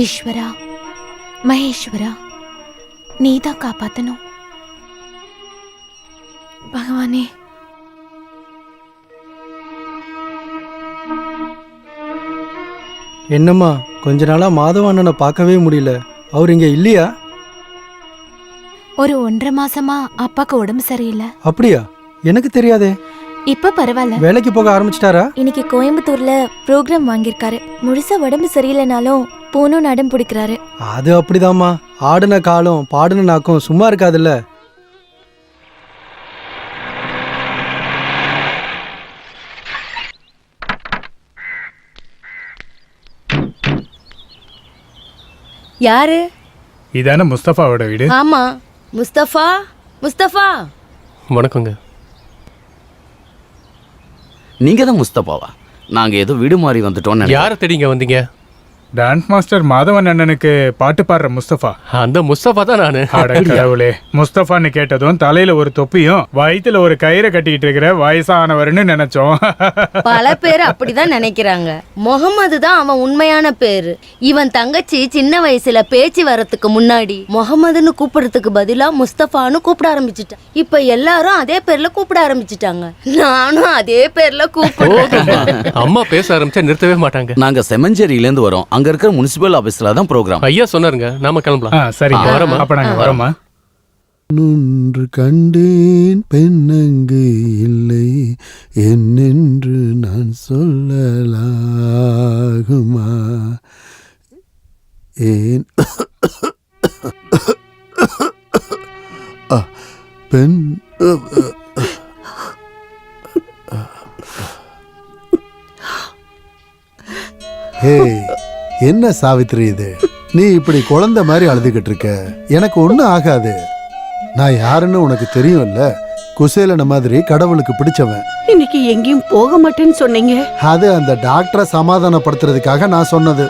ஈஸ்வரா, மகேஸ்வரா, நீதான் காப்பாத்தணும். பகவானே. என்னம்மா கொஞ்ச நாளா மாதவ அண்ணனை பார்க்கவே முடியல, அவர் இங்க இல்லையா? ஒரு 1.5 மாசமா அப்பாக்கு உடம்பு சரியில்லை. அப்படியா? எனக்கு தெரியாதே. இப்ப பரவாயில்ல. வேலைக்கு போக ஆரம்பிச்சிட்டாரா? இன்னைக்கு கோயம்புத்தூர்ல ப்ரோக்ராம் வாங்கியிருக்காரு. முழுசா உடம்பு சரியில்லைனாலும் போனும் அடம் பிடிக்கிறாரு. அது அப்படிதாம்மா, ஆடுன காலம் பாடுன நாக்கும் சும்மா இருக்காதுல்ல. யாரு? இதானே முஸ்தபாவோட வீடு? ஆமா, முஸ்தபா. முஸ்தபா, வணக்கங்க. நீங்க தான் முஸ்தபாவா? நாங்க ஏதோ வீடு மாறி வந்துட்டோம். யாரை தேடிங்க வந்தீங்க? டான்ஸ் மாஸ்டர் மாதவன் அண்ணனுக்கு பாட்டு பாடுற முஸ்தபா. அந்த முஸ்தபா தான் நானு. கடவுளே, முஸ்தபான்னு கேட்டதும் தலையில ஒரு தொப்பியும் வயித்துல ஒரு கயிறை கட்டிக்கிட்டு இருக்கிற வயசானவர்னு நினைச்சோம். பல பேர் அப்படிதான் நினைக்கிறாங்க. முகமது தான் அவன் உண்மையான பேரு. இவன் தங்கச்சி சின்ன வயசுல பேச்சு வரத்துக்கு முன்னாடி முகமதுன்னு கூப்பிடுறதுக்கு பதிலா முஸ்தபான்னு கூப்பிட ஆரம்பிச்சுட்டான். இப்ப எல்லாரும் அதே பேர்ல கூப்பிட ஆரம்பிச்சுட்டாங்க. நானும் அதே பேர்ல கூப்பிடுறேன். அம்மா பேச ஆரம்பிச்சா நிறுத்தவே மாட்டாங்க. நாங்க செமஞ்சேரியில இருந்து வரோம். அங்க இருக்கிற முனிசிபல் ஆபீஸ்ல தான் ப்ரோக்ராம். ஐயா சொன்னாருங்க, நாம கிளம்பலாம். சரிங்க, வரமா? அப்ப நாங்க வரோமா? நொன்று கண்டேன் பெண்ணங்கு இல்லை என்னென்று நான் சொல்லலாகுமா? ஏன் பெண் ஹே, என்ன சாவித்ரி இது? நீ இப்படி குழந்தை மாதிரி அழுதுகிட்டு இருக்க. எனக்கு ஒன்றும் ஆகாது. நான் யாருன்னு உனக்கு தெரியும்ல. குசேலன மாதிரி கடவுளுக்கு பிடிச்சவன். இன்னைக்கு எங்கேயும் போக மாட்டேன்னு சொன்னீங்க. அது அந்த டாக்டரை சமாதானப்படுத்துறதுக்காக நான் சொன்னது.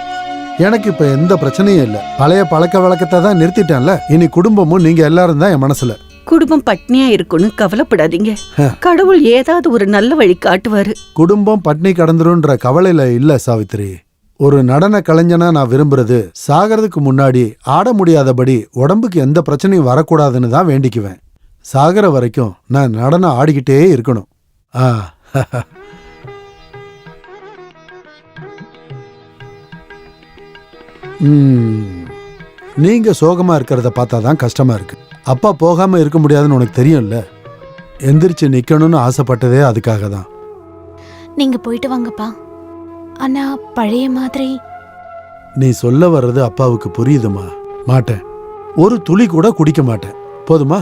எனக்கு இப்ப எந்த பிரச்சனையும் இல்லை. பழைய பழக்க வழக்கத்தை தான் நிறுத்திட்டேன்ல. இனி குடும்பமும் நீங்க எல்லாரும் தான் என் மனசுல. குடும்பம் பட்னியா இருக்குன்னு கவலைப்படாதீங்க. கடவுள் ஏதாவது ஒரு நல்ல வழி காட்டுவாரு. குடும்பம் பட்னி கடந்துருன்ற கவலையில இல்ல சாவித்ரி. ஒரு நடன கலைஞனா நான் விரும்புறது சாகிறதுக்கு முன்னாடி ஆட முடியாதபடி உடம்புக்கு எந்த பிரச்சனையும் வரக்கூடாதுன்னு தான் வேண்டிக்குவேன். சாகிற வரைக்கும் நான் நடனம் ஆடிக்கிட்டே இருக்கணும். நீங்க சோகமா இருக்கிறத பார்த்தாதான் கஷ்டமா இருக்கு. அப்பா போகாம இருக்க முடியாதுன்னு உனக்கு தெரியும்ல. எந்திரிச்சு நிக்கணும்னு ஆசைப்பட்டதே அதுக்காக தான். நீங்க போயிட்டு வாங்கப்பா. ஆனா பழைய மாதிரி. நீ சொல்ல வர்றது அப்பாவுக்கு புரியுதுமா? மாட்டேன். ஒரு துளி கூட குடிக்க மாட்டேன். போதுமா?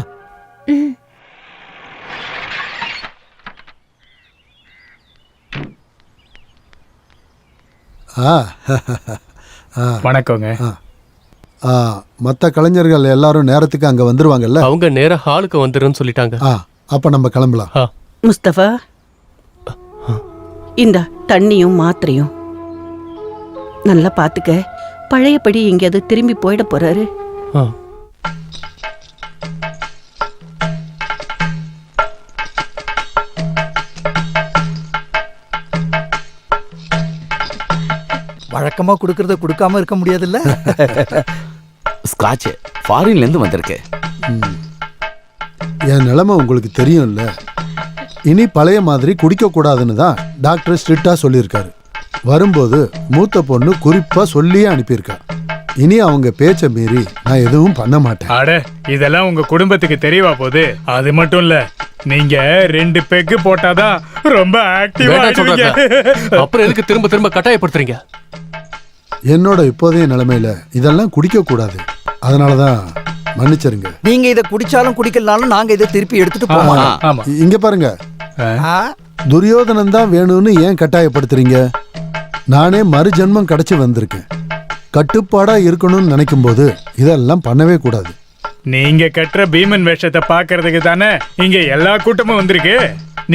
வணக்கங்க. மற்ற கலைஞர்கள் எல்லாரும் நேரத்துக்கு அங்க வந்துருவாங்கல்ல? அவங்க நேரா ஹாலுக்கு வந்துருன்னு சொல்லிட்டாங்க. அப்ப நம்ம கிளம்பலாம். முஸ்தபா, இந்த தண்ணியும் மாத்திரையும் நல்லா பாத்துக்க. பழையபடி எங்கேயாவது திரும்பி போயிட போறாரு. வழக்கமா கொடுக்கறத கொடுக்காம இருக்க முடியாதுல்ல. ஸ்காட்ச் ஃபாரின்ல இருந்து வந்திருக்கு. என் நிலைமை உங்களுக்கு தெரியும்ல. இனி பழைய மாதிரி குடிக்க கூடாதுன்னு தான் டாக்டர் ஸ்ட்ரிக்டா சொல்லியிருக்காரு. வரும்போது மூத்த பொண்ணு குறிப்பா சொல்லியே அனுப்பியிருக்கா. இனி அவங்க பேச்ச மீறி நான் எதுவும் பண்ண மாட்டேன். அட, இதெல்லாம் உங்க குடும்பத்துக்கு தெரியவா போகுது? அது மட்டும் இல்ல, நீங்க 2 பெக்கு போட்டாதான் ரொம்ப ஆக்டிவா ஆயிடுவீங்க. அப்புறம் எதுக்கு திரும்ப திரும்ப கட்டாயப்படுத்துறீங்க? என்னோட இப்போதைய நிலைமையில இதெல்லாம் குடிக்க கூடாது. அதனாலதான் மன்னிச்சிருங்க. நீங்க இதை குடிச்சாலும் குடிக்கலனாலும் நாங்க இதை திருப்பி எடுத்துட்டு போவோம். இங்க பாருங்க, துரியோதனன் தான் வேணும்னு ஏன் கட்டாயப்படுத்துறீங்க? நானே மறுஜென்மம் கிடைச்சு வந்திருக்கேன். கட்டுப்பாடா இருக்கணும்னு நினைக்கும் போது இதெல்லாம் பண்ணவே கூடாது. நீங்க கட்டுற பீமன் வேஷத்தை பாக்குறதுக்கு தானே இங்க எல்லா கூட்டமும் வந்திருக்கு.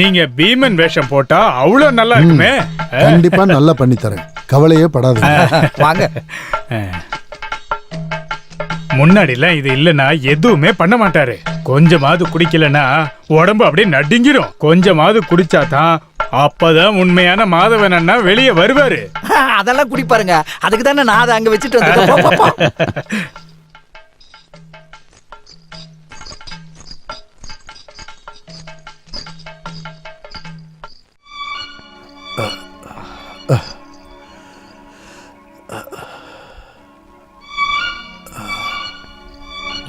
நீங்க பீமன் வேஷம் போட்டா அவ்வளவு நல்லா இருக்குமே. கண்டிப்பா நல்லா பண்ணி தரேன், கவலையே படாது. வாங்க. முன்னாடி எல்லாம் இது இல்லனா எதுவுமே பண்ண மாட்டாரு. கொஞ்சமாவது குடிக்கலன்னா உடம்பு அப்படியே நடுங்கிரும். கொஞ்சமாவது குடிச்சாதான் அப்பதான் உண்மையான மாதவன் அண்ணா வெளியே வருவாரு. அதெல்லாம் குடிப்பாருங்க. அதுக்கு தானே நான் அதை அங்க வச்சுட்டு வந்து.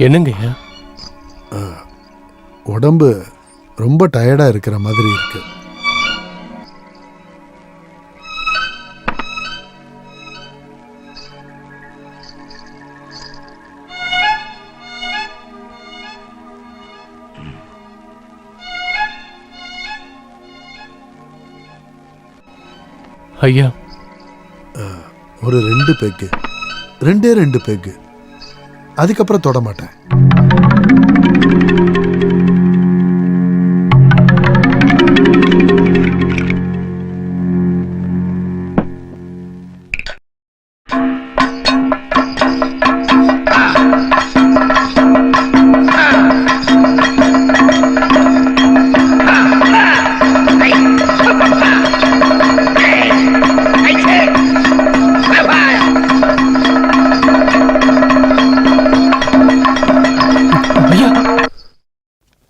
என்னங்க? உடம்பு ரொம்ப டயர்டா இருக்கிற மாதிரி இருக்கு. ஐயா, ஒரு 2 பெக்கு, 2 பெக்கு, அதுக்கப்புறம் தொட மாட்டேன்.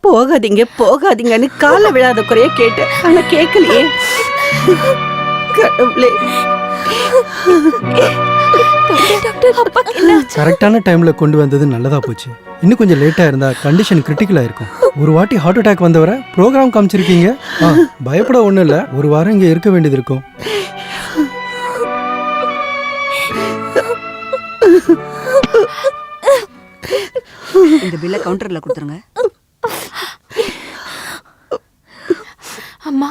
போகாதீங்க போகாதீங்கன்னு கால விழாத குறைய கேட்டு ஆனா கேட்கலையே. கடவுளே. கரெக்டான டைம்ல கொண்டு வந்தது நல்லதா போச்சு. இன்னும் கொஞ்சம் லேட்டா இருந்தா கண்டிஷன் கிரிட்டிக்கலா இருக்கும். ஒரு வாட்டி ஹார்ட் அட்டாக் வந்தவரை ப்ரோக்ராம் காமிச்சிருக்கீங்க. பயப்பட ஒண்ணும் இல்ல, ஒரு வாரம் இங்க இருக்க வேண்டியது இருக்கும். இந்த பில்ல கவுண்டர்ல கொடுத்துருங்க. அம்மா,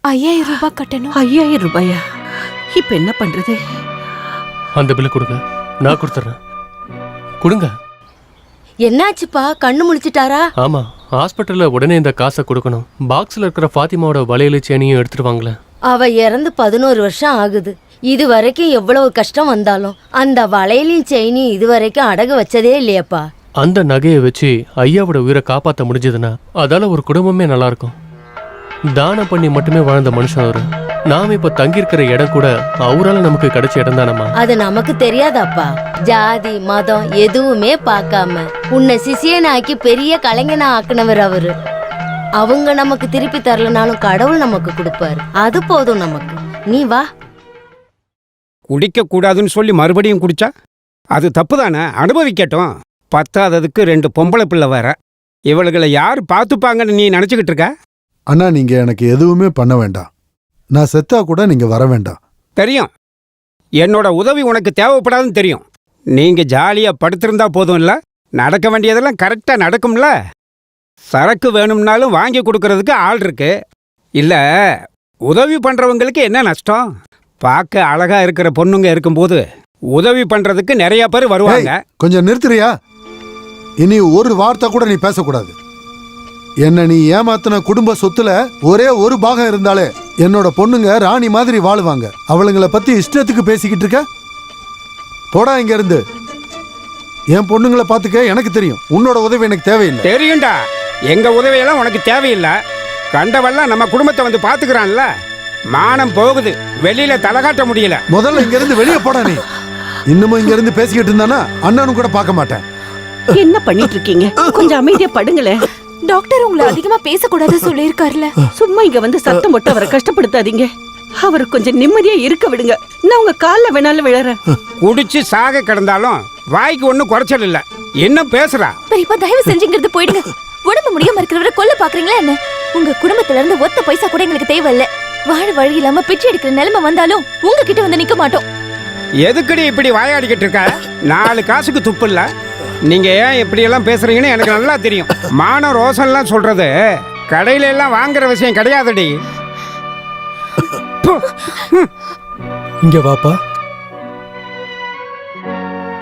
5000 ரூபாய் கட்டணும். 5000 ரூபாயா? இப்ப என்ன பண்றது? அந்த பில்லை கொடுங்க, நான் கொடுத்துறேன். கொடுங்க. என்னாச்சுப்பா, கண்ணு முழிச்சிட்டாரா? ஆமா, ஹாஸ்பிட்டல்ல உடனே இந்த காசை கொடுக்கணும். பாக்ஸ்ல இருக்கிற ஃபாத்திமாவோட வளையல் சேனியும் எடுத்துட்டு வாங்களேன். அவ இறந்து 11 வருஷம் ஆகுது. இது வரைக்கும் எவ்வளவு கஷ்டம் வந்தாலும் அந்த வளையலின் செயினி இது வரைக்கும் அடகு வச்சதே இல்லையப்பா. அந்த நகையை வச்சு ஐயாவோட உயிரை காப்பாற்ற முடிஞ்சதுன்னா அதால ஒரு குடும்பமே நல்லா இருக்கும். தானம் பண்ணி மட்டுமே வாழ்ந்த மனுஷன் அவரு. நாம இப்ப தங்கியிருக்கிற இடம் கூட அவரால நமக்கு கிடைச்ச இடம் தானம்மா. அது நமக்கு தெரியாதாப்பா. ஜாதி மதம் எதுவுமே பார்க்காம உன்னை சிசியனாக்கி பெரிய கலைஞனா ஆக்குனவர் அவரு. அவங்க நமக்கு திருப்பி தரலனாலும் கடவுள் நமக்கு கொடுப்பாரு. அது போதும் நமக்கு. நீ வா. குடிக்க கூடாதுன்னு சொல்லி மறுபடியும் குடிச்சா அது தப்பு தானே? அனுபவிக்கட்டும். பத்தாததுக்கு 2 பொம்பளை பிள்ளை வேற. இவளுகளை யார் பார்த்துப்பாங்கன்னு நீ நினைச்சுக்கிட்டு இருக்க? அண்ணா, நீங்க எனக்கு எதுவுமே பண்ண வேண்டாம். நான் செத்தா கூட நீங்க வர வேண்டாம். தெரியும், என்னோட உதவி உனக்கு தேவைப்படாதுன்னு தெரியும். நீங்க ஜாலியா படுத்திருந்தா போதும் இல்ல? நடக்க வேண்டியதெல்லாம் கரெக்டா நடக்கும்ல? சரக்கு வேணும்னாலும் வாங்கி கொடுக்கறதுக்கு ஆள் இருக்கு. இல்ல, உதவி பண்றவங்களுக்கு என்ன நஷ்டம்? பார்க்க அழகா இருக்கிற பொண்ணுங்க இருக்கும்போது உதவி பண்றதுக்கு நிறைய பேர் வருவாங்க. கொஞ்சம் நிறுத்துறியா? இனி ஒரு வார்த்தை கூட நீ பேசக்கூடாது. என்ன நீ ஏமாத்தின குடும்ப சொத்துல ஒரே ஒரு பாகம் இருந்தாலே என்னோட பொண்ணுங்க ராணி மாதிரி வாழுவாங்க. அவளுங்களை பத்தி இஷ்டத்துக்கு பேசிக்கிட்டு இருக்க? போடா இங்க இருந்து. என் பொண்ணுங்களை பாத்துக்க எனக்கு தெரியும். உன்னோட உதவி எனக்கு தேவையில்லை. தெரியும்டா, எங்க உதவியெல்லாம் உனக்கு தேவையில்லை. கண்டவெல்லாம் நம்ம குடும்பத்தை வந்து பாத்துக்கிறான்ல. மானம் போகுது, வெளியில தலகாட்ட முடியல. முதல்ல இங்க இருந்து வெளியே போடா. நீ இன்னமும் இங்க இருந்து பேசிக்கிட்டு இருந்தானா அண்ணனும் கூட பார்க்க மாட்டேன். என்ன பண்ணிட்டு இருக்கீங்க? கொஞ்சம் அமைதியா படுங்களேன். டாக்டர் உங்களை அதிகமா பேசக்கூடாது சொல்லியிருக்காருல. சும்மா இங்க வந்து சத்தம் போட்டு அவரை கஷ்டப்படுத்தாதீங்க. அவரு கொஞ்சம் நிம்மதியா இருக்க விடுங்க. நான் உங்க கால்ல வேணாலும் விழறேன். குடிச்சு சாக கிடந்தாலும் வாய்க்கு ஒன்னும் குறைச்சல் இல்ல. என்ன பேசுறா? பெரியப்பா, தயவு செஞ்சுங்கிறது போயிடுங்க. உடம்பு முடியாம இருக்கிறவரை கொல்ல பாக்குறீங்களா என்ன? உங்க குடும்பத்துல இருந்து ஒத்த பைசா கூட எங்களுக்கு தேவையில்ல. வாழ வழி இல்லாம பிச்சை எடுக்கிற நிலைமை வந்தாலும் உங்ககிட்ட வந்து நிக்க மாட்டோம். எதுக்குடி இப்படி வாயாடிக்கிட்டு இருக்க? 4 காசுக்கு துப்பு இல்ல. நீங்க ஏன் இப்படி எல்லாம் பேசுறீங்கன்னு எனக்கு நல்லா தெரியும். மான ரோசன்லாம் சொல்றது கடையில எல்லாம் வாங்குற விஷயம் கிடையாதுடி. இங்க வாப்பா.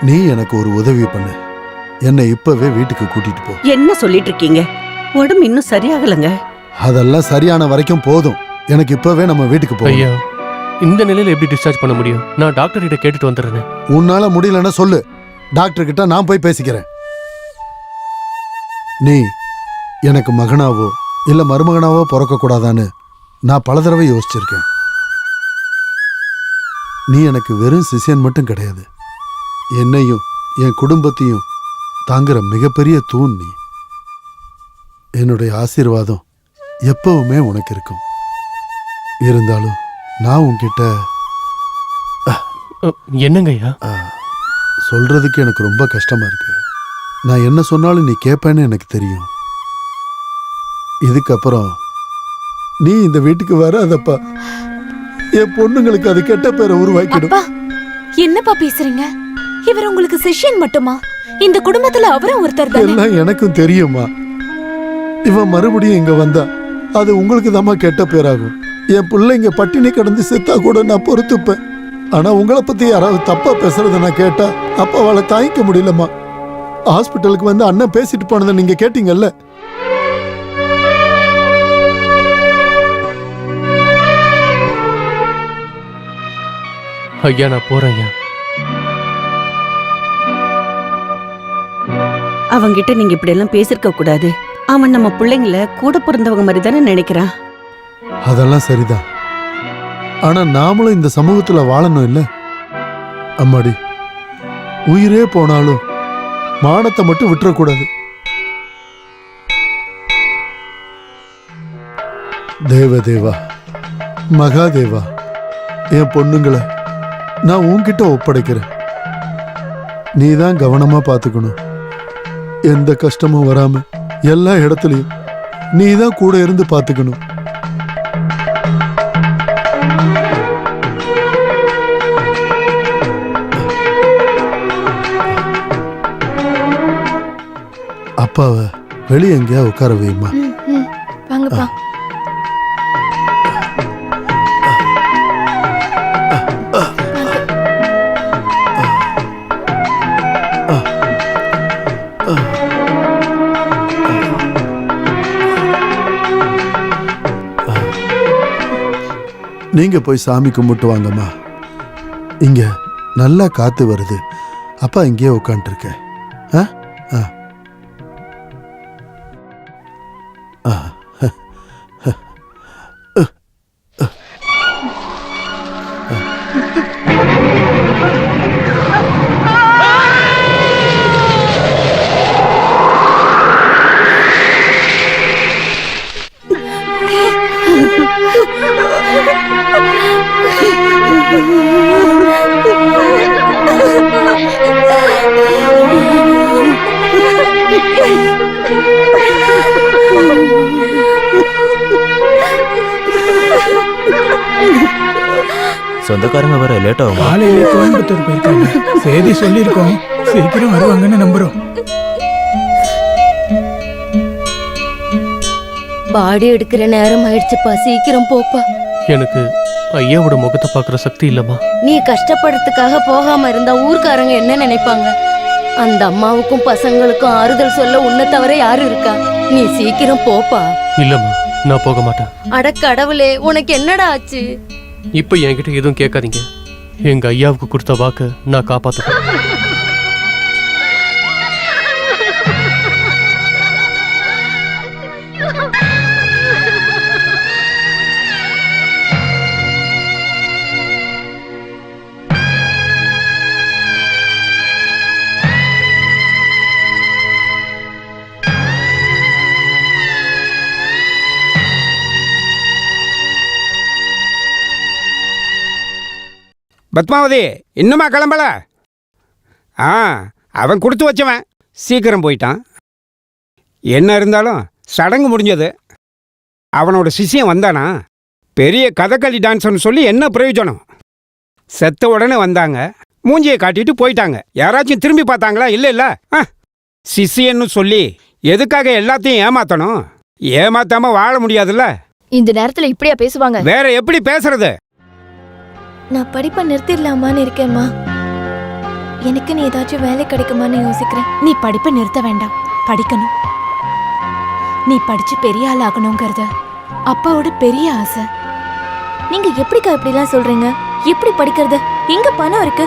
நீ எனக்கு ஒரு உதவி பண்ணு. என்னை இப்பவே வீட்டுக்கு கூட்டிட்டு போ. என்ன சொல்லிட்டு இருக்கீங்க? உடம்பு இன்னும் சரியாகலங்க. அதெல்லாம் சரியான வரைக்கும் போதும். எனக்கு இப்பவே நம்ம வீட்டுக்கு போ. ஐயா, இந்த நிலையில எப்படி டிஸ்சார்ஜ் பண்ண முடியும்? நான் டாக்டர் கிட்ட கேட்டுட்டு வந்துடுறேன். உன்னால முடியலன்னா சொல்லு, டாக்டர் கிட்ட நான் போய் பேசிக்கிறேன். நீ எனக்கு மகனாவோ இல்ல மருமகனாவோ பிறக்க கூடாதான்னு நான் பல தடவை யோசிச்சிருக்கேன். நீ எனக்கு வெறும் சிஷ்யன் மட்டும் கிடையாது, என்னையும் என் குடும்பத்தையும் தாங்குற மிகப்பெரிய தூண் நீ. என்னுடைய ஆசீர்வாதம் எப்பவுமே உனக்கு இருக்கும். இருந்தாலும் நான் உன்கிட்ட என்னங்க ஐயா? சொல்றதுக்கு எனக்கு ரொம்ப கஷ்டமா இருக்கு. நான் என்ன சொன்னாலும் நீ கேட்பேன்னு எனக்கு தெரியும். இதுக்கப்புறம் நீ இந்த வீட்டுக்கு வராதப்பா. என் பொண்ணுங்களுக்கு அது கெட்ட பேரை உருவாக்கிடும். அப்பா என்னப்பா பேசுறீங்க? இவர் உங்களுக்கு சிஷ்யன் மட்டுமா? இந்த குடும்பத்துல அவரும் ஒருத்தர் தானே? எல்லாம் எனக்கும் தெரியுமா. இவன் மறுபடியும் இங்க வந்தா அது உங்களுக்கு தாம்மா கெட்ட பேராகும். என் பிள்ளைங்க பட்டினி கடந்து செத்தா கூட நான் பொறுத்துப்பேன். ஆனா உங்களை பத்தி யாராவது தப்பா பேசுறத நான் கேட்டா அப்ப அவளை தாங்கிக்க முடியலம்மா. ஹாஸ்பிட்டலுக்கு வந்து அண்ணன் பேசிட்டு போனதை நீங்க கேட்டீங்கல்ல. ஐயா நான் போறேன் ஐயா. அவங்கிட்ட நீங்க இப்படி எல்லாம் பேசிருக்க கூடாது. அவன் நம்ம பிள்ளைங்கள கூட பிறந்தவங்க மாதிரி தானே நினைக்கிறான். அதெல்லாம் சரிதான். ஆனா நாமளும் இந்த சமூகத்துல வாழணும் இல்ல அம்மாடி. உயிரே போனாலும் மானத்தை மட்டும் விட்டுறக்கூடாது. தேவதேவா, மகாதேவா, என் பொண்ணுங்களை நான் உன்கிட்ட ஒப்படைக்கிறேன். நீ தான் கவனமா பார்த்துக்கணும். எந்த கஷ்டமும் வராம எல்லா இடத்துலையும் நீ தான் கூட இருந்து பார்த்துக்கணும். அப்பாவை வெளியே எங்கேயா உட்கார வைமா. வாங்கப்பா. நீங்க போய் சாமி கும்பிட்டு வாங்கம்மா. இங்க நல்லா காத்து வருது. அப்பா இங்கேயே உட்காந்துருக்கேன். சொந்தக்காரங்க வர லேட் ஆகும். காலையில கோயம்புத்தூர் போயிருக்காங்க. செய்தி சொல்லியிருக்கோம், சீக்கிரம் வருவாங்கன்னு நம்புறோம். பாடி எடுக்கிற நேரம் ஆயிடுச்சுப்பா, சீக்கிரம் போப்பா. எனக்கு ஐயாவோட முகத்தை பார்க்குற சக்தி இல்லம்மா. நீ கஷ்டப்படுறதுக்காக போகாம இருந்தா ஊர்க்காரங்க என்ன நினைப்பாங்க? அந்த அம்மாவுக்கும் பசங்களுக்கும் ஆறுதல் சொல்ல உன்னை தவிர யாரு இருக்கா? நீ சீக்கிரம் போப்பா. இல்லம்மா நான் போக மாட்டேன். அட கடவுளே, உனக்கு என்னடா ஆச்சு? இப்போ என்கிட்ட எதுவும் கேட்காதீங்க. எங்க ஐயாவுக்கு கொடுத்த வாக்க நான் காப்பாத்துறேன். பத்மாவதி இன்னுமா கிளம்பல? அவன் கொடுத்து வச்சவன் சீக்கிரம் போயிட்டான். என்ன இருந்தாலும் சடங்கு முடிஞ்சது. அவனோட சிஷ்யன் வந்தானா? பெரிய கதகளி டான்ஸ்னு சொல்லி என்ன பிரயோஜனம்? செத்த உடனே வந்தாங்க, மூஞ்சியை காட்டிட்டு போயிட்டாங்க. யாராச்சும் திரும்பி பார்த்தாங்களா? இல்லை. சிஷ்யன்னு சொல்லி எதுக்காக எல்லாத்தையும் ஏமாத்தணும்? ஏமாத்தாம வாழ முடியாதுல்ல. இந்த நேரத்துல இப்படியா பேசுவாங்க? வேற எப்படி பேசுறது? நான் படிப்பை நிறுத்திடலாமான்னு இருக்கேம்மா. எனக்கு நீ ஏதாச்சும் வேலை கிடைக்குமான்னு யோசிக்கிறேன். நீ படிப்பை நிறுத்த வேண்டாம், படிக்கணும். நீ படிச்சு பெரிய ஆள் ஆகணுங்கிறது அப்பாவோட பெரிய ஆசை. நீங்க எப்படிக்கா இப்படிலாம் சொல்றீங்க? எப்படி படிக்கிறது? எங்க பணம் இருக்கு?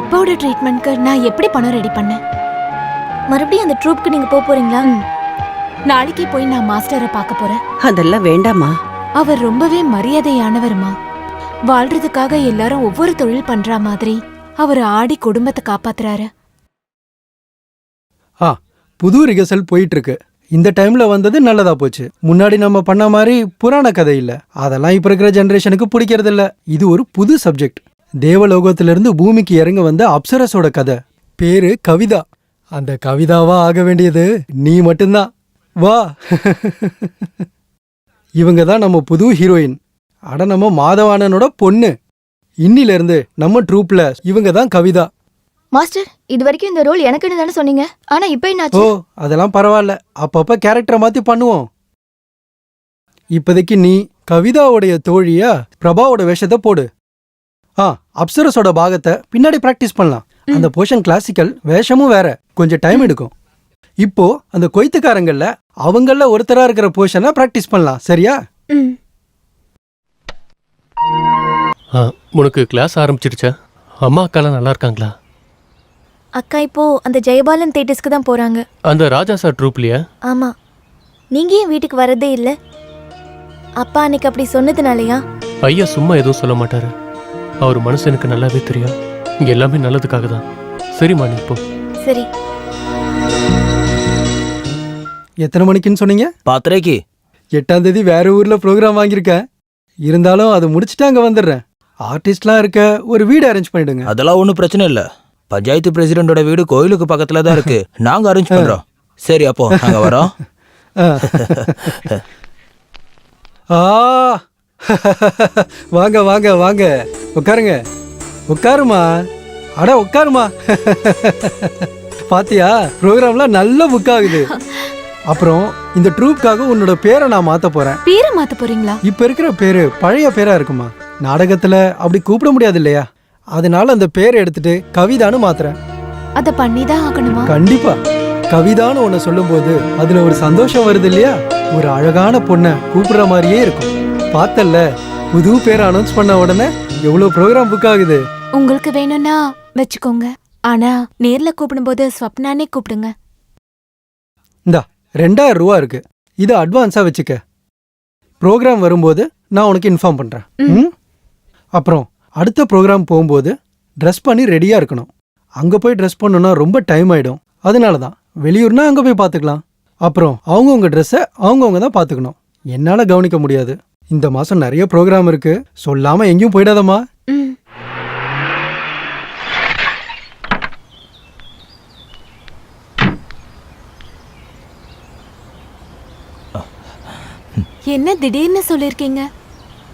அப்பாவோட ட்ரீட்மெண்ட்க்கு நான் எப்படி பணம் ரெடி பண்ணேன்? மறுபடியும் அந்த ட்ரூப்க்கு நீங்க போறீங்களா? நாளைக்கே போய் நான் மாஸ்டரை பார்க்க போறேன். அதெல்லாம் வேண்டாமா. அவர் ரொம்பவே மரியாதையானவருமா. வாழ்றதுக்காக எல்லாரும் ஒவ்வொரு தொழில் பண்ற மாதிரி அவர் ஆடி குடும்பத்தை காப்பாத்துறாரு. புது ரிகர்சல் போயிட்டு இருக்கு. இந்த டைம்ல வந்தது நல்லதா போச்சு. முன்னாடி நம்ம பண்ண மாதிரி புராண கதை இல்ல. அதெல்லாம் இப்ப இருக்கிற ஜெனரேஷனுக்கு பிடிக்கிறது இல்ல. இது ஒரு புது சப்ஜெக்ட். தேவலோகத்திலிருந்து பூமிக்கு இறங்க வந்த அப்சரஸோட கதை. பேரு கவிதா. அந்த கவிதாவா ஆக வேண்டியது நீ மட்டும்தான். வா. இவங்க தான் நம்ம புது ஹீரோயின். அட நம்ம மாதவானனோட பொண்ணு. இன்னில இருந்து நம்ம ட்ரூப்ல இவங்க தான் கவிதா. மாஸ்டர், இது வரைக்கும் இந்த ரோல் எனக்குன்னு தானே சொன்னீங்க. ஆனா இப்போ ஓ என்னாச்சு? அதெல்லாம் பரவாயில்ல. அப்பப்ப கேரக்டரை மாத்தி பண்ணுவோம். இப்போதைக்கு நீ கவிதாவுடைய தோழியா பிரபாவோட வேஷத்தை போடு. அப்சரஸோட பாகத்தை பின்னாடி பிராக்டிஸ் பண்ணலாம். அந்த போர்ஷன் கிளாசிக்கல், வேஷமும் வேற, கொஞ்சம் டைம் எடுக்கும். இப்போ அந்த கொய்த்துக்காரங்கள்ல அவங்கள ஒருத்தரா இருக்கிற போர்ஷனை பிராக்டிஸ் பண்ணலாம். சரியா? உனக்கு கிளாஸ் ஆரம்பிச்சிருச்சா? அம்மா அக்காலாம் நல்லா இருக்காங்களா? அக்கா இப்போ அந்த ஜெயபாலன் தேட்டர்ஸ்க்கு தான் போறாங்க. அந்த ராஜா சார் ட்ரூப்லையா? ஆமா. நீங்க ஏன் வீட்டுக்கு வரதே இல்ல? அப்பா அன்னைக்கு அப்படி சொன்னதுனாலயா? ஐயா சும்மா எதுவும் சொல்ல மாட்டாரு. அவர் மனசு எனக்கு நல்லாவே தெரியும். இங்க எல்லாமே நல்லதுக்காக தான். சரிம்மா, நீ இப்போ. சரி. எத்தனை மணிக்குன்னு சொன்னீங்க? 10:30. 8ஆம் தேதி வேற ஊர்ல ப்ரோக்ராம் வாங்கியிருக்கேன். இருந்தாலும் அதை முடிச்சுட்டு அங்க வந்துடுறேன். ஆர்டிஸ்ட்லாம் இருக்க ஒரு வீடு அரேஞ்ச் பண்ணிடுங்க. அதெல்லாம் ஒன்றும் பிரச்சனை இல்லை. பஞ்சாயத்து பிரசிடண்டோட வீடு கோயிலுக்கு பக்கத்துல தான் இருக்கு. நாங்க அரேஞ்ச் பண்றோம். சரி, அப்போ நாங்க வரோம். வாங்க வாங்க வாங்க, உட்காருங்க. உட்காருமா. அட உட்காருமா. பாத்தியா, ப்ரோக்ராம்லாம் நல்ல புக் ஆகுது. அப்புறம் இந்த ட்ரூப்காக உன்னோட பேரை நான் மாத்த போறேன். பேரை மாத்த போறீங்களா? இப்ப இருக்கிற பேரு பழைய பேரா இருக்குமா? நாடகத்துல அப்படி கூப்பிட முடியாது இல்லையா? அதனால அந்த பேரை எடுத்துட்டு கவிதான்னு மாத்துறேன். அத பண்ணிதான் ஆகணுமா? கண்டிப்பா. கவிதான்னு உன்னை சொல்லும் போது அதுல ஒரு சந்தோஷம் வருது இல்லையா? ஒரு அழகான பொண்ணை கூப்பிடுற மாதிரியே இருக்கும். பார்த்தல்ல, புது பேரை அனௌன்ஸ் பண்ண உடனே எவ்வளவு ப்ரோக்ராம் புக் ஆகுது. உங்களுக்கு வேணும்னா வச்சுக்கோங்க. ஆனா நேர்ல கூப்பிடும்போது ஸ்வப்னானே கூப்பிடுங்க. இந்தா 2000 ரூபா இருக்கு. இதை அட்வான்ஸா வச்சுக்க. ப்ரோக்ராம் வரும்போது நான் உனக்கு இன்ஃபார்ம் பண்றேன். அப்புறம் அடுத்த ப்ரோக்ராம் போகும்போது ட்ரெஸ் பண்ணி ரெடியா இருக்கணும். அங்க போய் ட்ரெஸ் பண்ணணும்னா ரொம்ப டைம் ஆயிடும். அதனால தான் வெளியூர்னா அங்க போய் பார்த்துக்கலாம். அப்புறம் அவங்கவுங்க ட்ரெஸ்ஸை அவங்கவுங்க தான் பார்த்துக்கணும். என்னால கவனிக்க முடியாது. இந்த மாசம் நிறைய ப்ரோக்ராம் இருக்கு. சொல்லாம எங்கேயும் போயிடாதம்மா. என்ன திடீர்னு சொல்லிருக்கீங்க?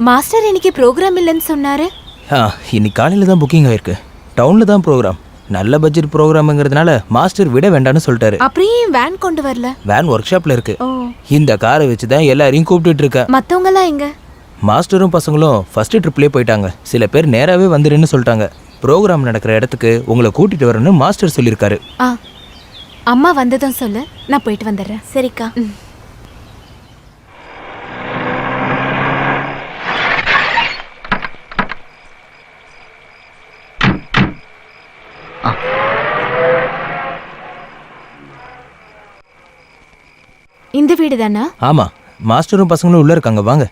மாஸ்டர் இன்னைக்கு ப்ரோக்ராம் இல்லைன்னு சொன்னாரு. இன்னைக்கு காலையில தான் புக்கிங் ஆயிருக்கு. டவுன்ல தான் ப்ரோக்ராம். நல்ல பட்ஜெட் ப்ரோக்ராம்ங்கிறதுனால மாஸ்டர் விட வேண்டாம்னு சொல்லிட்டாரு. அப்படியே வேன் கொண்டு வரல? வேன் ஒர்க் ஷாப்ல இருக்கு. ஓ. இந்த காரை வச்சு தான் எல்லாரையும் கூப்பிட்டுட்டு இருக்கேன். மத்தவங்க எல்லாம் எங்க? மாஸ்டரும் பசங்களும் ஃபர்ஸ்ட் ட்ரிப்லேயே போயிட்டாங்க. சில பேர் நேராவே வந்துருன்னு சொல்லிட்டாங்க. ப்ரோக்ராம் நடக்கிற இடத்துக்கு உங்களை கூட்டிட்டு வரணும்னு மாஸ்டர் சொல்லியிருக்காரு. அம்மா வந்ததும் சொல்லு, நான் போயிட்டு வந்துடுறேன். சரிக்கா. இந்த வீடு தானா? ஆமா, மாஸ்டரும் பசங்களும் உள்ள இருக்காங்க. வாங்க.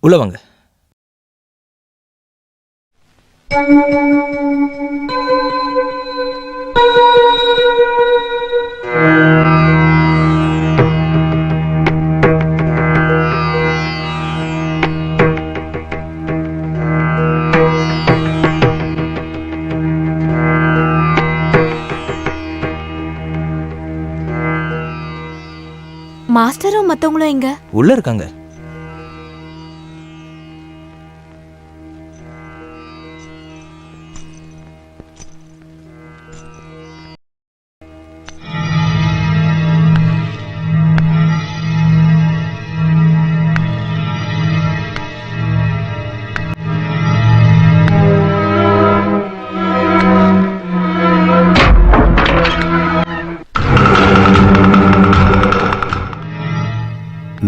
உள்ள வாங்க. மாஸ்டரும் மத்தவங்களும் எங்க? உள்ள இருக்காங்க.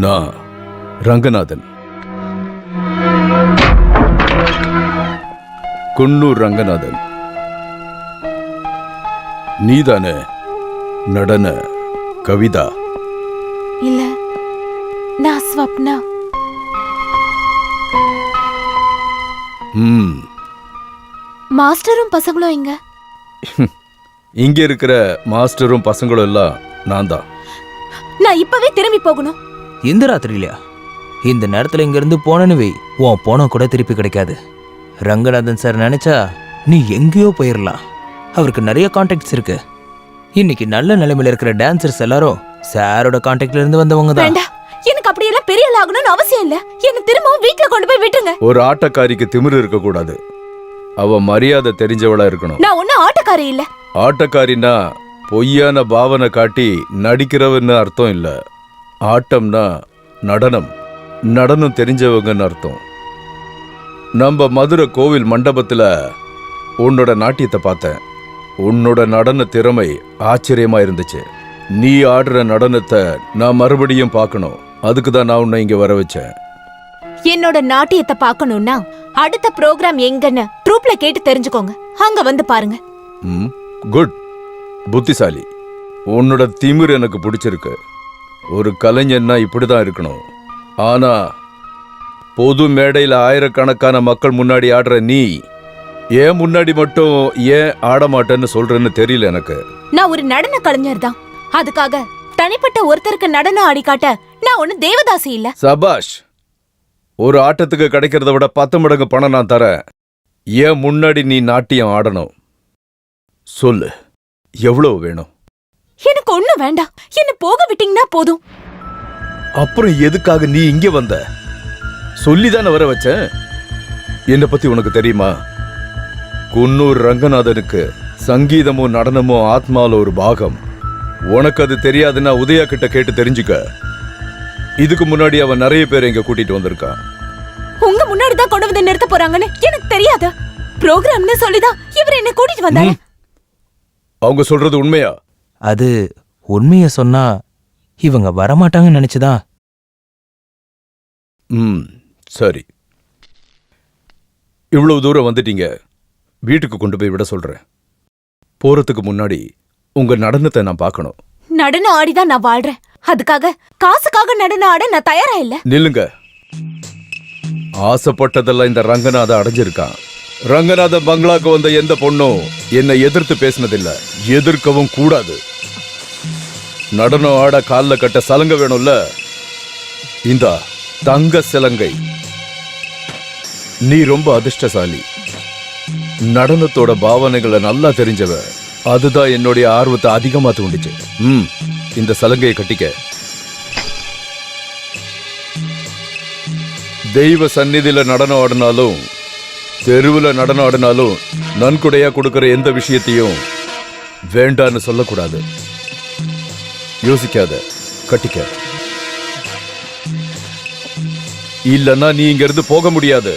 நான் ரங்கநாதன், குன்னூர் ரங்கநாதன். நீதானே நடன கவிதா? இல்ல, நான் ஸ்வப்னா. ம். மாஸ்டரும் பசங்களும் இங்க. இங்க இருக்கிற மாஸ்டரும் பசங்களும் எல்லாம் நான் தான். நான் இப்பவே திரும்பி போகணும். இந்த ராத்திரிலையா? இந்த நேரத்துல இங்க இருந்து போனன்னு வை, உன் போன கூட திருப்பி கிடைக்காது. ரங்கநாதன் சார் நினைச்சா நீ எங்கேயோ போயிடலாம். அவருக்கு நிறைய கான்டாக்ட்ஸ் இருக்கு. இன்னைக்கு நல்ல நிலைமையில இருக்கிற டான்சர்ஸ் எல்லாரும் சாரோட கான்டாக்ட்ல இருந்து வந்தவங்க தான். வேண்டாம், எனக்கு அப்படியெல்லாம் பெரிய ஆள் ஆகணும்னு அவசியம் இல்ல. என்ன திரும்பவும் வீட்டுல கொண்டு போய் விட்டுருங்க. ஒரு ஆட்டக்காரிக்கு திமிரு இருக்க கூடாது. அவ மரியாதை தெரிஞ்சவளா இருக்கணும். நான் ஒன்னும் ஆட்டக்காரி இல்ல. ஆட்டக்காரினா பொய்யான பாவனை காட்டி நடிக்கிறவன்னு அர்த்தம் இல்ல. ஆட்டம்னா நடனம், நடனம் தெரிஞ்சவங்கன்னு அர்த்தம். நம்ம மதுரை கோவில் மண்டபத்துல உன்னோட நாட்டியத்தை பார்த்தேன். உன்னோட நடன திறமை ஆச்சரியமா இருந்துச்சு. நீ ஆடுற நடனத்தை நான் மறுபடியும் பார்க்கணும். அதுக்கு தான் நான் உன்னை இங்க வர வச்சேன். என்னோட நாட்டியத்தை பார்க்கணும்னா அடுத்த ப்ரோக்ராம் எங்கன்னு ட்ரூப்ல கேட்டு தெரிஞ்சுக்கோங்க. அங்க வந்து பாருங்க. குட், புத்திசாலி. உன்னோட திமிர் எனக்கு பிடிச்சிருக்கு. ஒரு கலைஞன்னா இப்படிதான் இருக்கணும். ஆனா பொது மேடையில் ஆயிரக்கணக்கான மக்கள் முன்னாடி ஆடுற நீ ஏன் முன்னாடி மட்டும் ஏன் ஆட மாட்டேன்னு சொல்றேன்னு தெரியல எனக்கு. நான் ஒரு நடன கலைஞர் தான். அதுக்காக தனிப்பட்ட ஒருத்தருக்கு நடனம் ஆடி காட்ட நான் ஒண்ணு தேவதாசி இல்ல. சபாஷ். ஒரு ஆட்டத்துக்கு கிடைக்கிறத விட 10 மடங்கு பணம் நான் தரேன். ஏன் முன்னாடி நீ நாட்டியம் ஆடணும். சொல்லு, எவ்வளவு வேணும்? எனக்கு ஒண்ணும் வேண்டாம். என்ன போக விட்டீங்கன்னா போதும். அப்புறம் எதுக்காக நீ இங்க வந்த? சொல்லிதானே வர வச்சேன். என்னை பத்தி உனக்கு தெரியுமா? குன்னூர் ரங்கநாதனுக்கு சங்கீதமும் நடனமும் ஆத்மால ஒரு பாகம். உனக்கு அது தெரியாதுன்னா உதயா கிட்ட கேட்டு தெரிஞ்சுக்க. இதுக்கு முன்னாடி அவன் நிறைய பேர் இங்க கூட்டிட்டு வந்திருக்கான். உங்க முன்னாடி தான் கொண்டு வந்து நிறுத்த போறாங்கன்னு எனக்கு தெரியாது. ப்ரோக்ராம்னு சொல்லிதான் இவர் என்ன கூட்டிட்டு வந்தாரு. அவங்க சொல்றது உண்மையா? அது உண்மைய சொன்னா இவங்க வரமாட்டாங்கன்னு நினைச்சுதான். சரி, இவ்வளவு தூரம் வந்துட்டீங்க. வீட்டுக்கு கொண்டு போய் விட சொல்றேன். போறதுக்கு முன்னாடி உங்க நடனத்தை நான் பார்க்கணும். நடனம் ஆடிதான் நான் வாழ்றேன். அதுக்காக காசுக்காக நடனம் ஆட நான் தயாரா இல்ல. நில்லுங்க. ஆசைப்பட்டதெல்லாம் இந்த ரங்கநாத அடைஞ்சிருக்கான். ரங்கநாத பங்களாக்கு வந்த எந்த பொண்ணும் என்னை எதிர்த்து பேசினதில்ல, எதிர்க்கவும் கூடாது. நடனம் ஆட கால்ல கட்ட சலங்க வேணும்ல, இந்தா தங்க சிலங்கை. நீ ரொம்ப அதிர்ஷ்டசாலி. நடனத்தோட பாவனைகளை நல்லா தெரிஞ்சவ. அதுதான் என்னுடைய ஆர்வத்தை அதிகமா தூண்டுச்சு. இந்த சலங்கையை கட்டிக்க. தெய்வ சந்நிதியில நடனம் ஆடினாலும் தெருவில் நடனம் ஆடினாலும் நன்கொடையா கொடுக்கிற எந்த விஷயத்தையும் வேண்டான்னு சொல்லக்கூடாது. யோசிக்காத, கட்டிக்க. இல்லன்னா நீ இங்க இருந்து போக முடியாது.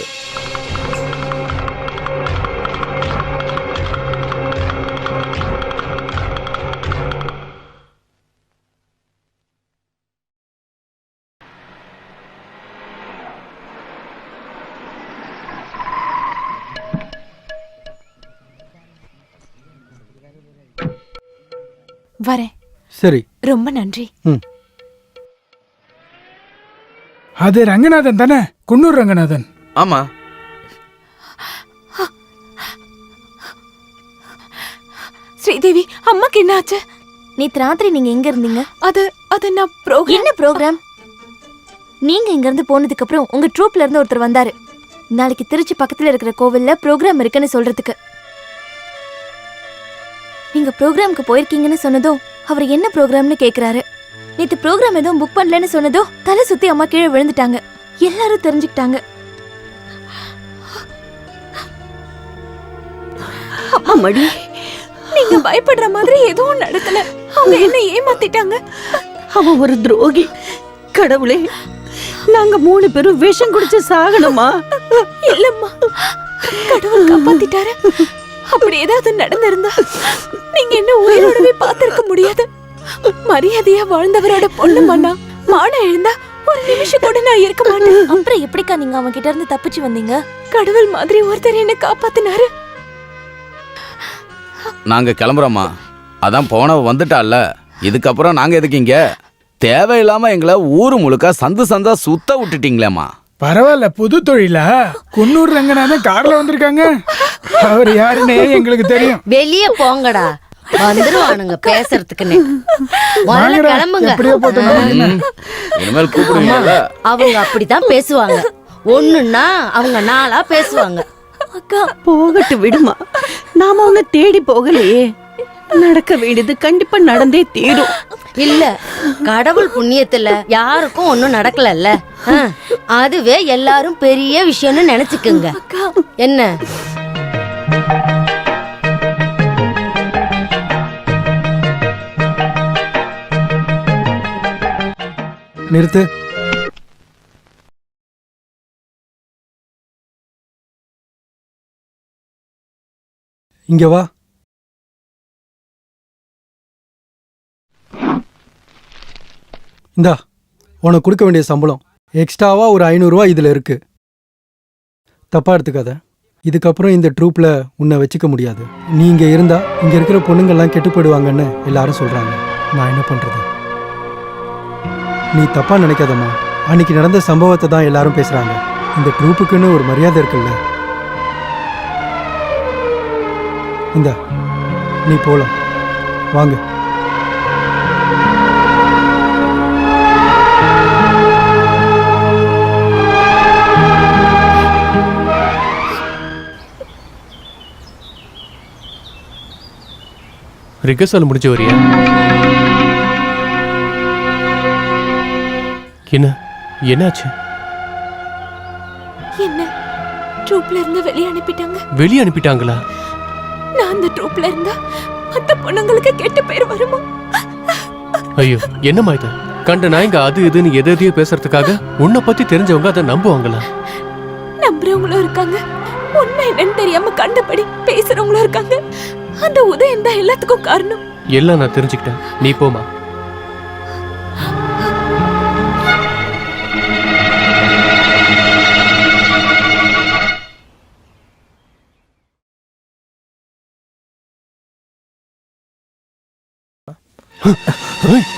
வரேன். சரி, ரொம்ப நன்றி. அது ரங்கநாதன் தானே? குன்னூர் ரங்கநாதன். ஆமா. ஸ்ரீதேவி, அம்மாக்கு என்ன ஆச்சு? நேத்து ராத்திரி நீங்க எங்க இருந்தீங்க? அது நான் ப்ரோக்ராம். என்ன ப்ரோக்ராம்? நீங்க இங்க இருந்து போனதுக்கு அப்புறம் உங்க ட்ரூப்ல இருந்து ஒருத்தர் வந்தாரு. நாளைக்கு திருச்சி பக்கத்துல இருக்கிற கோவில்ல ப்ரோக்ராம் இருக்குன்னு சொல்றதுக்கு. நீங்க ப்ரோக்ராம்க்கு போயிருக்கீங்கன்னு சொன்னதும் அவர் என்ன ப்ரோக்ராம்னு கேக்குறாரு. நேத்து ப்ரோக்ராம் எதுவும் புக் பண்ணலன்னு சொன்னதும் தலை சுத்தி அம்மா கீழே விழுந்துட்டாங்க. எல்லாரும் தெரிஞ்சுக்கிட்டாங்க. அம்மாடி, நீங்க பயப்படுற மாதிரி எதுவும் நடக்கல. அவங்க என்ன ஏமாத்திட்டாங்க. அவன் ஒரு துரோகி. கடவுளே, நாங்க 3 பேரும் விஷம் குடிச்சு சாகணுமா? இல்லம்மா, கடவுள் காப்பாத்திட்டாரு. அப்படி ஏதாவது நடந்திருந்தா நீங்க என்ன உயிரோடவே பார்த்திருக்க முடியாது. மரியாதையா வாழ்ந்தவரோட பொண்ணு மண்ணா மானம் எழுந்தா ஒரு நிமிஷம் கூட நான் இருக்க மாட்டேன். அப்புறம் எப்படிக்கா நீங்க அவங்க கிட்ட இருந்து தப்பிச்சு வந்தீங்க? கடவுள் மாதிரி ஒருத்தர் என்ன காப்பாத்தினாரு. நாங்க கிளம்புறோமா? அதான் போனவ வந்துட்டால, இதுக்கப்புறம் நாங்க எதுக்கு இங்க? தேவையில்லாம எங்களை ஊரு முழுக்க சந்தா சுத்த விட்டுட்டீங்களேம்மா. பரவாயில்ல, புது தொழிலா? குன்னூர் ரங்கநாதன் கார்ல வந்திருக்காங்க. அவர் யாருன்னு எங்களுக்கு தெரியும். வெளியே போங்கடா, வந்துருவானுங்க பேசுறதுக்குன்னு. முதல்ல கிளம்புங்க. இனிமேல் கூப்பிடுங்க. அவங்க அப்படித்தான் பேசுவாங்க. ஒண்ணுன்னா அவங்க நாளா பேசுவாங்க. அக்கா போகட்டு விடுமா, நாம அவனை தேடி போகலையே. நடக்க வேண்டியது கண்டிப்பா நடந்தே தீரும். இல்ல, கடவுள் புண்ணியத்துல யாருக்கும் ஒண்ணும் நடக்கலல்ல. அதுவே எல்லாரும் பெரிய விஷயம்னு நினைச்சுக்குங்க. என்ன நிறுத்து. இங்க வா. இந்தா உனக்கு கொடுக்க வேண்டிய சம்பளம். எக்ஸ்ட்ராவா ஒரு 500 ரூபா இதுல இருக்கு. தப்பா எடுத்துக்காத. இதுக்கப்புறம் இந்த ட்ரூப்ல உன்னை வச்சுக்க முடியாது. நீ இங்க இருந்தா இங்க இருக்கிற பொண்ணுங்கெல்லாம் கெட்டு போயிடுவாங்கன்னு எல்லாரும் சொல்றாங்க. நான் என்ன பண்றது? நீ தப்பா நினைக்காதம்மா. அன்னைக்கு நடந்த சம்பவத்தை தான் எல்லாரும் பேசுறாங்க. இந்த ட்ரூப்புக்குன்னு ஒரு மரியாதை இருக்குல்ல. இந்த நீ போலாம், வாங்க. ரிகர்சல் முடிஞ்ச வரியா? என்னாச்சு? என்ன ட்ரூப்ல இருந்து வெளியே அனுப்பிட்டாங்க. வெளியே அனுப்பிட்டாங்களா? நான் அந்த ட்ரூப்ல இருந்தா மத்த பொண்ணுங்களுக்கு கெட்ட பேர் வருமா? ஐயோ, என்னம்மா இது? கண்ட நாய்ங்க அது இதுன்னு எதையோ பேசுறதுக்காக உன்னை பத்தி தெரிஞ்சவங்க அதை நம்புவாங்களா? நம்புறவங்களும் இருக்காங்க, உண்மை என்னன்னு தெரியாம கண்டபடி பேசுறவங்களும் இருக்காங்க. அந்த உதயம் தான் எல்லாத்துக்கும் காரணம். எல்லாம் நான் தெரிஞ்சுக்கிட்டேன், நீ போமா.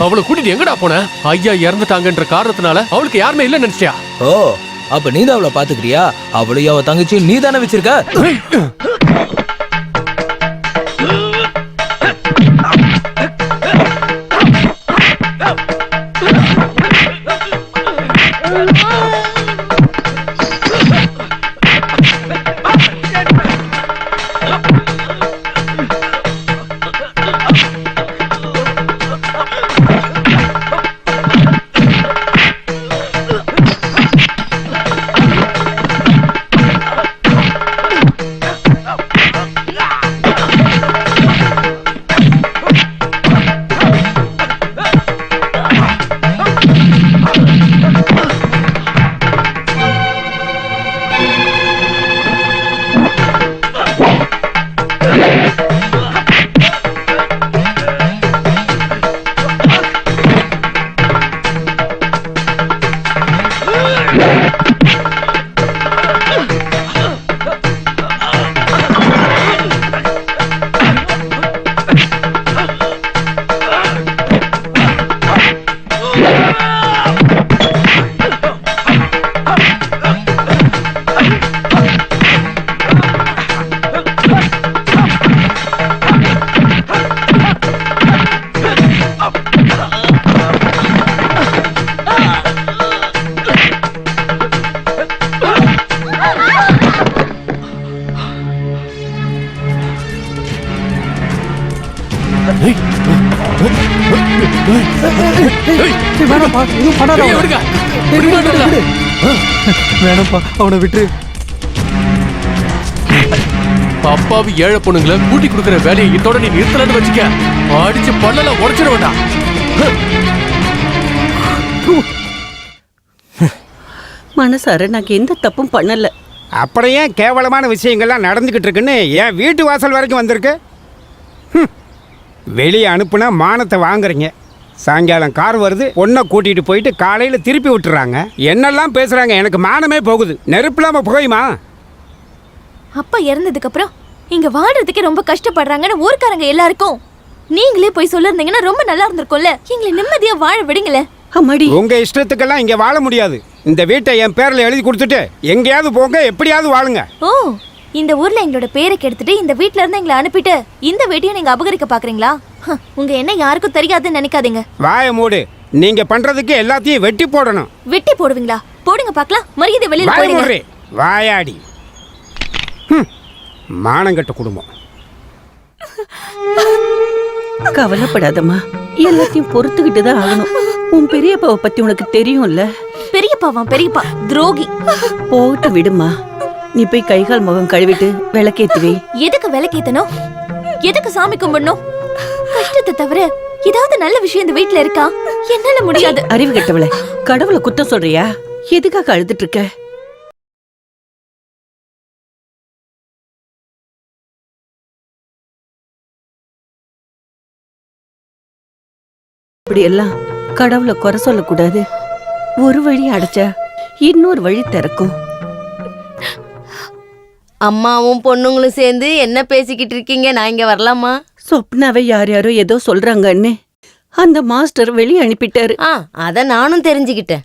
அவளை கூட்டிட்டு எங்கடா போன? ஐயா இறந்துட்டாங்கன்ற காரணத்தினால அவளுக்கு யாருமே இல்ல நினைச்சியா? ஓ, அப்ப நீ தான் அவளை பாத்துக்கிறியா? அவளையும் அவ தங்கச்சி நீ தானே வச்சிருக்க? வேணாம்ப்பா, அவனை விட்டு. அப்பாவி ஏழை பொண்ணுங்களை கூட்டி கொடுக்கிற வேலையை இதோட நீ நிறுத்தலன்னு வச்சுக்க. அடிச்சு பல்லல உடைச்சிட வேண்டாம். மனசார நாங்க எந்த தப்பும் பண்ணல. அப்படியே கேவலமான விஷயங்கள்லாம் நடந்துகிட்டு இருக்குன்னு என் வீட்டு வாசல் வரைக்கும் வந்திருக்கு. வெளியே அனுப்புனா மானத்தை வாங்குறீங்க. சாயங்காலம் கார் வருது, பொண்ணை கூட்டிட்டு போயிட்டு காலையில் திருப்பி விட்டுறாங்க. என்னெல்லாம் பேசுறாங்க, எனக்கு மானமே போகுது. நெருப்பில்லாம போயுமா? அப்பா இறந்ததுக்கு அப்புறம் இங்க வாழ்றதுக்கே ரொம்ப கஷ்டப்படுறாங்கன்னு ஊர்க்காரங்க எல்லாருக்கும் நீங்களே போய் சொல்லிருந்தீங்கன்னா ரொம்ப நல்லா இருந்திருக்கும்ல. எங்களை நிம்மதியா வாழ விடுங்களே. அம்மாடி, உங்க இஷ்டத்துக்கெல்லாம் இங்க வாழ முடியாது. இந்த வீட்டை என் பேர்ல எழுதி கொடுத்துட்டு எங்கேயாவது போங்க, எப்படியாவது வாழுங்க. ஓ, இந்த ஊர்ல எங்களோட பேரை கெடுத்துட்டு இந்த வீட்ல இருந்து எங்களை அனுப்பிட்டு இந்த வீட்டையும் நீங்க அபகரிக்க பாக்குறீங்களா? உங்க என்ன யாருக்கும் தெரியாதுன்னு நினைக்காதீங்க. வாய மூடு. நீங்க பண்றதுக்கு எல்லாத்தையும் வெட்டி போடணும். வெட்டி போடுவீங்களா? போடுங்க பார்க்கலாம். மரியாதை வெளியில வாய போடுங்க. மூடு. வாயாடி. மானங்கட்ட குடும்பம். கவலைப்படாதம்மா, எல்லாத்தையும் பொறுத்துக்கிட்டு தான் ஆகணும். உன் பெரியப்பாவை பத்தி உனக்கு தெரியும்ல. பெரியப்பாவா? பெரியப்பா துரோகி. போட்டு விடுமா. நீ போய் கை கால் முகம் கழுவிட்டு விளக்கேத்துவே. எதுக்கு விளக்கேத்தணும்? எதுக்கு சாமி கும்பிடணும்? கஷ்டத்தை தவிர ஏதாவது நல்ல விஷயம் இந்த வீட்ல இருக்கா? என்னால முடியாது. அறிவு கெட்டவளே, கடவுளை குத்தம் சொல்றியா? எதுக்காக அழுதுட்டு இருக்க? இப்படி எல்லாம் கடவுளை குறை சொல்லக்கூடாது. ஒரு வழி அடைச்சா இன்னொரு வழி திறக்கும். அம்மாவும் பொண்ணுங்களும் சேர்ந்து என்ன பேசிக்கிட்டு இருக்கீங்க? நான் இங்க வரலாமா? சொப்னாவை யார் யாரோ ஏதோ சொல்றாங்கன்னு அந்த மாஸ்டர் வெளியே அனுப்பிட்டாரு. அத நானும் தெரிஞ்சுக்கிட்டேன்.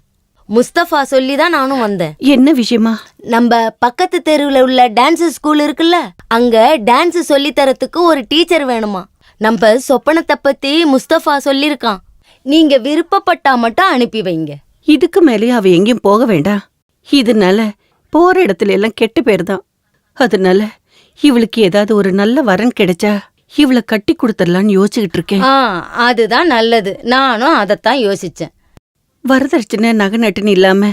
முஸ்தபா சொல்லி தான் நானும் வந்தேன். என்ன விஷயமா? நம்ம பக்கத்து தெருவுல உள்ள டான்ஸ் ஸ்கூல் இருக்குல்ல, அங்க டான்ஸ் சொல்லி தரத்துக்கு ஒரு டீச்சர் வேணுமா. நம்ம சொப்பனத்தை பத்தி முஸ்தபா சொல்லிருக்கான். நீங்க விருப்பப்பட்டா மட்டும் அனுப்பி வைங்க. இதுக்கு மேலேயும் அவ எங்கேயும் போக வேண்டாம். இதனால போற இடத்துல எல்லாம் கெட்ட பேர் தான். அதனால இவளுக்கு ஏதாவது ஒரு நல்ல வரன் கிடைச்சா இவளை கட்டி கொடுத்துடலான்னு யோசிச்சுக்கிட்டு இருக்கேன். அதுதான் நல்லது. நானும் அதைத்தான் யோசிச்சேன். வரதட்சணை நகை நட்டுன்னு இல்லாம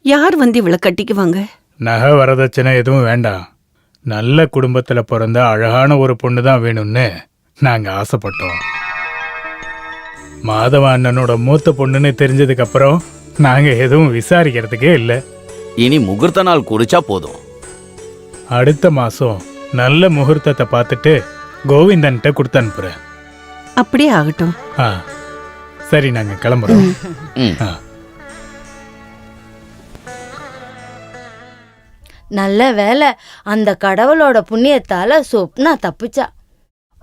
யார் வந்து இவளை கட்டிக்குவாங்க? நகை வரதட்சணை எதுவும் வேண்டாம். நல்ல குடும்பத்துல பிறந்த அழகான ஒரு பொண்ணு தான் வேணும்னு நாங்க ஆசைப்பட்டோம். மாதவ அண்ணனோட மூத்த பொண்ணுன்னு தெரிஞ்சதுக்கு அப்புறம் நாங்க எதுவும் விசாரிக்கிறதுக்கே இல்லை. இனி முகூர்த்த நாள் குறிச்சா போதும். அடுத்த மாசம் நல்ல முகூர்த்தத்தை பார்த்துட்டு கோவிந்தன்ட்ட கொடுத்து அனுப்புறேன். அப்படியே ஆகட்டும். சரி, நாங்க கிளம்புறோம். நல்ல வேலை, அந்த கடவுளோட புண்ணியத்தால சொப்னா தப்பிச்சா.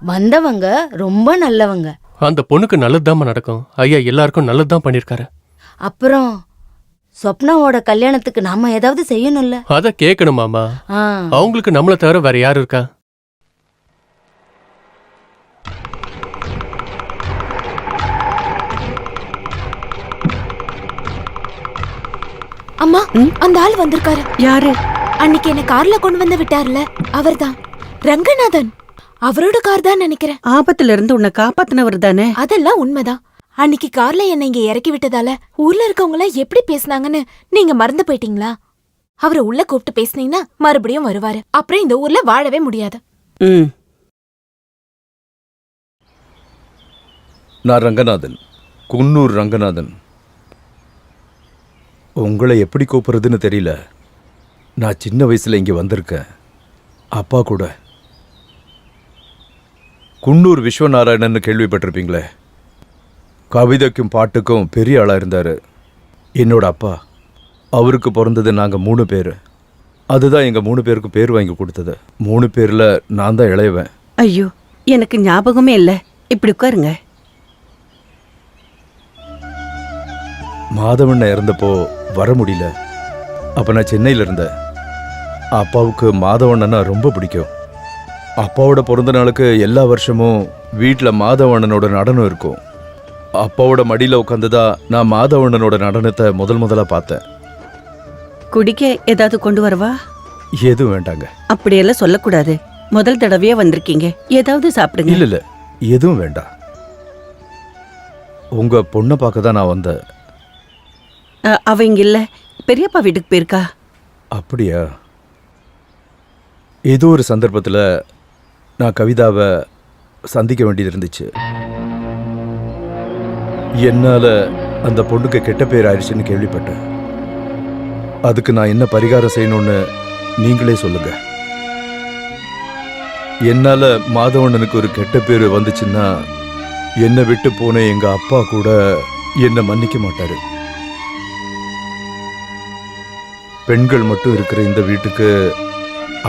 வந்தவங்க ரொம்ப நல்லவங்க. அந்த பொண்ணுக்கு நல்லதுதான் நடக்கும். ஐயா எல்லாருக்கும் நல்லதுதான் பண்ணிருக்காரு. அப்புறம் சொப்னாவோட கல்யாணத்துக்கு நாம ஏதாவது செய்யணும்ல. அத கேட்கணுமாமா? அவங்களுக்கு நம்மள தவிர வேற யாரு இருக்கா? அம்மா, அந்த ஆள் வந்திருக்காரு. யாரு? அன்னைக்கு என்ன கார்ல கொண்டு வந்து விட்டார்ல, அவர்தான். ரங்கநாதன். அவரோட கார் தான் நினைக்கிறேன். ஆபத்துல இருந்து உன்னை காப்பாத்தினவர் தானே? அதெல்லாம் உண்மைதான். அன்னைக்கு கார்ல என்ன இங்க இறக்கி விட்டதால ஊர்ல இருக்கவங்கள எப்படி பேசினாங்கன்னு நீங்க மறந்து போயிட்டீங்களா? அவரை உள்ள கூப்பிட்டு பேசினீங்கன்னா மறுபடியும் வருவாரு. அப்புறம் இந்த ஊர்ல வாழவே முடியாது. நான் ரங்கநாதன், குன்னூர் ரங்கநாதன். உங்களை எப்படி கூப்பிடுறதுன்னு தெரியல. நான் சின்ன வயசுல இங்க வந்திருக்கேன், அப்பா கூட. குன்னூர் விஸ்வநாராயணன்னு கேள்விப்பட்டிருப்பீங்களே. கவிதைக்கும் பாட்டுக்கும் பெரிய ஆளா இருந்தாரு. என்னோட அப்பா. அவருக்கு பிறந்தது நாங்க 3 பேர். அதுதான் எங்க 3 பேருக்கும் பேர் வாங்கி கொடுத்தது. 3 பேர்ல நான் தான் இளையவன். ஐயோ, எனக்கு ஞாபகமே இல்ல. இப்படி உட்காருங்க. மாதவண்ண இறந்தப்போ வர முடியல. அப்ப நான் சென்னையில இருந்தேன். அப்பாவுக்கு மாதவண்ணனா ரொம்ப பிடிக்கும். அப்பாவோட பிறந்த நாளுக்கு எல்லா வருஷமும் வீட்டில் மாதவண்ணனோட நடனம் இருக்கும். அப்பாவோட மடியில் உட்காந்துதான் நான் மாதவண்ணனோட நடனத்தை முதலா பார்த்தேன். குடிக்க ஏதாவது கொண்டு வரவா? எதுவும் வேண்டாங்க. அப்படியெல்லாம் சொல்லக்கூடாது. முதல் தடவையா வந்திருக்கீங்க, ஏதாவது சாப்பிடுங்க. இல்ல எதுவும் வேண்டாம். உங்க பொண்ணை பார்க்க தான் நான் வந்தேன். அவ இங்க இல்ல, பெரியப்பா வீட்டுக்கு போயிருக்கா. அப்படியா? ஏதோ ஒரு சந்தர்ப்பத்தில் நான் கவிதாவை சந்திக்க வேண்டியது இருந்துச்சு. என்னால அந்த பொண்ணுக்கு கெட்ட பேர் ஆயிடுச்சுன்னு கேள்விப்பட்டேன். அதுக்கு நான் என்ன பரிகாரம் செய்யணும்னு நீங்களே சொல்லுங்க. என்னால மாதவண்ணனுக்கு ஒரு கெட்ட பேர் வந்துச்சுன்னா என்னை விட்டு போன எங்க அப்பா கூட என்னை மன்னிக்க மாட்டாரு. பெண்கள் மட்டும் இருக்கிற இந்த வீட்டுக்கு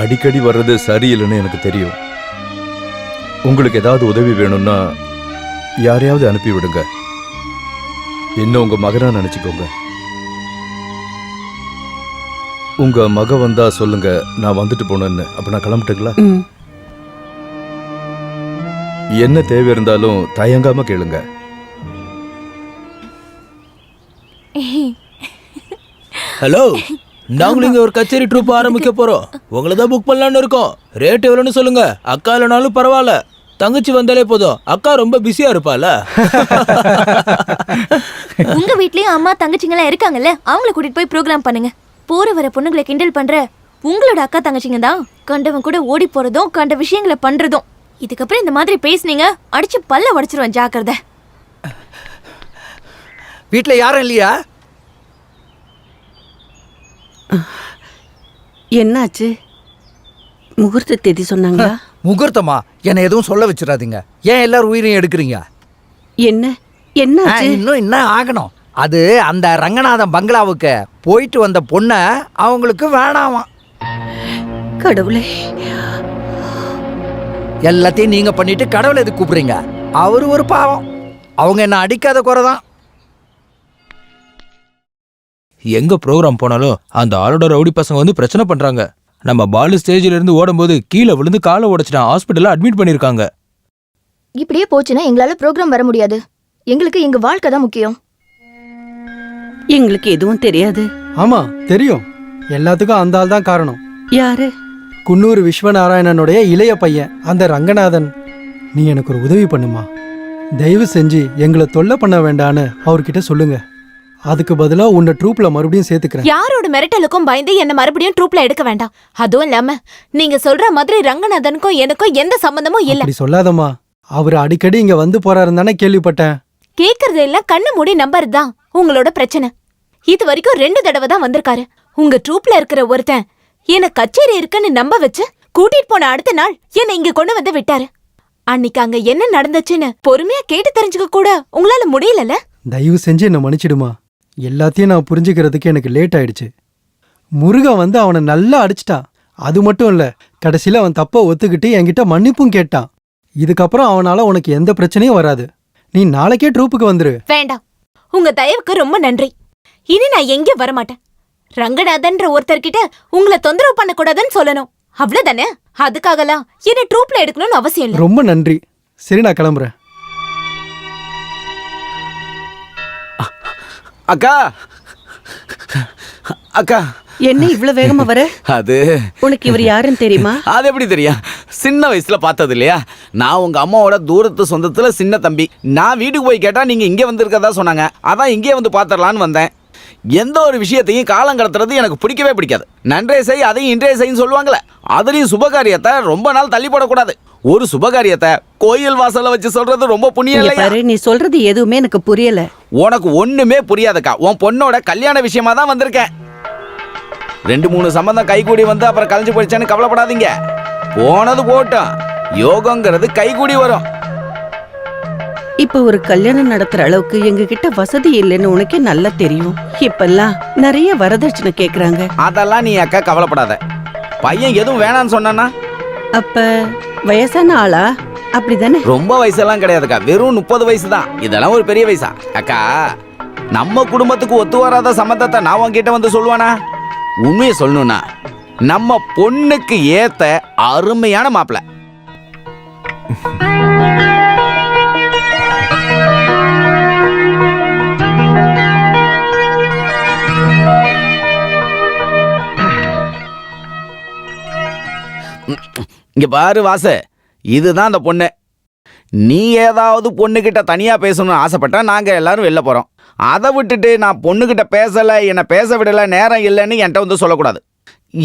அடிக்கடி வர்றது சரியில்லைன்னு எனக்கு தெரியும். உங்களுக்கு ஏதாவது உதவி வேணும்னா யாரையாவது அனுப்பி விடுங்க. இன்னும் உங்க மகனா நினைச்சுக்கோங்க. உங்க மக வந்தா சொல்லுங்க, நான் வந்துட்டு போனேன்னு. அப்ப நான் கிளம்பிட்டுங்களா? என்ன தேவை இருந்தாலும் தயங்காம கேளுங்க. ஹலோ, நாங்களும் இங்க ஒரு கச்சேரி ட்ரூப் ஆரம்பிக்க போறோம். உங்களை தான் புக் பண்ணலான்னு இருக்கோம். ரேட் எவ்வளோன்னு சொல்லுங்க. அக்கா இல்லைனாலும் பரவாயில்ல, தங்கச்சி வந்தாலே போதும். அக்கா ரொம்ப பிஸியா இருப்பால. உங்க வீட்லயும் அம்மா தங்கச்சிங்கெல்லாம் இருக்காங்கல்ல, அவங்கள கூட்டிட்டு போய் ப்ரோக்ராம் பண்ணுங்க. போற வர பொண்ணுங்களை கிண்டல் பண்ற உங்களோட அக்கா தங்கச்சிங்க தான் கண்டவன் கூட ஓடி போறதும் கண்ட விஷயங்களை பண்றதும். இதுக்கப்புறம் இந்த மாதிரி பேசுனீங்க, அடிச்சு பல்ல உடைச்சிருவேன், ஜாக்கிரதை. வீட்ல யாரும் இல்லையா? என்னாச்சு? முகூர்த்த தேதி சொன்னாங்களா? முகூர்த்தமா? என்ன எதுவும் சொல்ல வச்சிடாதீங்க. ஏன் எல்லாரும் உயிரையும் எடுக்கிறீங்க? என்னாச்சு? இன்னும் என்ன ஆகணும்? அது அந்த ரங்கநாதன் பங்களாவுக்கு போயிட்டு வந்த பொண்ண அவங்களுக்கு வேணாமா. கடவுளே, எல்லாத்தையும் நீங்க பண்ணிட்டு கடவுளை எதுக்கு கூப்பிடுறீங்க? அவரு ஒரு பாவம். அவங்க என்ன அடிக்காத குறைதான். எங்க ப்ரோக்ராம் போனாலும் அந்த ஆளோட ரவுடி பசங்க வந்து பிரச்சனை பண்றாங்க. நம்ம பாலு ஸ்டேஜ்ல இருந்து ஓடும்போது கீழே விழுந்து காலை உடைச்சிட்டான். ஹாஸ்பிட்டல்ல அட்மிட் பண்ணிருக்காங்க. இப்படியே போச்சுன்னா எங்களால ப்ரோக்ராம் வர முடியாது. எங்களுக்கு எங்க வாழ்க்கை தான் முக்கியம். எங்களுக்கு எதுவும் தெரியாது. ஆமா தெரியும். எல்லாத்துக்கும் அந்த ஆள் தான் காரணம். யாரு? குன்னூர் விஸ்வநாராயணனுடைய இளைய பையன் அந்த ரங்கநாதன். நீ எனக்கு ஒரு உதவி பண்ணுமா? தயவு செஞ்சு எங்களை தொல்லை பண்ண வேண்டான்னு அவர்கிட்ட சொல்லுங்க. அதுக்கு பதிலா உன்னை ட்ரூப்ல மறுபடியும் சேர்த்துக்கிறேன். யாரோட மிரட்டலுக்கும் பயந்து என்ன மறுபடியும் ட்ரூப்ல எடுக்க வேண்டாம். அதுவும் இல்லாம நீங்க சொல்ற மாதிரி ரங்கநாதனுக்கும் எனக்கும் எந்த சம்பந்தமும் இல்ல. அப்படி சொல்லாதம்மா. அவர் அடிக்கடி இங்க வந்து போறாருன்னு தானே கேள்விப்பட்டேன். கேக்குறது எல்லாம் கண்ணு மூடி நம்பர்தான் உங்களோட பிரச்சனை. இது வரைக்கும் 2 தடவை தான் வந்திருக்காரு. உங்க ட்ரூப்ல இருக்கிற ஒருத்தன் என்ன கச்சேரி இருக்குன்னு நம்ப வச்சு கூட்டிட்டு போன அடுத்த நாள் என்ன இங்க கொண்டு வந்து விட்டாரு. அன்னைக்கு அங்க என்ன நடந்துச்சுன்னு பொறுமையா கேட்டு தெரிஞ்சுக்க கூட உங்களால முடியலல்ல? தயவு செஞ்சு என்ன மன்னிச்சிடுமா. எல்லாத்தையும் நான் புரிஞ்சுக்கிறதுக்கு எனக்கு லேட் ஆயிடுச்சு. முருகன் வந்து அவனை நல்லா அடிச்சிட்டான். அது மட்டும் இல்ல, கடைசியில அவன் தப்ப ஒத்துக்கிட்டு என்கிட்ட மன்னிப்பும் கேட்டான். இதுக்கப்புறம் அவனால உனக்கு எந்த பிரச்சனையும் வராது. நீ நாளைக்கே ட்ரூப்புக்கு வந்துரு. வேண்டாம், உங்க தயவுக்கு ரொம்ப நன்றி. இனி நான் எங்கேயும் வரமாட்டேன். ரங்கநாதன்ற ஒருத்தர்கிட்ட உங்களை தொந்தரவு பண்ண கூடாதுன்னு சொல்லணும், அவ்வளவுதானே? அதுக்காகலாம் என்ன ட்ரூப்ல எடுக்கணும்னு அவசியம் இல்லை. ரொம்ப நன்றி. சரி, நான் கிளம்புறேன். அக்கா அக்கா, என்ன இவ்வளவு வேகமா வர? அது உனக்கு இவர் யாருன்னு தெரியுமா? அது எப்படி தெரியும்? சின்ன வயசுல பார்த்தது இல்லையா? நான் உங்க அம்மாவோட தூரத்து சொந்தத்துல சின்ன தம்பி. நான் வீட்டுக்கு போய் கேட்டா நீங்க இங்கே வந்திருக்கதா சொன்னாங்க. அதான் இங்கே வந்து பாத்திரலான்னு வந்தேன். எந்த ஒரு விஷயத்தையும் காலம் கடத்துறது எனக்கு பிடிக்கவே பிடிக்காது. நன்றே செய் அதையும் இன்றே செய்ன்னு சொல்லுவாங்களே, அதுலயும் சுபகாரியத்தை ரொம்ப நாள் தள்ளி போடக்கூடாது. ஒரு சுபகாரியத்தை கோயில் வாசல்ல வச்சு சொல்றது ரொம்ப புண்ணியம் இல்லையா? நீ சொல்றது எதுவுமே எனக்கு புரியல. உனக்கு ஒண்ணுமே புரியாதுக்கா. உன் பொண்ணோட கல்யாண விஷயமா தான் வந்திருக்கேன். 2-3 சம்பந்தம் கைகூடி வந்து அப்புறம் கலைஞ்சு போயிடுச்சேன்னு கவலைப்படாதீங்க. போனது போட்டோம், யோகங்கிறது கைகூடி வரும். இப்ப ஒரு கல்யாணம் நடத்துற அளவுக்கு எங்க கிட்ட வசதி இல்லைன்னு உனக்கே நல்லா தெரியும். இப்பெல்லாம் நிறைய வரதட்சணை கேக்குறாங்க. அதெல்லாம் நீ அக்கா கவலைப்படாத. பையன் எதுவும் வேணான்னு சொன்னானா? அப்ப வயசான ஆளா? அப்படிதானே? ரொம்ப வயசெல்லாம் கிடையாதுக்கா, வெறும் 30 வயசு தான். இதெல்லாம் ஒரு பெரிய வயசா? அக்கா, நம்ம குடும்பத்துக்கு ஒத்து வராத சம்பந்தத்தை நான் உன்கிட்ட வந்து சொல்லுவானா? உண்மையை சொல்லணும்னா நம்ம பொண்ணுக்கு ஏத்த அருமையான மாப்பிள்ள. இங்க பாரு வாசு, இதுதான் அந்த பொண்ணு. நீ ஏதாவது பொண்ணுகிட்ட தனியா பேசணும்னு ஆசைப்பட்டா நாங்க எல்லாரும் வெளில போறோம். அதை விட்டுட்டு நான் பொண்ணுகிட்ட பேசல, என்னை பேச விடல, நேரம் இல்லைன்னு என்கிட்ட வந்து சொல்லக்கூடாது.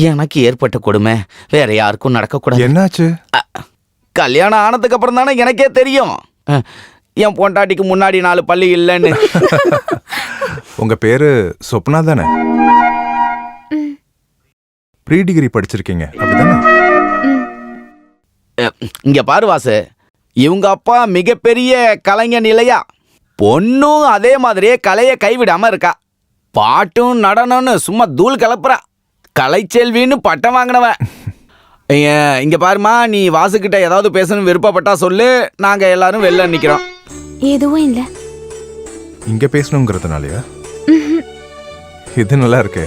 எனக்கு ஏற்பட்ட கொடுமை வேற யாருக்கும் நடக்கக்கூடாது. என்னாச்சு? கல்யாணம் ஆனதுக்கு அப்புறம் தானே எனக்கே தெரியும் என் பொண்டாட்டிக்கு முன்னாடி 4 பள்ளி இல்லைன்னு. உங்க பேரு சொப்னா தானே? ப்ரீ டிகிரி படிச்சிருக்கீங்க அப்படிதானே? இங்க பாரு வாசு, இவங்க அப்பா மிகப்பெரிய கலைஞன் இல்லையா? பொண்ணும் அதே மாதிரியே கலையை கைவிடாம இருக்கா. பாட்டும் நடனம்னு சும்மா தூள் கலப்புறா. கலைச்செல்வின்னு பட்டம் வாங்கினவன். இங்க பாருமா, நீ வாசுகிட்ட ஏதாவது பேசணும் விருப்பப்பட்டா சொல்லு, நாங்க எல்லாரும் வெளில நிக்கிறோம். எதுவும் இல்ல. இங்க பேசணுங்கிறதுனாலயா? இது நல்லா இருக்கே.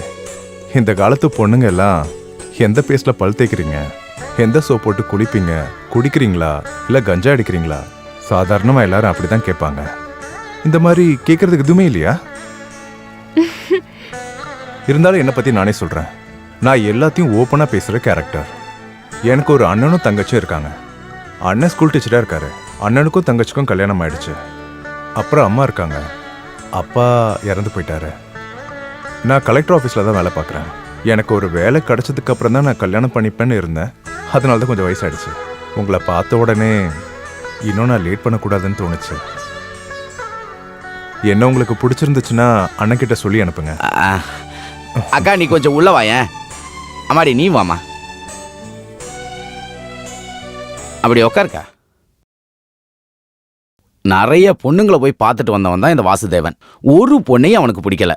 இந்த காலத்து பொண்ணுங்க எல்லாம் எந்த பேஸ்ட்ல பல் தேய்க்கிறீங்க, எந்த சோப் போட்டு குளிப்பீங்க, குடிக்கிறீங்களா இல்ல கஞ்சா அடிக்கிறீங்களா, சாதாரணமா எல்லாரும் அப்படிதான் கேட்பாங்க. இந்த மாதிரி கேட்கறதுக்கு எதுவுமே இல்லையா? இருந்தாலும் என்னை பத்தி நானே சொல்றேன். நான் எல்லாத்தையும் ஓப்பனா பேசுற கேரக்டர். எனக்கு ஒரு அண்ணனும் தங்கச்சியும் இருக்காங்க. அண்ணன் ஸ்கூல் டீச்சரா இருக்காரு. அண்ணனுக்கும் தங்கச்சிக்கும் கல்யாணம் ஆயிடுச்சு. அப்புறம் அம்மா இருக்காங்க. அப்பா இறந்து போயிட்டாரு. நான் கலெக்டர் ஆஃபீஸில் தான் வேலை பார்க்குறேன். எனக்கு ஒரு வேலை கிடைச்சதுக்கு அப்புறம் தான் நான் கல்யாணம் பண்ணிப்பேன்னு இருந்தேன். அதனால தான் கொஞ்சம் வயசாயிடுச்சு. உங்களை பார்த்த உடனே இன்னும் நான் லேட் பண்ணக்கூடாதுன்னு தோணுச்சு. என்ன உங்களுக்கு பிடிச்சிருந்துச்சுன்னா அண்ணன்கிட்ட சொல்லி அனுப்புங்க. அக்கா நீ கொஞ்சம் உள்ள வாயேன். அம்மாடி நீ வாமா. அப்படி உக்காருக்கா. நிறைய பொண்ணுங்களை போய் பார்த்துட்டு வந்தவன் தான் இந்த வாசுதேவன். ஒரு பொண்ணையும் அவனுக்கு பிடிக்கல.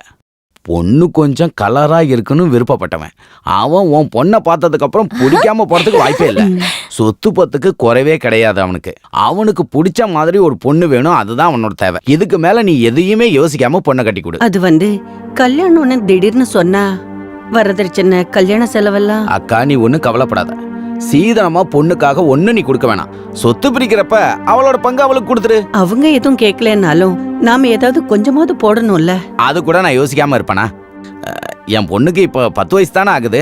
பொண்ணு கொஞ்சம் கலரா இருக்குன்னு விருப்பப்பட்டவன். அவன் உன் பொண்ணை பார்த்ததுக்கு அப்புறம் பிடிக்காம போறதுக்கு வாய்ப்பே இல்லை. சொத்து பத்துக்கு குறைவே கிடையாது அவனுக்கு. அவனுக்கு பிடிச்ச மாதிரி ஒரு பொண்ணு வேணும், அதுதான் அவனோட தேவை. இதுக்கு மேல நீ எதையுமே யோசிக்காம பொண்ணை கட்டி கொடு. அது கல்யாணம்னு திடீர்னு சொன்னா வரதட்சணை கல்யாண செலவெல்லாம். அக்கா நீ ஒன்னும் கவலைப்படாத. சீதனமா பொண்ணுக்காக ஒண்ணு நீ கொடுக்க வேணாம். சொத்து பிரிக்கிறப்ப அவளோட பங்கு அவளுக்கு கொடுத்துரு. அவங்க எதுவும் கேட்கலனாலும் நாம ஏதாவது கொஞ்சமாவது போடணும்ல. அது கூட நான் யோசிக்காம இருப்பேனா? என் பொண்ணுக்கு இப்போ 10 வயசு தானே ஆகுது.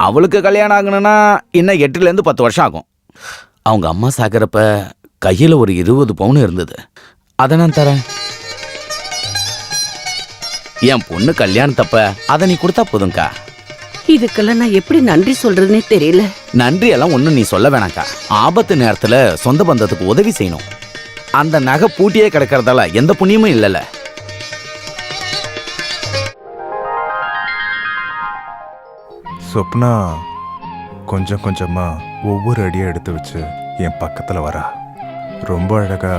அவளுக்கு கல்யாணம் ஆகணும்னா இன்னும் 8லேருந்து 10 வருஷம் ஆகும். அவங்க அம்மா சாகிறப்ப கையில் ஒரு 20 பவுன் இருந்தது. அதை நான் தரேன். என் பொண்ணு கல்யாணத்தப்ப அதை நீ கொடுத்தா போதும்க்கா. இதுக்கெல்லாம் நான் எப்படி நன்றி சொல்றதுன்னே தெரியல. நன்றி எல்லாம் ஒன்றும் நீ சொல்ல வேணாக்கா. ஆபத்து நேரத்தில் சொந்த பந்தத்துக்கு உதவி செய்யணும். அந்த நகை பூட்டியே கிடக்கிறதால எந்த புண்ணியமும் இல்லைல்ல. சொப்னா கொஞ்சம் கொஞ்சமா ஒவ்வொரு அடியை எடுத்து வச்சு என் பக்கத்துல வரா. ரொம்ப அழகா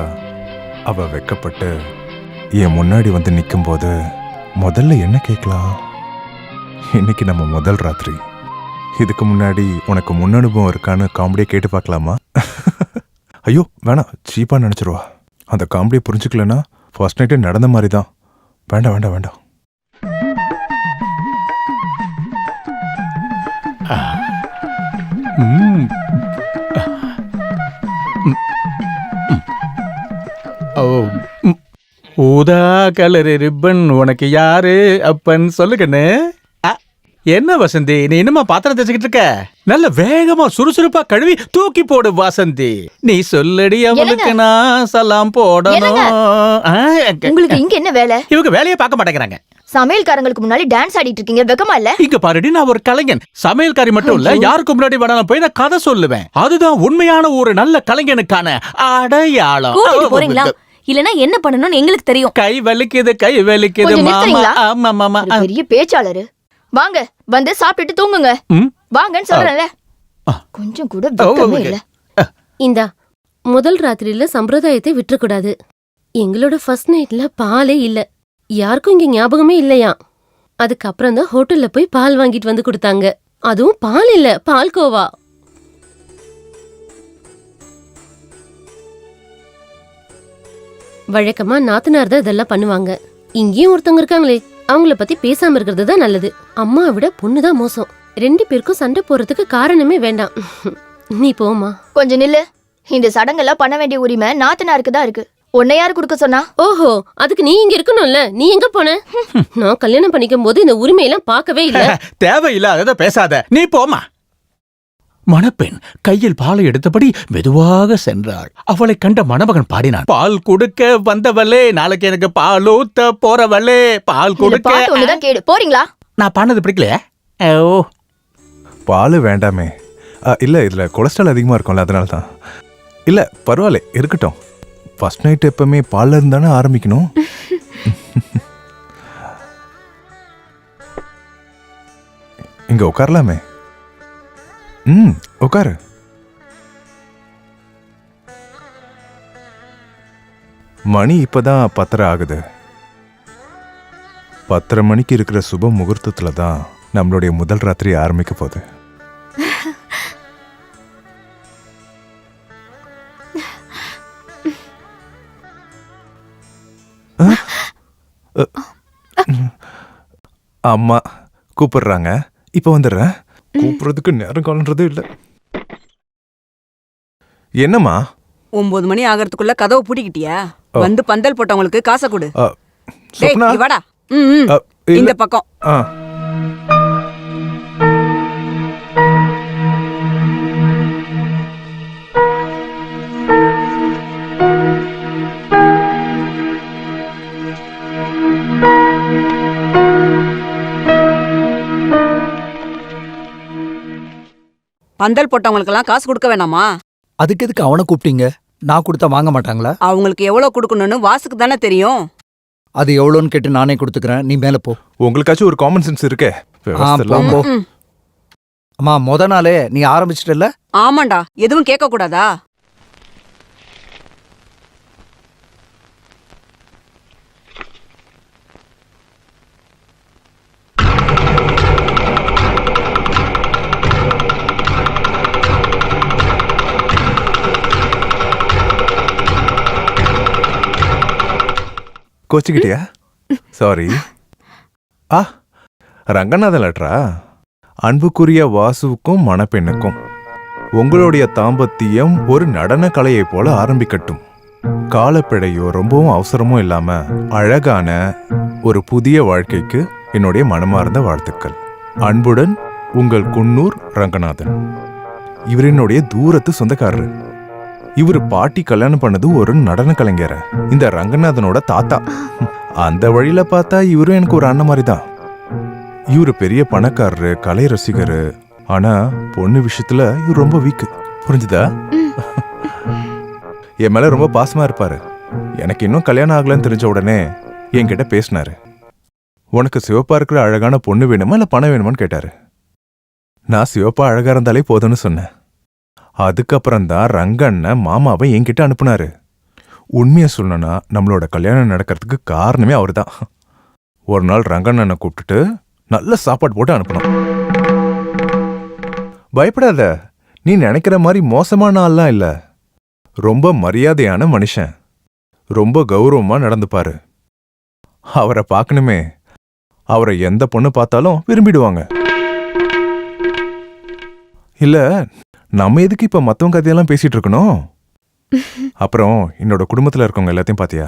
அவ வெக்கப்பட்டு என் முன்னாடி வந்து நிற்கும்போது முதல்ல என்ன கேட்கலாம்? இன்னைக்கு நம்ம முதல் ராத்திரி. இதுக்கு முன்னாடி உனக்கு முன் அனுபவம் இருக்கான்னு காமெடியை கேட்டு பார்க்கலாமா? ஐயோ வேணாம், சீப்பா நினைச்சிருவா. அந்த காமெடியை புரிஞ்சுக்கலன்னா ஃபர்ஸ்ட் நைட்டே நடந்த மாதிரி தான். வேண்டாம் வேண்டாம் வேண்டாம். ஊதா கலரு ரிப்பன் உனக்கு யாரு அப்பன்னு சொல்லுங்கண்ணே. என்ன வசந்தி, நீ என்னமா பாத்திரம் தேய்ச்சிக்கிட்டு இருக்க? நல்ல வேகமா சுறுசுறுப்பா கழுவி தூக்கி போடு வாசந்தி. நீ சொல்லடி அவளுக்கு நான் சலாம் போடணும். உங்களுக்கு இங்க என்ன வேலை? இவங்க வேலையை பார்க்க மாட்டேங்கிறாங்க. சமையல்காரங்களுக்கு முன்னாடி டான்ஸ் ஆடிட்டு இருக்கீங்க, வெக்கமா இல்ல? இங்க பாருடி, நான் ஒரு கலைஞன். சமையல்காரி மட்டும் இல்ல, யாருக்கு முன்னாடி வேணாலும் போய் நான் கதை சொல்லுவேன். அதுதான் உண்மையான ஒரு நல்ல கலைஞனுக்கான அடையாளம். போறீங்களா? இல்லனா என்ன பண்ணணும்னு எங்களுக்கு தெரியும். கை வலிக்குது, கை வலிக்குது மாமா. ஆமா மாமா. பெரிய பேச்சாளரு. வாங்க வந்து சாப்பிட்டு தூங்குங்க. வாங்கன்னு சொல்றேன்ல. கொஞ்சம் கூட வெக்கமே இல்ல. இந்த முதல் ராத்திரியில சம்பிரதாயத்தை விட்டுறக்கூடாது. எங்களோட ஃபர்ஸ்ட் நைட்ல பாலே இல்ல. யாருக்கும் இங்க ஞாபகமே இல்லையா. அதுக்கப்புறம் தான் ஹோட்டல்ல போய் பால் வாங்கிட்டு வந்து கொடுத்தாங்க. அதுவும் பால் இல்ல, பால்கோவா. வழக்கமா நாத்தனார் தான் இதெல்லாம் பண்ணுவாங்க. இங்கேயும் ஒருத்தவங்க இருக்காங்களே, அவங்கள பத்தி பேசாம இருக்கிறது தான் நல்லது. அம்மா விட பொண்ணுதான் மோசம். 2 பேருக்கும் சண்டை போறதுக்கு காரணமே வேண்டாம். நீ போமா. கொஞ்சம் நில்லு. இந்த சடங்கெல்லாம் பண்ண வேண்டிய உரிமை நாத்தனாருக்கு தான் இருக்கு. உன்னை யாரு குடுக்க சொன்னா? ஓஹோ, அதுக்கு நீ இங்க இருக்கணும்ல. நீ எங்க போன? நான் கல்யாணம் பண்ணிக்கும் போது இந்த உரிமையெல்லாம் பார்க்கவே இல்ல. தேவையில்லாத பேசாத, நீ போமா. மணப்பெண் கையில் பாலை எடுத்தபடி மெதுவாக சென்றாள். அவளை கண்ட மணமகன் பாடினான். பால் கொடுக்க வந்தவளே, நாளைக்கு எனக்கு பால் ஊத்த போறவளே, பால் கொடுக்க. கேடு போறீங்களா? நான் பாடினது பிடிக்கலையா? ஓ, பால் வேண்டாமே. இல்ல இதுல கொலஸ்ட்ரால் அதிகமா இருக்கும்ல, அதனால தான். இல்ல பரவாயில்ல, இருக்கட்டும். ஃபர்ஸ்ட் நைட் எப்பவுமே பால்ல இருந்தானே ஆரம்பிக்கணும். இங்க உட்காரலாமே. உட்காரு. மணி இப்பதான் 10:30 ஆகுது. 10:30 மணிக்கு இருக்கிற சுப முகூர்த்தத்துல தான் நம்மளுடைய முதல் ராத்திரி ஆரம்பிக்க போகுது. அம்மா கூப்பிடுறாங்க, இப்ப வந்துடுறேன். கூப்பிடுறதுக்கு நேரம் காலன்றது இல்ல. என்னம்மா? 9 மணி ஆகிறதுக்குள்ள கதவை பூட்டிக்கிட்டியா? வந்து பந்தல் போட்டவங்களுக்கு காசை கொடு. டேய், சொப்னா? இங்க வாடா. இல்ல. இந்த பக்கம். பந்தல் போட்டவங்களுக்கெல்லாம் காசு கொடுக்க வேணாமா? அதுக்கு எதுக்கு அவனை கூப்பிட்டீங்க? நான் கொடுத்தா வாங்க மாட்டாங்களா? அவங்களுக்கு எவ்வளவு கொடுக்கணும்னு வாசுக்கு தானே தெரியும். அது எவ்வளோன்னு கேட்டு நானே கொடுத்துக்கிறேன், நீ மேல போ. உங்களுக்காச்சும் ஒரு காமன் சென்ஸ் இருக்கே. போ. அம்மா, முத நாளே நீ ஆரம்பிச்சிட்டல? ஆமாண்டா, எதுவும் கேட்க கூடாதா? கோச்சுக்கிட்டியா? சாரி. ரங்கநாதன் லெட்டரா? அன்புக்குரிய வாசுவுக்கும் மணப்பெண்ணுக்கும் உங்களுடைய தாம்பத்தியம் ஒரு நடன கலையை போல ஆரம்பிக்கட்டும். காலப்பிழையோ ரொம்பவும் அவசரமும் இல்லாம அழகான ஒரு புதிய வாழ்க்கைக்கு என்னுடைய மனமார்ந்த வாழ்த்துக்கள். அன்புடன் உங்கள் குன்னூர் ரங்கநாதன். இவர் என்னுடைய தூரத்து சொந்தக்காரரு. இவர் பாட்டி கல்யாணம் பண்ணது ஒரு நடன கலைஞரை, இந்த ரங்கநாதனோட தாத்தா. அந்த வழியில பார்த்தா இவரும் எனக்கு ஒரு அண்ணன் மாதிரி தான். இவரு பெரிய பணக்காரரு, கலை ரசிகரு. ஆனா பொண்ணு விஷயத்துல இவர் ரொம்ப வீக்கு. புரிஞ்சுதா? என் மேல ரொம்ப பாசமா இருப்பாரு. எனக்கு இன்னும் கல்யாணம் ஆகலன்னு தெரிஞ்ச உடனே என்கிட்ட பேசினாரு. உனக்கு சிவப்பா இருக்கிற அழகான பொண்ணு வேணுமா இல்ல பணம் வேணுமான்னு கேட்டாரு. நான் சிவப்பா அழகா இருந்தாலே போதும்னு சொன்னேன். அதுக்கப்புறம் தான் ரங்கண்ண மாமாவை என்கிட்ட அனுப்புனாரு. உண்மையை சொல்லணும்னா நம்மளோட கல்யாணம் நடக்கிறதுக்கு காரணமே அவர் தான். ஒரு நாள் ரங்கண்ணனை கூப்பிட்டுட்டு நல்ல சாப்பாடு போட்டு அனுப்பணும். பயப்படாத, நீ நினைக்கிற மாதிரி மோசமான ஆள்லாம் இல்ல. ரொம்ப மரியாதையான மனுஷன். ரொம்ப கௌரவமா நடந்துப்பாரு. அவரை பார்க்கணுமே. அவரை எந்த பொண்ணு பார்த்தாலும் விரும்பிடுவாங்க. இல்ல, நம்ம எதுக்கு இப்ப மத்தவங்க கதையெல்லாம் பேசிட்டு இருக்கணும்? அப்புறம் என்னோட குடும்பத்துல இருக்கவங்க எல்லாத்தையும் பாத்தியா?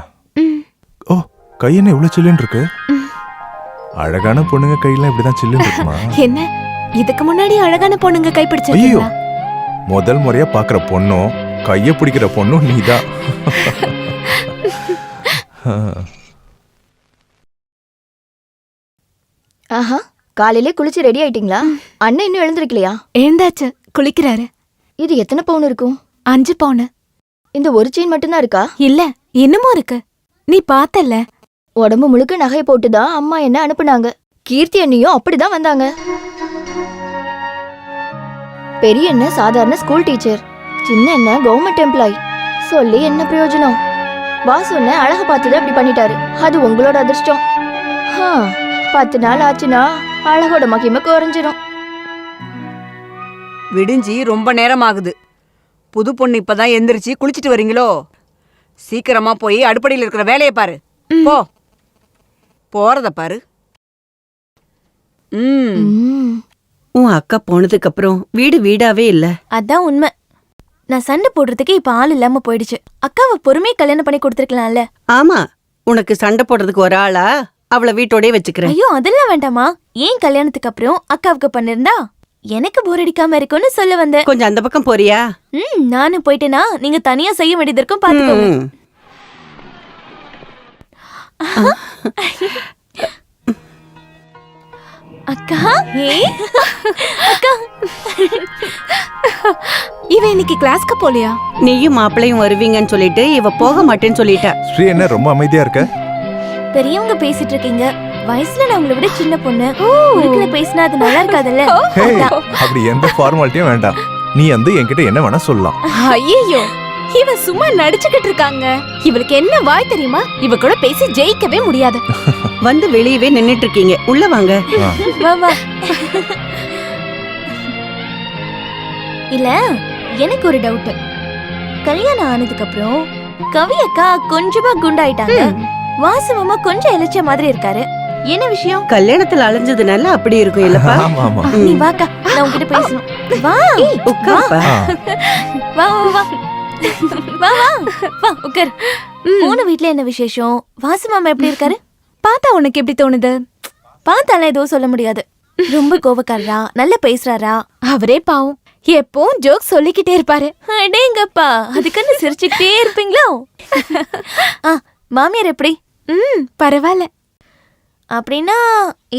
ஓ, கை என்ன இவ்வளவு சில்லுன்னு இருக்கு? அழகான பொண்ணுங்க கையெல்லாம் இப்படிதான் சில்லுன்னு இருக்குமா? என்ன இதுக்கு முன்னாடி அழகான பொண்ணுங்க ஐயோ, கைப்பிடிச்சிருக்கீங்களா? முதல் முறையா பாக்குற பொண்ணும் கைய பிடிக்கிற பொண்ணும் நீதான். ஆஹா, காலையிலே குளிச்சு ரெடி ஆயிட்டீங்களா? அண்ணன் இன்னும் எழுந்திருக்கலையா? எழுந்தாச்சு, குளிக்கிறாரு. இது எத்தனை பவுன் இருக்கும்? 5 பவுன். இந்த ஒரு செயின் மட்டும்தான் இருக்கா? இல்ல, இன்னமும் இருக்கு. நீ பார்த்தல்ல. உடம்பு முழுக்க நகை போட்டுதான் அம்மா என்ன அனுப்புனாங்க. கீர்த்தி அண்ணியும் அப்படிதான் வந்தாங்க. பெரிய அண்ணன் சாதாரண ஸ்கூல் டீச்சர், சின்ன அண்ணன் கவர்மெண்ட் எம்ப்ளாயி. சொல்லி என்ன பிரயோஜனம்? வாசு அண்ணன் அழக பார்த்துதான் அப்படி பண்ணிட்டாரு. அது உங்களோட அதிர்ஷ்டம். 10 நாள் ஆச்சுன்னா அழகோட மகிமை குறைஞ்சிரும். விடிஞ்சி ரொம்ப நேரம் ஆகுது. புது பொண்ணு இப்பதான் எந்திரிச்சு குளிச்சிட்டு வரீங்களோ? சீக்கிரமா போய் அடுப்படியில் இருக்கிற வேலையை பாரு. போ, போறத பாரு. உன் அக்கா போனதுக்கு அப்புறம் வீடு வீடாவே இல்ல. அதான் உண்மை. நான் சண்டை போடுறதுக்கு இப்ப ஆள் இல்லாம போயிடுச்சு. அக்காவை பொறுமையா கல்யாணம் பண்ணி கொடுத்துருக்கலாம்ல. ஆமா, உனக்கு சண்டை போடுறதுக்கு ஒரு ஆளா அவளை வீட்டோடய வச்சுக்கிறேன். ஐயோ, அதெல்லாம் வேண்டாமா? ஏன் கல்யாணத்துக்கு அப்புறம் அக்காவுக்கு பண்ணிருந்தா எனக்கு போர் அடிக்காம இருக்கும்னு சொல்ல வந்தேன். கொஞ்சம் அந்த பக்கம் போறியா? நானும் போயிட்டேனா நீங்க தனியா செய்ய வேண்டியது இருக்கும், பாத்துக்கோங்க. அக்கா, அக்கா, இவ இன்னைக்கு கிளாஸ்க்கு போலியா? நீயும் மாப்பிளையும் வருவீங்கன்னு சொல்லிட்டு இவ போக மாட்டேன்னு சொல்லிட்டா. ஸ்ரீ என்ன ரொம்ப அமைதியா இருக்க? பெரியவங்க பேசிட்டு இருக்கீங்க. வயசுல நான் உங்களை விட சின்ன பொண்ணு. உருக்குல பேசினா அது நல்லா இருக்காதுல்ல. அப்படி எந்த ஃபார்மாலிட்டியும் வேண்டாம். நீ வந்து என்கிட்ட என்ன வேணா சொல்லலாம். ஐயோ, இவ சும்மா நடிச்சுக்கிட்டு இருக்காங்க. இவளுக்கு என்ன வாய் தெரியுமா? இவ கூட பேசி ஜெயிக்கவே முடியாது. வந்து வெளியவே நின்னுட்டு இருக்கீங்க, உள்ள வாங்க. வா வா. இல்ல, எனக்கு ஒரு டவுட். கல்யாணம் ஆனதுக்கு அப்புறம் கவி அக்கா கொஞ்சமா குண்டாயிட்டாங்க. வாசவமா கொஞ்சம் இளைச்ச மாதிரி இருக்காரு. என்ன விஷயம்? கல்யாணத்துல அலைஞ்சதுனால அப்படி இருக்கும் இல்லப்பா? ஆமா ஆமா நீ வாக்கா, நான் உன்கிட்ட பேசணும். வா உட்காருப்பா. வா வா வா வா வா வா உட்கார். போன வீட்ல என்ன விசேஷம்? வாசு மாமா எப்படி இருக்காரு? பார்த்தா உனக்கு எப்படி தோணுது? பார்த்தால எதுவும் சொல்ல முடியாது. ரொம்ப கோவக்காரரா? நல்லா பேசுறாரா? அவரே பாவம் எப்பவும் ஜோக் சொல்லிக்கிட்டே இருப்பாரு. அடேங்கப்பா, அதுக்குன்னு சிரிச்சுக்கிட்டே இருப்பீங்களோ? மாமியார் எப்படி? பரவாயில்ல. அப்படின்னா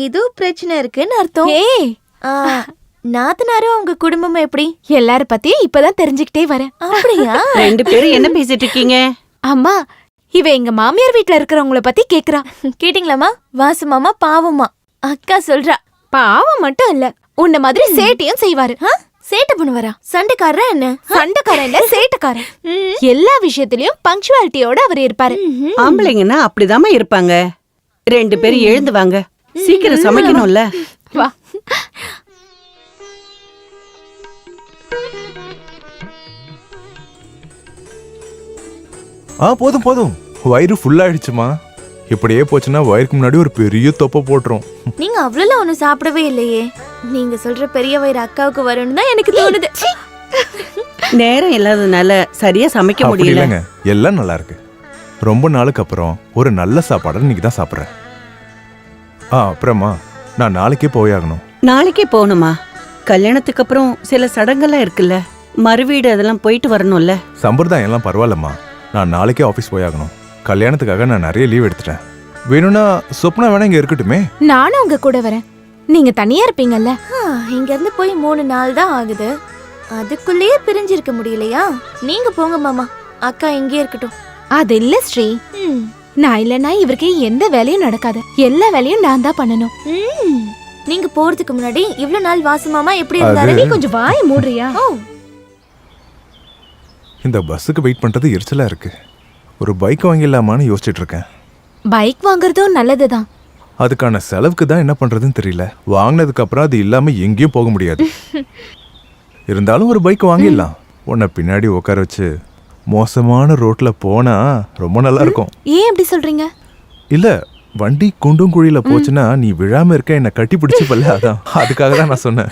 ஏதோ பிரச்சனை இருக்குன்னு அர்த்தம். ஏய், நாத்தனாரும் உங்க குடும்பம் எப்படி? எல்லார பத்தியும் இப்பதான் தெரிஞ்சுக்கிட்டே வரேன். அப்படியா? ரெண்டு பேரும் என்ன பேசிட்டு இருக்கீங்க? அம்மா, இவ எங்க மாமியார் வீட்ல இருக்கிறவங்கள பத்தி கேக்குறா. கேட்டீங்களாமா? வாசு மாமா பாவமா அக்கா சொல்றா. பாவம் மட்டும் இல்ல, உன்ன மாதிரி சேட்டையும் செய்வாரு. சேட்டை பண்ணுவாரா? சண்டைக்காரரா என்ன? சண்டைக்காரன் இல்ல, சேட்டைக்காரன். எல்லா விஷயத்திலயும் பங்க்சுவாலிட்டியோட அவர் இருப்பாரு. ஆம்பளைங்கன்னா அப்படிதாம்மா இருப்பாங்க. ரெண்டு பேரும் எழுந்து வாங்க, சீக்கிரம் சமைக்கணும்ல. வா. போதும் போதும், வயிறு ஃபுல்லாயிடுச்சுமா. இப்படியே போச்சுன்னா வயிறுக்கு முன்னாடி ஒரு பெரிய தொப்பை போட்டுரும். நீங்க அவ்வளவு ஒண்ணும் சாப்பிடவே இல்லையே. நீங்க சொல்ற பெரிய வயிறு அக்காவுக்கு வரும்னு தான் எனக்கு தோணுது. நேரம் இல்லாததுனால சரியா சமைக்க அப்படி முடியல. இல்லைங்க, எல்லாம் நல்லா இருக்கு. ரொம்ப நாளுக்கு அப்புறம் ஒரு நல்ல சாப்பாடு இன்னைக்கு தான் சாப்பிட்றேன். அப்புறமா நான் நாளைக்கே போயாகணும். நாளைக்கே போகணுமா? கல்யாணத்துக்கு அப்புறம் சில சடங்கெல்லாம் இருக்குல்ல, மறுவீடு அதெல்லாம் போயிட்டு வரணும்ல. சம்பிரதாயம் எல்லாம் பரவாயில்லம்மா, நான் நாளைக்கே ஆஃபீஸ் போயாகணும். கல்யாணத்துக்காக நான் நிறைய லீவ் எடுத்துட்டேன். வேணும்னா சொப்னா வேணா இங்க இருக்கட்டுமே. நானும் உங்க கூட வரேன். நீங்க தனியா இருப்பீங்கல்ல? இங்க இருந்து போய் 3 நாள் தான் ஆகுது. அதுக்குள்ளேயே பிரிஞ்சிருக்க முடியலையா? நீங்க போங்க மாமா, அக்கா இங்கே இருக்கட்டும். அது இல்ல ஸ்ரீ, நான் இல்லனா இவருக்கு எந்த வேலையும் நடக்காது. எல்லா வேலையும் நான் தான் பண்ணணும். நீங்க போறதுக்கு முன்னாடி இவ்வளவு நாள் வாசு மாமா எப்படி இருந்தாரு? நீ கொஞ்சம் வாயை மூடுறியா? இந்த பஸ்ஸுக்கு வெயிட் பண்றது எரிச்சலா இருக்கு. ஒரு பைக் வாங்கிடலாமான்னு யோசிச்சுட்டு இருக்கேன். பைக் வாங்குறதும் நல்லதுதான். அதுக்கான செலவுக்கு தான் என்ன பண்றதுன்னு தெரியல. வாங்கினதுக்கு அப்புறம் அது இல்லாம எங்கேயும் போக முடியாது. இருந்தாலும் ஒரு பைக் வாங்கிடலாம். உன்னை பின்னாடி உட்கார வச்சு மோசமான ரோட்ல போனா ரொம்ப நல்லா இருக்கும். ஏன் அப்படி சொல்றீங்க? இல்ல, வண்டி குண்டும் குழியில போச்சுன்னா நீ விழாம இருக்க, என்ன கட்டி பிடிச்சு பல்ல. அதான் அதுக்காக தான் நான் சொன்னேன்.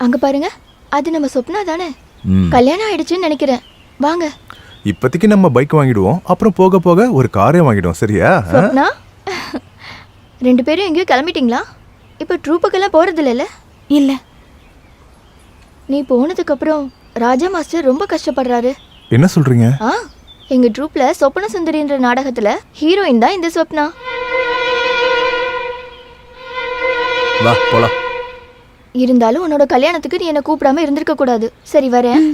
அங்க பாருங்க, அது நம்ம சொப்னா தானே? கல்யாணம் ஆயிடுச்சுன்னு நினைக்கிறேன். வாங்க. இப்போதைக்கு நம்ம பைக் வாங்கிடுவோம், அப்புறம் போக போக ஒரு காரே வாங்கிடுவோம். சரியா? சொப்னா, 2 பேரும் எங்கேயும் கிளம்பிட்டீங்களா? இப்போ ட்ரூப்புக்கெல்லாம் போறது இல்லைல்ல? இல்ல. நீ போனதுக்கு அப்புறம் ராஜா மாஸ்டர் ரொம்ப கஷ்டப்படுறாரு. என்ன சொல்றீங்க? எங்க ட்ரூப்ல சொப்பன சுந்தரின்ற நாடகத்துல ஹீரோயின் தான் இந்த சொப்னா. வா போலாம். இருந்தாலும் உன்னோட கல்யாணத்துக்கு நீ என்ன கூப்பிடாம இருந்திருக்க கூடாது. சரி, வரேன்.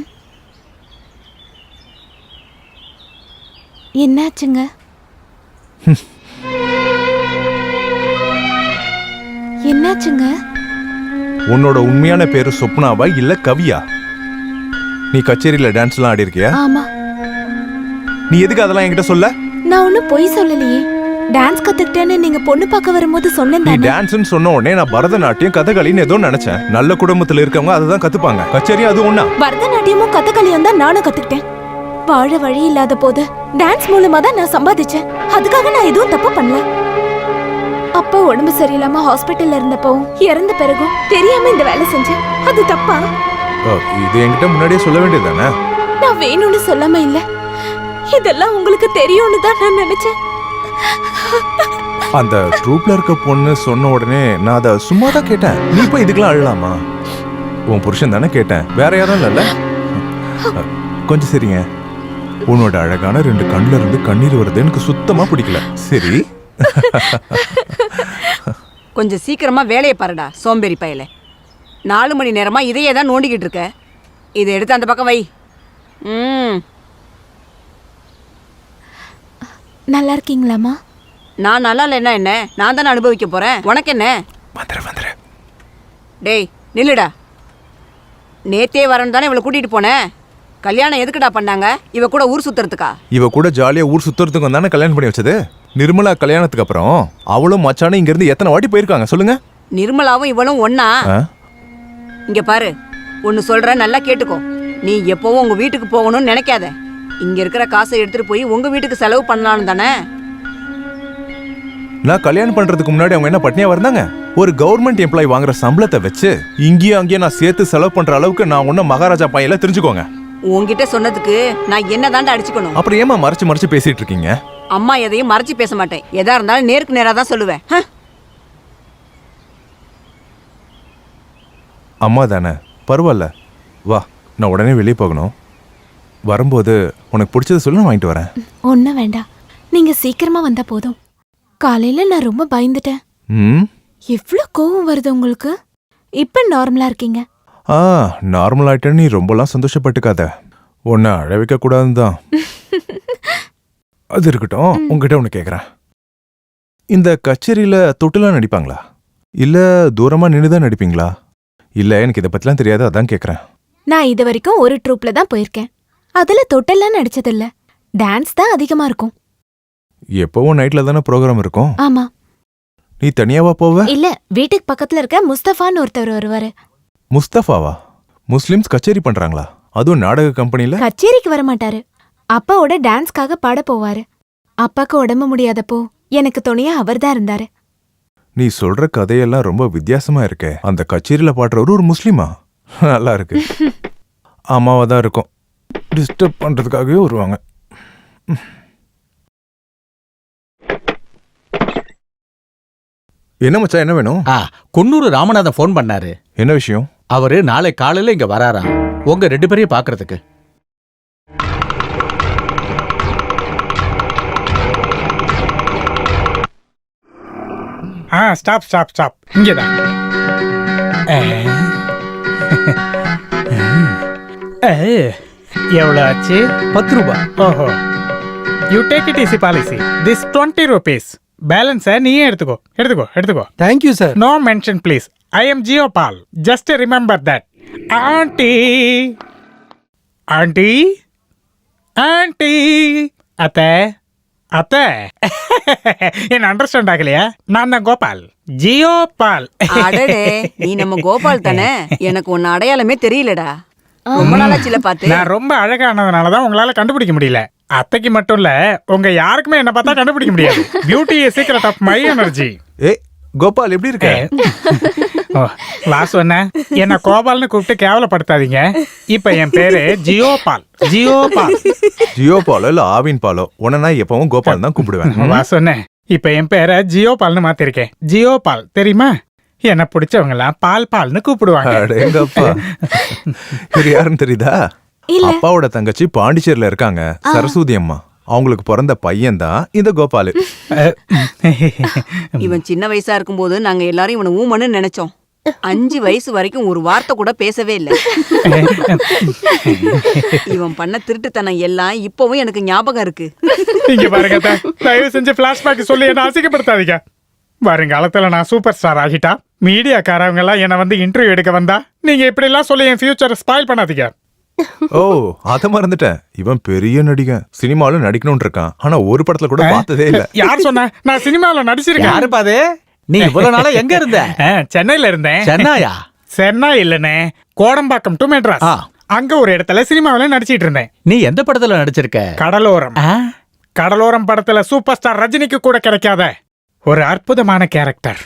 என்னாச்சுங்க? என்னாச்சுங்க? உன்னோட உண்மையான பேரு சொப்னாவா இல்ல கவியா? நீ கச்சேரியில டான்ஸ்லாம் ஆடி இருக்கியா? ஆமா. நீ எதுக்கு அதெல்லாம் என்கிட்ட சொல்ல? நான் ஒன்னும் பொய் சொல்லலையே. டான்ஸ் கத்துக்கிட்டேன்னு நீங்க பொண்ணு பார்க்க வரும்போது சொன்னேன். நீ டான்ஸ்னு சொன்ன உடனே நான் பரதநாட்டியம் கதகளின்னு ஏதோ நினைச்சேன். நல்ல குடும்பத்துல இருக்கவங்க அதுதான் கத்துப்பாங்க. கச்சேரி அது ஒண்ணா? பரதநாட்டியமும் கதகளியும் தான் நானும் கத்துக்கிட்டேன். வாழ வழி இல்லாத போது டான்ஸ் மூலமா தான் நான் சம்பாதிச்சேன். அதுக்காக நான் எதுவும் தப்பு பண்ணல. அப்பா உடம்பு சரியில்லாம ஹாஸ்பிட்டல்ல இருந்தப்பவும் இறந்த பிறகும் தெரியாம இந்த வேலை செஞ்சேன். அது தப்பா? இது என்கிட்ட முன்னாடியே சொல்ல வேண்டியதானே? நான் வேணும்னு சொல்லாம இல்ல, இதெல்லாம் உங்களுக்கு தெரியும்னு தான் நான் நினைச்சேன். அந்த ட்ரூப்ல இருக்க பொண்ணு சொன்ன உடனே நான் அதை சும்மா தான் கேட்டேன். நீ போய் இதுக்கெல்லாம் அழலாமா? உன் புருஷன் தானே கேட்டேன், வேற யாரும் இல்லைல்ல. கொஞ்சம் சரிங்க. உன்னோட அழகான 2 கண்ணுல இருந்து கண்ணீர் வருது எனக்கு சுத்தமா பிடிக்கல. சரி, கொஞ்சம் சீக்கிரமா வேலையை பாருடா சோம்பேறி பயலே. 4 மணி நேரமா இதையே தான் நோண்டிக்கிட்டு இருக்க. இதை எடுத்து அந்த பக்கம் வை. நல்லா இருக்கீங்களாமா? நான் நல்லா இல்லைன்னா என்ன? நான் தானே அனுபவிக்க போறேன். உனக்கு என்ன? டேய் நில்லுடா. நேத்தே வரணும் தானே இவளை கூட்டிட்டு போனேன். கல்யாணம் எதுக்குடா பண்ணாங்க? இவ கூட ஊர் சுத்துறதுக்கா? இவ கூட ஜாலியா ஊர் சுத்துறதுக்கு தானே கல்யாணம் பண்ணி வச்சது. நிர்மலா கல்யாணத்துக்கு அப்புறம் அவளும் மச்சானும் இங்க இருந்து எத்தனை வாட்டி போயிருக்காங்க சொல்லுங்க? நிர்மலாவும் இவளும் ஒன்னா? இங்க பாரு, ஒன்னு சொல்ற, நல்லா கேட்டுக்கோ. நீ எப்பவும் உங்க வீட்டுக்கு போகணும்னு நினைக்காத. இங்க இருக்கிற காசை எடுத்துட்டு போய் உங்க வீட்டுக்கு செலவு பண்ணலான்னு தானே. நான் கல்யாணம் பண்றதுக்கு முன்னாடி அவங்க என்ன பட்னியா இருந்தாங்க? ஒரு கவர்மெண்ட் எம்ப்ளாயி வாங்குற சம்பளத்தை வச்சு இங்கேயும் அங்கேயும் நான் சேர்த்து செலவு பண்ற அளவுக்கு நான் ஒன்னும் மகாராஜா பையல தெரிஞ்சுக்கோங்க. உன்கிட்ட சொன்னதுக்கு நான் என்ன தாண்டா அடிச்சுக்கணும்? அப்புறம் ஏமா மறைச்சு மறைச்சு பேசிட்டு இருக்கீங்க? அம்மா எதையும் மறைச்சு பேச மாட்டேன். எதா இருந்தாலும் நேருக்கு நேரா தான் சொல்லுவேன். அம்மா தானே, பரவாயில்ல. வா, நான் உடனே வெளியே போகணும். வரும்போது உனக்கு பிடிச்சது சொல்லி நான் வாங்கிட்டு வரேன். ஒன்றும் வேண்டாம், நீங்க சீக்கிரமா வந்தா போதும். காலையில நான் ரொம்ப பயந்துட்டேன். எவ்வளோ கோவம் வருது உங்களுக்கு? இப்ப நார்மலா இருக்கீங்க. நார்மல் ஆயிட்டேன்னு நீ ரொம்பலாம் சந்தோஷப்பட்டுக்காத. உன்னை அழ வைக்க கூடாதுன்னு தான். அது இருக்கட்டும், உங்ககிட்ட ஒன்று கேட்குறேன். இந்த கச்சேரியில தொட்டுலாம் நடிப்பாங்களா, இல்ல தூரமா நின்றுதான் நடிப்பீங்களா? இல்ல எனக்கு இதை பத்திலாம் தெரியாது, அதான் கேட்குறேன். நான் இது வரைக்கும் ஒரு ட்ரூப்ல தான் போயிருக்கேன். அதுல தொட்டெல்லாம் நடிச்சதில்ல. டான்ஸ் தான் அதிகமா இருக்கும். எப்பவும் நைட்ல தானே ப்ரோக்ராம் இருக்கும். ஆமா. நீ தனியாவா போவ? இல்ல, வீட்டுக்கு பக்கத்துல இருக்க முஸ்தபான்னு ஒருத்தவர் வருவாரு. முஸ்தபாவா? முஸ்லிம்ஸ் கச்சேரி பண்றாங்களா? அதுவும் நாடக கம்பெனில? கச்சேரிக்கு வர மாட்டாரு, அப்பாவோட டான்ஸ்க்காக பாட போவாரு. அப்பாக்கு உடம்பு முடியாதப்போ எனக்கு துணையா அவர் தான் இருந்தாரு. நீ சொல்ற கதையெல்லாம் ரொம்ப வித்தியாசமா இருக்கே. அந்த கச்சேரியில பாடுறவரு ஒரு முஸ்லிமா? நல்லா இருக்கு. அம்மாவா தான் இருக்கும், டிஸ்டர்ப் பண்றதுக்காகவே வருவாங்க. என்ன மச்சான், என்ன வேணும்? குன்னூர் ராமநாதன் ஃபோன் பண்ணாரு. என்ன விஷயம்? அவரு நாளை காலையில இங்க வராராம், உங்க 2 பேரையும் பாக்குறதுக்கு. ஸ்டாப் ஸ்டாப் ஸ்டாப், இங்கேதான். எவ்வளோ ஆச்சு? 10 ரூபாய். ஓஹோ, you take it easy policy. This 20 rupees. பேலன்ஸை நீயே எடுத்துக்கோ, எடுத்துக்கோ, எடுத்துக்கோ. Thank you sir. No mention please. I am ஜியோபால். Just remember that. Aunty, aunty, aunty. அத்தை, அத்தை, என்ன அண்டர்ஸ்டாண்ட் ஆகலையா? நான் தான் கோபால், ஜியோபால். அடடே, நீ நம்ம கோபால் தானே? எனக்கு உன்ன அடையாளமே தெரியலடா. ரொம்ப நாளாச்சுல பார்த்து. நான் ரொம்ப அழகானதுனாலதான் உங்களால கண்டுபிடிக்க முடியல. அத்தைக்கு மட்டும் இல்ல, உங்க யாருக்குமே என்ன பார்த்தா கண்டுபிடிக்க முடியாது. Beauty is secret of my energy. ஏ கோபால், எப்படி இருக்க? லாஸ்ட் என்ன கோபால்னு கூப்பிட்டு கேவலப்படுத்தாதீங்க. இப்ப என் பேரு ஜியோபால். ஜியோபால். ஜியோபாலோ இல்ல ஆவின் பாலோ, உடனே எப்பவும் கோபால் தான் கூப்பிடுவேன். லாஸ்ட் இப்ப என் பேரை ஜியோபால்னு மாத்திருக்கேன். ஜியோபால் தெரியுமா? என்ன பிடிச்சவங்க எல்லாம் பால் பால்னு கூப்பிடுவாங்க. இது யாருன்னு தெரியுதா? அப்பாவோட தங்கச்சி பாண்டிச்சேரியில இருக்காங்க, சரஸ்வதி அம்மா. அவங்களுக்கு பிறந்த பையன் தான் இந்த கோபாலு. இவன் சின்ன வயசா இருக்கும்போது நாங்க எல்லாரும் இவனை ஊமன்னு நினைச்சோம். 5 வயசு வரைக்கும் ஒரு வார்த்தை கூட பேசவே இல்லை. இவன் பண்ண திருட்டுத்தனம் எல்லாம் இப்பவும் எனக்கு ஞாபகம் இருக்கு. இங்க பாருங்க, தயவு செஞ்சு பிளாஷ்பேக் சொல்லி என்ன அசிங்கப்படுத்தாதீங்க. வருங்காலத்துல நான் சூப்பர் ஸ்டார் ஆகிட்டா மீடியாக்காரவங்க எல்லாம் என்ன வந்து இன்டர்வியூ எடுக்க வந்தா நீங்க இப்படி எல்லாம் சொல்லி என் ஃபியூச்சரை ஸ்பாயில் பண்ணாதீங்க. ஓ, அத மறந்துட்டேன். இவன் பெரிய நடிகன், சினிமாவில் நடிக்கணும்னு இருக்கான். ஆனா ஒரு படத்துல கூட பார்த்ததே இல்ல. யார் சொன்ன? நான் சினிமாவில் நடிச்சிருக்கேன். யாரு பாது? நீ இவ்வளவு நாளா எங்க இருந்த? சென்னையில இருந்தேன். சென்னையா? சென்னை இல்லனே, கோடம்பாக்கம் டு மெட்ராஸ். அங்க ஒரு இடத்துல சினிமாவில் நடிச்சிட்டு இருந்தேன். நீ எந்த படத்துல நடிச்சிருக்க? கடலோரம். கடலோரம் படத்துல சூப்பர் ஸ்டார் ரஜினிக்கு கூட கிடைக்காத ஒரு அற்புதமான கேரக்டர்.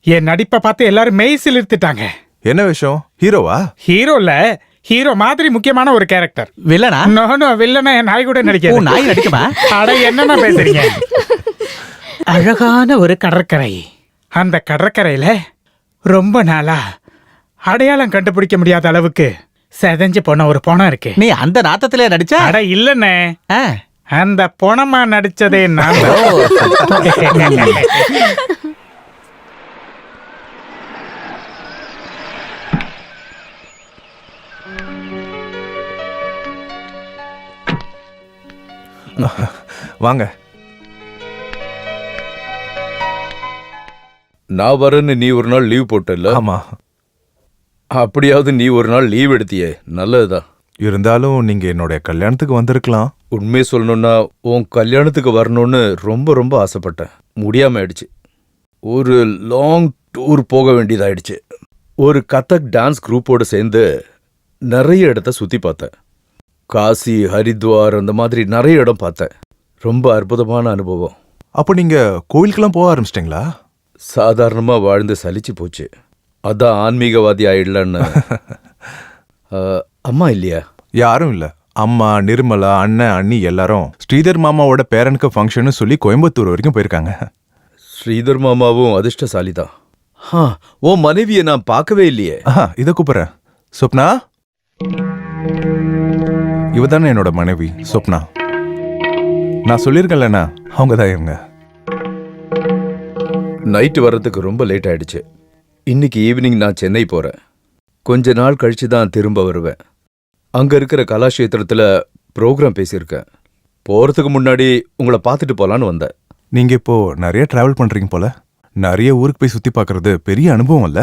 என் நடிப்பை பார்த்து எல்லாரும் மெய் சிலிர்த்துட்டாங்க. என்ன விஷயம்? ஹீரோவா? ஹீரோ இல்ல, ஹீரோ மாதிரி முக்கியமான ஒரு கேரக்டர். வில்லனா? நோ, வில்லனா என் நாய் கூட நடிக்க. நாய் நடிக்குமா? அட என்னமா பேசுறீங்க? அழகான ஒரு கடற்கரை. அந்த கடற்கரையில ரொம்ப நாளா அடையாளம் கண்டுபிடிக்க முடியாத அளவுக்கு செதஞ்சு போன ஒரு பொணம் இருக்கு. நீ அந்த நாத்தத்திலே நடிச்ச? அட இல்லனே, அந்த பொணமா நடிச்சதே நான். வாங்க. நான் வரேன்னு நீ ஒரு நாள் லீவ் போட்டல? ஆமா. அப்படியாவது நீ ஒரு நாள் லீவ் எடுத்தியே, நல்லதுதான். இருந்தாலும் நீங்க என்னோட கல்யாணத்துக்கு வந்திருக்கலாம். உண்மையை சொல்லணும்னா உன் கல்யாணத்துக்கு வரணும்னு ரொம்ப ரொம்ப ஆசைப்பட்டேன். முடியாம ஆயிடுச்சு. ஒரு லாங் டூர் போக வேண்டியதாயிடுச்சு. ஒரு கதக் டான்ஸ் குரூப்போடு சேர்ந்து நிறைய இடத்த சுத்தி பார்த்தேன். காசி, ஹரித்வார், அந்த மாதிரி நிறைய இடம் பார்த்தேன். ரொம்ப அற்புதமான அனுபவம். அப்போ நீங்க கோவிலுக்கெல்லாம் போக ஆரம்பிச்சிட்டிங்களா? சாதாரணமா வாழ்ந்து சலிச்சு போச்சு, அதான் ஆன்மீகவாதி ஆயிடலான்னு. அம்மா இல்லையா? யாரும் இல்ல. அம்மா, நிர்மலா, அண்ணன், அண்ணி எல்லாரும் ஸ்ரீதர் மாமாவோட பேரனுக்கு ஃபங்க்ஷன் சொல்லி கோயம்புத்தூர் வரைக்கும் போயிருக்காங்க. ஸ்ரீதர் மாமாவும் அதிர்ஷ்டசாலிதான். ஓ மனைவியை நான் பார்க்கவே இல்லையே. இதை கூப்பிடுறேன். சொப்னா, இவ தானே என்னோட மனைவி சொப்னா. நான் சொல்லியிருக்கேன்லண்ணா, அவங்க தான் இவங்க. நைட்டு வர்றதுக்கு ரொம்ப லேட் ஆயிடுச்சு. இன்னைக்கு ஈவினிங் நான் சென்னை போறேன். கொஞ்ச நாள் கழிச்சு தான் திரும்ப வருவேன். அங்க இருக்கிற கலாஷேத்திரத்துல ப்ரோக்ராம் பேசியிருக்கேன். போறதுக்கு முன்னாடி உங்களை பார்த்துட்டு போலான்னு வந்தேன். நீங்க இப்போ நிறைய டிராவல் பண்றீங்க போல. நிறைய ஊருக்கு போய் சுத்தி பார்க்கறது பெரிய அனுபவம் இல்ல?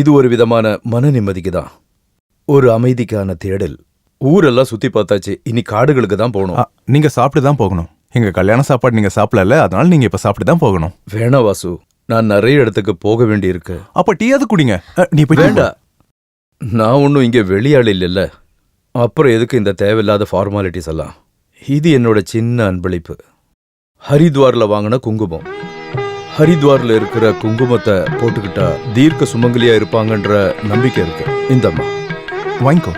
இது ஒரு விதமான மன நிம்மதிக்கு தான், ஒரு அமைதிக்கான தேடல். ஊரெல்லாம் சுத்தி பார்த்தாச்சு, இனி காடுகளுக்கு தான் போகணும். நீங்க சாப்பிட்டு தான் போகணும். எங்க கல்யாண சாப்பாடு நீங்க சாப்பிடல, அதனால நீங்க இப்ப சாப்பிட்டு தான் போகணும். வேணா வாசு, நான் நிறைய இடத்துக்கு போக வேண்டி இருக்கு. அப்ப டீயாவது குடிங்க. நீ போய் வேண்டாம், நான் ஒன்றும் இங்கே வெளியாள் இல்லைல்ல. அப்புறம் எதுக்கு இந்த தேவையில்லாத ஃபார்மாலிட்டிஸ் எல்லாம்? இது என்னோட சின்ன அன்பளிப்பு. ஹரித்வாரில் வாங்கின குங்குமம். ஹரித்வாரில் இருக்கிற குங்குமத்தை போட்டுக்கிட்டா தீர்க்க சுமங்கலியா இருப்பாங்கன்ற நம்பிக்கை இருக்கு. இந்தம்மா வாங்கிக்கோ.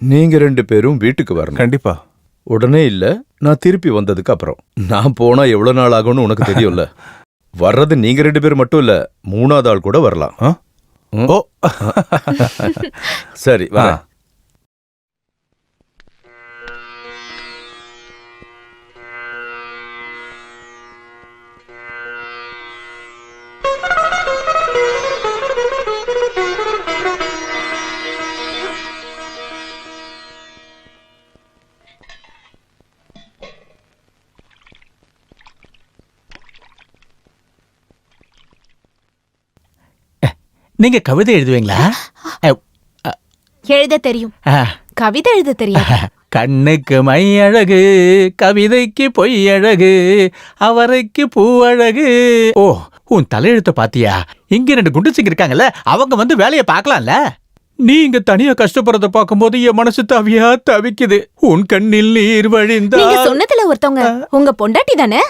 நீங்க 2 பேரும் வீட்டுக்கு வரணும். கண்டிப்பா. உடனே இல்ல, நான் திருப்பி வந்ததுக்கு அப்புறம். நான் போனா எவ்வளவு நாள் ஆகும்னு உனக்கு தெரியும்ல. வர்றது நீங்க 2 பேர் மட்டும் இல்ல, 3ஆவது ஆள் கூட வரலாம். ஓ சரி வரேன். நீங்க கவிதை எழுதுவீங்களா? எழுத தெரியும், கவிதை எழுத தெரியாது. கண்ணுக்கு மை அழகு, கவிதைக்கு பொய் அழகு, அவரைக்கு பூ அழகு. ஓ, உன் தலையெழுத்த பாத்தியா? இங்க 2 குண்டுச்சிங்க இருக்காங்கல்ல, அவங்க வந்து வேலையை பார்க்கலாம்ல. நீ இங்க தனியா கஷ்டப்படுறத பார்க்கும்போது என் மனசு தவியா தவிக்குது. உன் கண்ணில் நீர் வழிந்தா. நீங்க சொன்னதுல ஒருத்தவங்க உங்க பொண்டாட்டி தானே?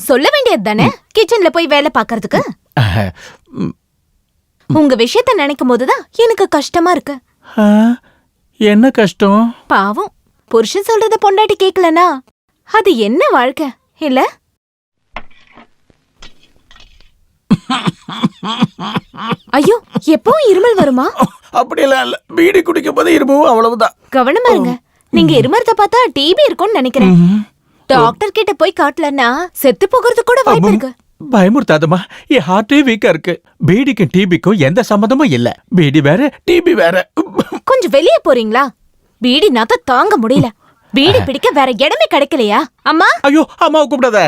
சொல்ல வேண்டியது தானே கிச்சன்ல போய் வேலை பார்க்கறதுக்கு. உங்க விஷயத்த நினைக்கும் போதுதான் எனக்கு கஷ்டமா இருக்கு. என்ன கஷ்டம்? பாவம், புருஷன் சொல்றத பொண்டாட்டி கேக்கலனா அது என்ன வாழ்க்கை இல்ல? ஐயோ, எப்பவும் இருமல் வருமா? அப்படியெல்லாம் இல்ல, பீடி குடிக்கும் போது இருமும், அவ்வளவுதான். கவனமா இருங்க. நீங்க இருமறத பார்த்தா டிபி இருக்கும்னு நினைக்கிறேன். டாக்டர் கிட்ட போய் காட்டலன்னா செத்து போகிறது கூட வாய்ப்பு இருக்கு. பயமுறுத்தாதமா, என் ஹார்ட்டே வீக்கா இருக்கு. பீடிக்கும் டிபிக்கும் எந்த சம்மந்தமும் இல்ல. பீடி வேற, டிபி வேற. கொஞ்சம் வெளியே போறீங்களா? பீடி நாத்த தாங்க முடியல. பீடி பிடிக்க வேற இடமே கிடைக்கலையா? அம்மா, ஐயோ, அம்மாவை கூப்பிடாத.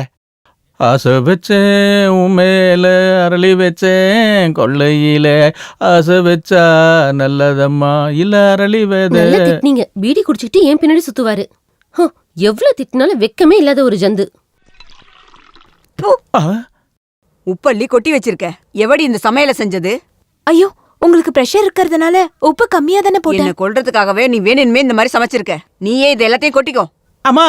ஆசை வச்சேன் உன் மேல, அரளி வச்சேன் கொள்ளையில, ஆசை வச்சா நல்லதம்மா, இல்ல அரளி வேத. நீங்க பீடி குடிச்சிட்டு ஏன் பின்னாடி சுத்துவாரு? எவ்வளவு திட்டினாலும் வெக்கமே இல்லாத ஒரு ஜந்து. உப்பள்ளி கொட்டி வச்சிருக்க. எவடி இந்த சமையல செஞ்சது? ஐயோ, உங்களுக்கு பிரஷர் இருக்கிறதுனால உப்பு கம்மியா தானே போட்டேன். என்ன கொல்றதுக்காகவே நீ வேணுமே இந்த மாதிரி சமைச்சிருக்க. நீயே இது எல்லாத்தையும் கொட்டிக்கோ. அம்மா,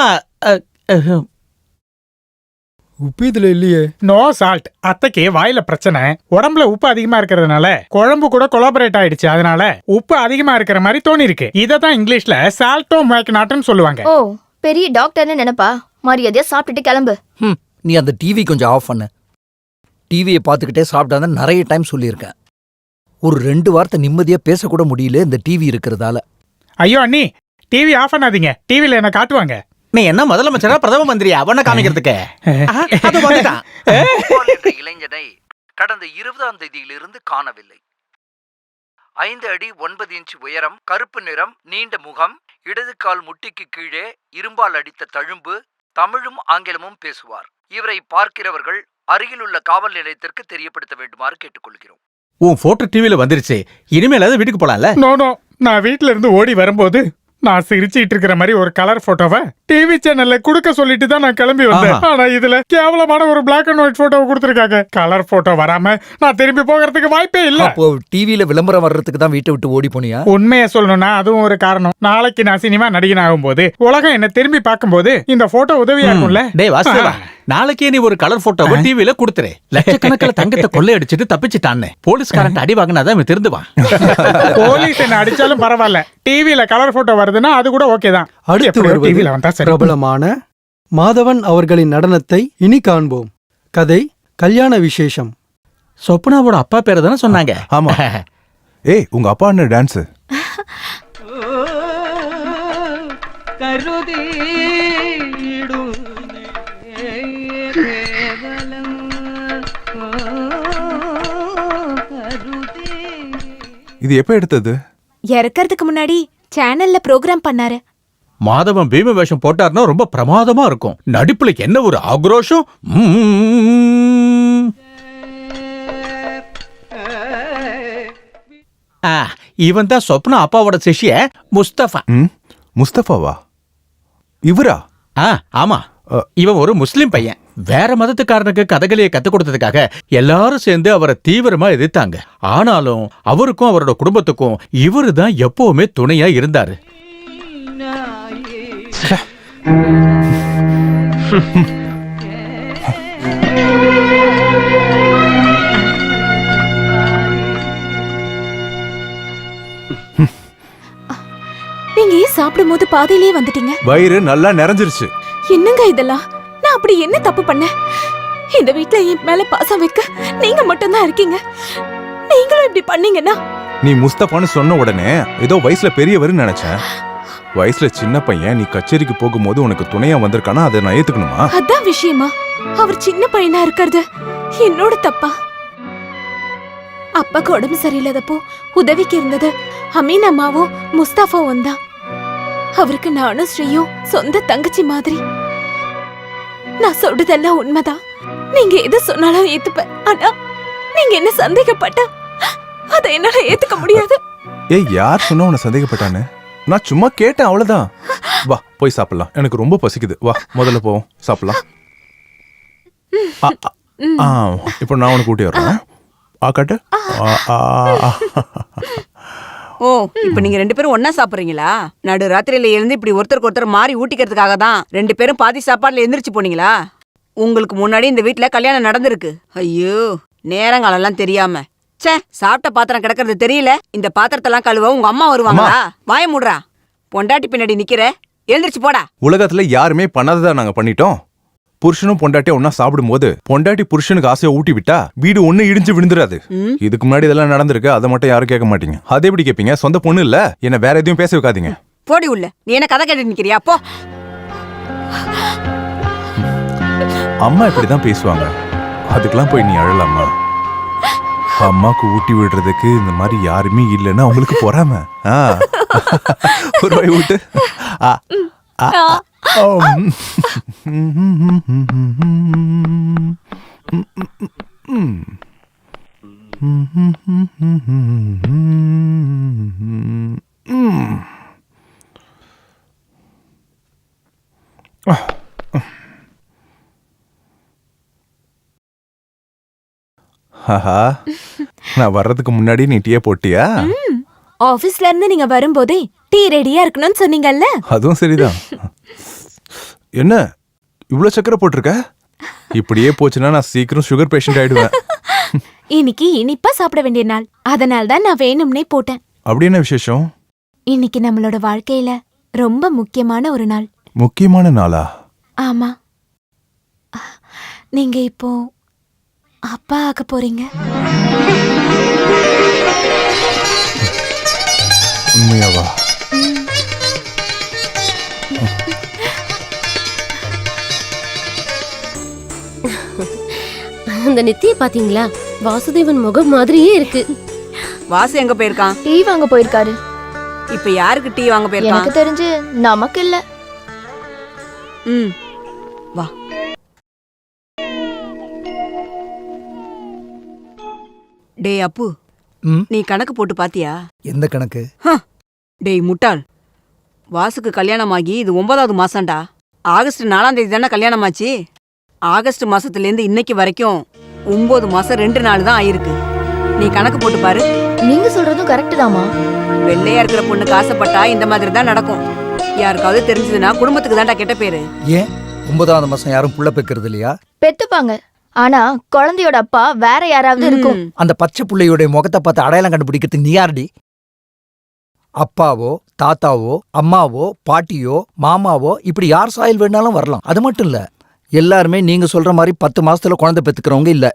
உப்பு இதுல இல்லையே. No salt. அத்தைக்கு வாயில பிரச்சனை. உடம்புல உப்பு அதிகமா இருக்கிறதுனால குழம்பு கூட கொலாபரேட் ஆயிடுச்சு. அதனால உப்பு அதிகமா இருக்கிற மாதிரி தோணி இருக்கு. இததான் இங்கிலீஷ்ல சால்டோ மேக்னாட்னு சொல்லுவாங்க. ஓ, பெரிய டாக்டர்னு நினைப்பா? மரியாதையா சாப்பிட்டுட்டு கிளம்பு. நீ அந்த டிவி கொஞ்சம் ஆஃப் பண்ணு. டிவியை பார்த்துக்கிட்டே சாப்பிட்டாதான் நிறைய டைம் சொல்லியிருக்கேன். ஒரு 2 வார்த்தை நிம்மதியா பேசக்கூட முடியல இந்த டிவி இருக்கிறதால. ஐயோ அண்ணி, டிவி ஆஃப் பண்ணாதீங்க. டிவில என்ன காட்டுவாங்க. நீ என்ன முதலமைச்சரா பிரதம மந்திரியா அவனை காமிக்கிறதுக்கு? இளைஞனை கடந்த 20ஆம் தேதியிலிருந்து காணவில்லை. 5 அடி 9 இன்ச் உயரம், கருப்பு நிறம், நீண்ட முகம், இடது கால் முட்டிக்கு கீழே இரும்பால் அடித்த தழும்பு, தமிழும் ஆங்கிலமும் பேசுவார். இவரை பார்க்கிறவர்கள் அருகிலுள்ள காவல் நிலையத்திற்கு தெரியப்படுத்த வேண்டுமாறு கேட்டுக்கொள்கிறோம். உன் போட்டோ டிவில வந்துருச்சு. இனிமேல் வீட்டுக்கு போலாம்ல? நோ நோ, நான் வீட்டுல இருந்து ஓடி வரும்போது நான் சிரிச்சிட்டு இருக்கிற மாதிரி ஒரு கலர் போட்டோவை டிவி சேனல்ல குடுக்க சொல்லிட்டு தான் நான் கிளம்பி வந்தேன். ஆனா இதுல கேவலமான ஒரு பிளாக் அண்ட் ஒயிட் போட்டோவை கொடுத்திருக்காங்க. கலர் போட்டோ வராம நான் திரும்பி போகிறதுக்கு வாய்ப்பே இல்ல. அப்போ டிவில விளம்பரம் வர்றதுக்கு தான் வீட்டை விட்டு ஓடி போனியா? உண்மையை சொல்லணும்னா அதுவும் ஒரு காரணம். நாளைக்கு நான் சினிமா நடிகன் ஆகும்போது உலகம் என்ன திரும்பி பார்க்கும்போது இந்த போட்டோ உதவியா இருக்கும்ல. டேய் வாசுதேவா, நாளைக்கே நீ ஒரு கலர் போட்டோவை டிவில கொடுத்துரு. லட்சக்கணக்கில் தங்கத்தை கொள்ளையடிச்சிட்டு தப்பிச்சிட்டான்னு போலீஸ்காரன் அடி வாங்கினாதான் இவன் திருந்துவான். போலீஸ் என்ன அடிச்சாலும் பரவாயில்ல, டிவில கலர் போட்டோ வருதுன்னா அது கூட ஓகே தான். அடுத்து வருவது பிரபலமான மாதவன் அவர்களின் நடனத்தை இனி காண்போம். கதை கல்யாண விசேஷம். சொப்னாவோட அப்பா பேரை தானே சொன்னாங்க? ஆமா. ஏய், உங்க அப்பா என்ன டான்ஸ்? இது எப்ப எடுத்தது? இறக்கறதுக்கு முன்னாடி சேனல்ல ப்ரோக்ராம் பண்ணாரு. மாதவன் பீம வேஷம் போட்டாருன்னா ரொம்ப பிரமாதமா இருக்கும். நடிப்புல என்ன ஒரு ஆக்ரோஷம். இவன் தான் சொப்னா அப்பாவோட சிஷ்ய முஸ்தபா. முஸ்தபாவா? இவரா? ஆமா. இவன் ஒரு முஸ்லிம் பையன். வேற மதத்துக்காரனுக்கு கதகளியை கத்துக் கொடுத்ததுக்காக எல்லாரும் சேர்ந்து அவரை தீவிரமா எதிர்த்தாங்க. ஆனாலும் அவருக்கும் அவரோட குடும்பத்துக்கும் இவரு தான் எப்பவுமே துணையா இருந்தாரு. நீங்க ஏன் சாப்பிடும் போது பாதையிலேயே வந்துட்டீங்க? வயிறு நல்லா நிறைஞ்சிருச்சு. என்னங்க இதெல்லாம்? நான் அப்படி என்ன தப்பு பண்ணேன்? இந்த வீட்ல என் மேல பாசம் வைக்க நீங்க மட்டும்தான் இருக்கீங்க. நீங்களும் இப்படி பண்ணீங்கன்னா? நீ முஸ்தபான்னு சொன்ன உடனே ஏதோ வயசுல பெரியவர்னு நினைச்சேன். வயசுல சின்ன பையன். நீ கச்சேரிக்கு போகும்போது உனக்கு துணையா வந்திருக்கானா, அதை நான் ஏத்துக்கணுமா? அதான் விஷயமா? அவர் சின்ன பையனா இருக்கிறது என்னோட தப்பா? அப்பாக்கு உடம்பு சரியில்லாதப்போ உதவிக்கு இருந்தது அமீன் அம்மாவும் முஸ்தாஃபாவும் தான். அவருக்கு நானும் ஸ்ரீயும் சொந்த தங்கச்சி மாதிரி. நான் சொல்றதெல்லாம் உண்மைதான். நீங்க எது சொன்னாலும் ஏத்துப்பேன். ஆனா நீங்க என்ன சந்தேகப்பட்டா அதை என்னால ஏத்துக்க முடியாது. ஏய், யார் சொன்னா உன்னை சந்தேகப்பட்டானு? நான் சும்மா கேட்டேன், அவ்வளவுதான். வா, போய் சாப்பிடலாம். எனக்கு ரொம்ப பசிக்குது. வா, முதல்ல போவோம், சாப்பிடலாம். இப்போ நான் உனக்கு கூட்டி வரேன். காட்டு. ஓ, இப்ப நீங்க 2 பேரும் ஒன்னா சாப்பிடுறீங்களா? நடு ராத்திரியில எழுந்து இப்படி ஒருத்தருக்கு ஒருத்தர் மாறி ஊட்டிக்கிறதுக்காக தான் 2 பேரும் பாதி சாப்பாடுல எந்திரிச்சு போனீங்களா? உங்களுக்கு முன்னாடி இந்த வீட்ல கல்யாணம் நடந்திருக்கு. ஐயோ, நேரங்காலெல்லாம் தெரியாம. ச்சே, சாப்பிட்ட பாத்திரம் கிடக்கிறது தெரியல. இந்த பாத்திரத்தெல்லாம் கழுவ உங்க அம்மா வருவாங்களா? வாய மூடுறா. பொண்டாட்டி பின்னாடி நிக்கிற, எழுந்திரிச்சு போடா. உலகத்துல யாருமே பண்ணாததான் நாங்க பண்ணிட்டோம். புருஷனும் பொண்டாட்டியும் ஒன்னா சாப்பிடும் போது பொண்டாட்டி புருஷனுக்கு ஆசையை ஊட்டி விட்டா வீடு ஒண்ணு இடிஞ்சு விழுந்துராது. இதுக்கு முன்னாடி இதெல்லாம் நடந்திருக்கு. அதை மட்டும் யாரும் கேட்க மாட்டீங்க. அதை எப்படி கேட்பீங்க? சொந்த பொண்ணு இல்ல, என்ன வேற எதையும் பேச வைக்காதீங்க. போடி உள்ள. நீ என்ன கதை கேட்டு நிக்கிறியா? போ. அம்மா இப்படிதான் பேசுவாங்க. அதுக்கெல்லாம் போய் நீ அழலாமா? அம்மாக்கு ஊட்டி விடுறதுக்கு இந்த மாதிரி யாருமே இல்லைன்னா அவங்களுக்கு பொறாம. ஒரு வாய் ஊட்டு. நான் வர்றதுக்கு முன்னாடி நீ டீ போட்டியா? ஆபீஸ்ல இருந்து நீங்க வரும்போதே டீ ரெடியா இருக்கணும்னு சொன்னீங்கல்ல. அதுவும் சரிதான். என்ன இவ்ளோ சக்கரை போட்டிருக்க? இப்படியே போச்சுன்னா நான் சீக்கிரம் சுகர் பேஷண்ட் ஆயிடுவேன். இன்னைக்கு இனிப்பா சாப்பிட வேண்டிய நாள், அதனால தான் நான் வேணும்னே போட்டேன். அப்படி என்ன விசேஷம்? இன்னைக்கு நம்மளோட வாழ்க்கையில ரொம்ப முக்கியமான ஒரு நாள். முக்கியமான நாளா? ஆமா, நீங்க இப்போ அப்பா ஆக போறீங்க. உண்மையாவா? அந்த நெத்தியை பாத்தீங்களா? வாசுதேவன் முகம் மாதிரியே இருக்கு. வாசு எங்க போயிருக்கான்? டீ வாங்க போயிருக்காரு. இப்ப யாருக்கு டீ வாங்க போயிருக்கான்? எனக்கு தெரிஞ்சு நமக்கு இல்ல. வா. டேய் அப்பு, நீ கணக்கு போட்டு பாத்தியா? எந்த கணக்கு? டேய் முட்டாள், வாசுக்கு கல்யாணம் ஆகி இது 9வது மாசம்டா. ஆகஸ்ட் 4ஆம் தேதி தானே கல்யாணம் ஆச்சு. ஆகஸ்ட் மாசத்துலேருந்து இன்னைக்கு வரைக்கும் 9 மாசம் 2 நாள் தான் ஆயிருக்கு. நீ கணக்கு போட்டு பாரு. நீங்க சொல்றதும் கரெக்ட் தாமா. வெள்ளையா இருக்கிற பொண்ணுக்கு ஆசைப்பட்டா இந்த மாதிரி தான் நடக்கும். யாருக்காவது தெரிஞ்சதுன்னா குடும்பத்துக்கு தான்டா கெட்ட பேரு. ஏன் 9வது மாசம் யாரும் புள்ள பெக்கிறது இல்லையா? பெத்துப்பாங்க. ஆனா குழந்தையோட அப்பா வேற யாராவது இருக்கும். அந்த பச்சை புள்ளையோட முகத்தை பார்த்து அடையாளம் கண்டுபிடிக்கிறதுக்கு நீ யாருடி? அப்பாவோ தாத்தாவோ அம்மாவோ பாட்டியோ மாமாவோ இப்படி யார் சாயல் வேணாலும் வரலாம். அது மட்டும் இல்ல, எல்லாருமே நீங்க சொல்ற மாதிரி 10 மாசத்துல குழந்தை பெத்துக்கிறவங்க இல்ல.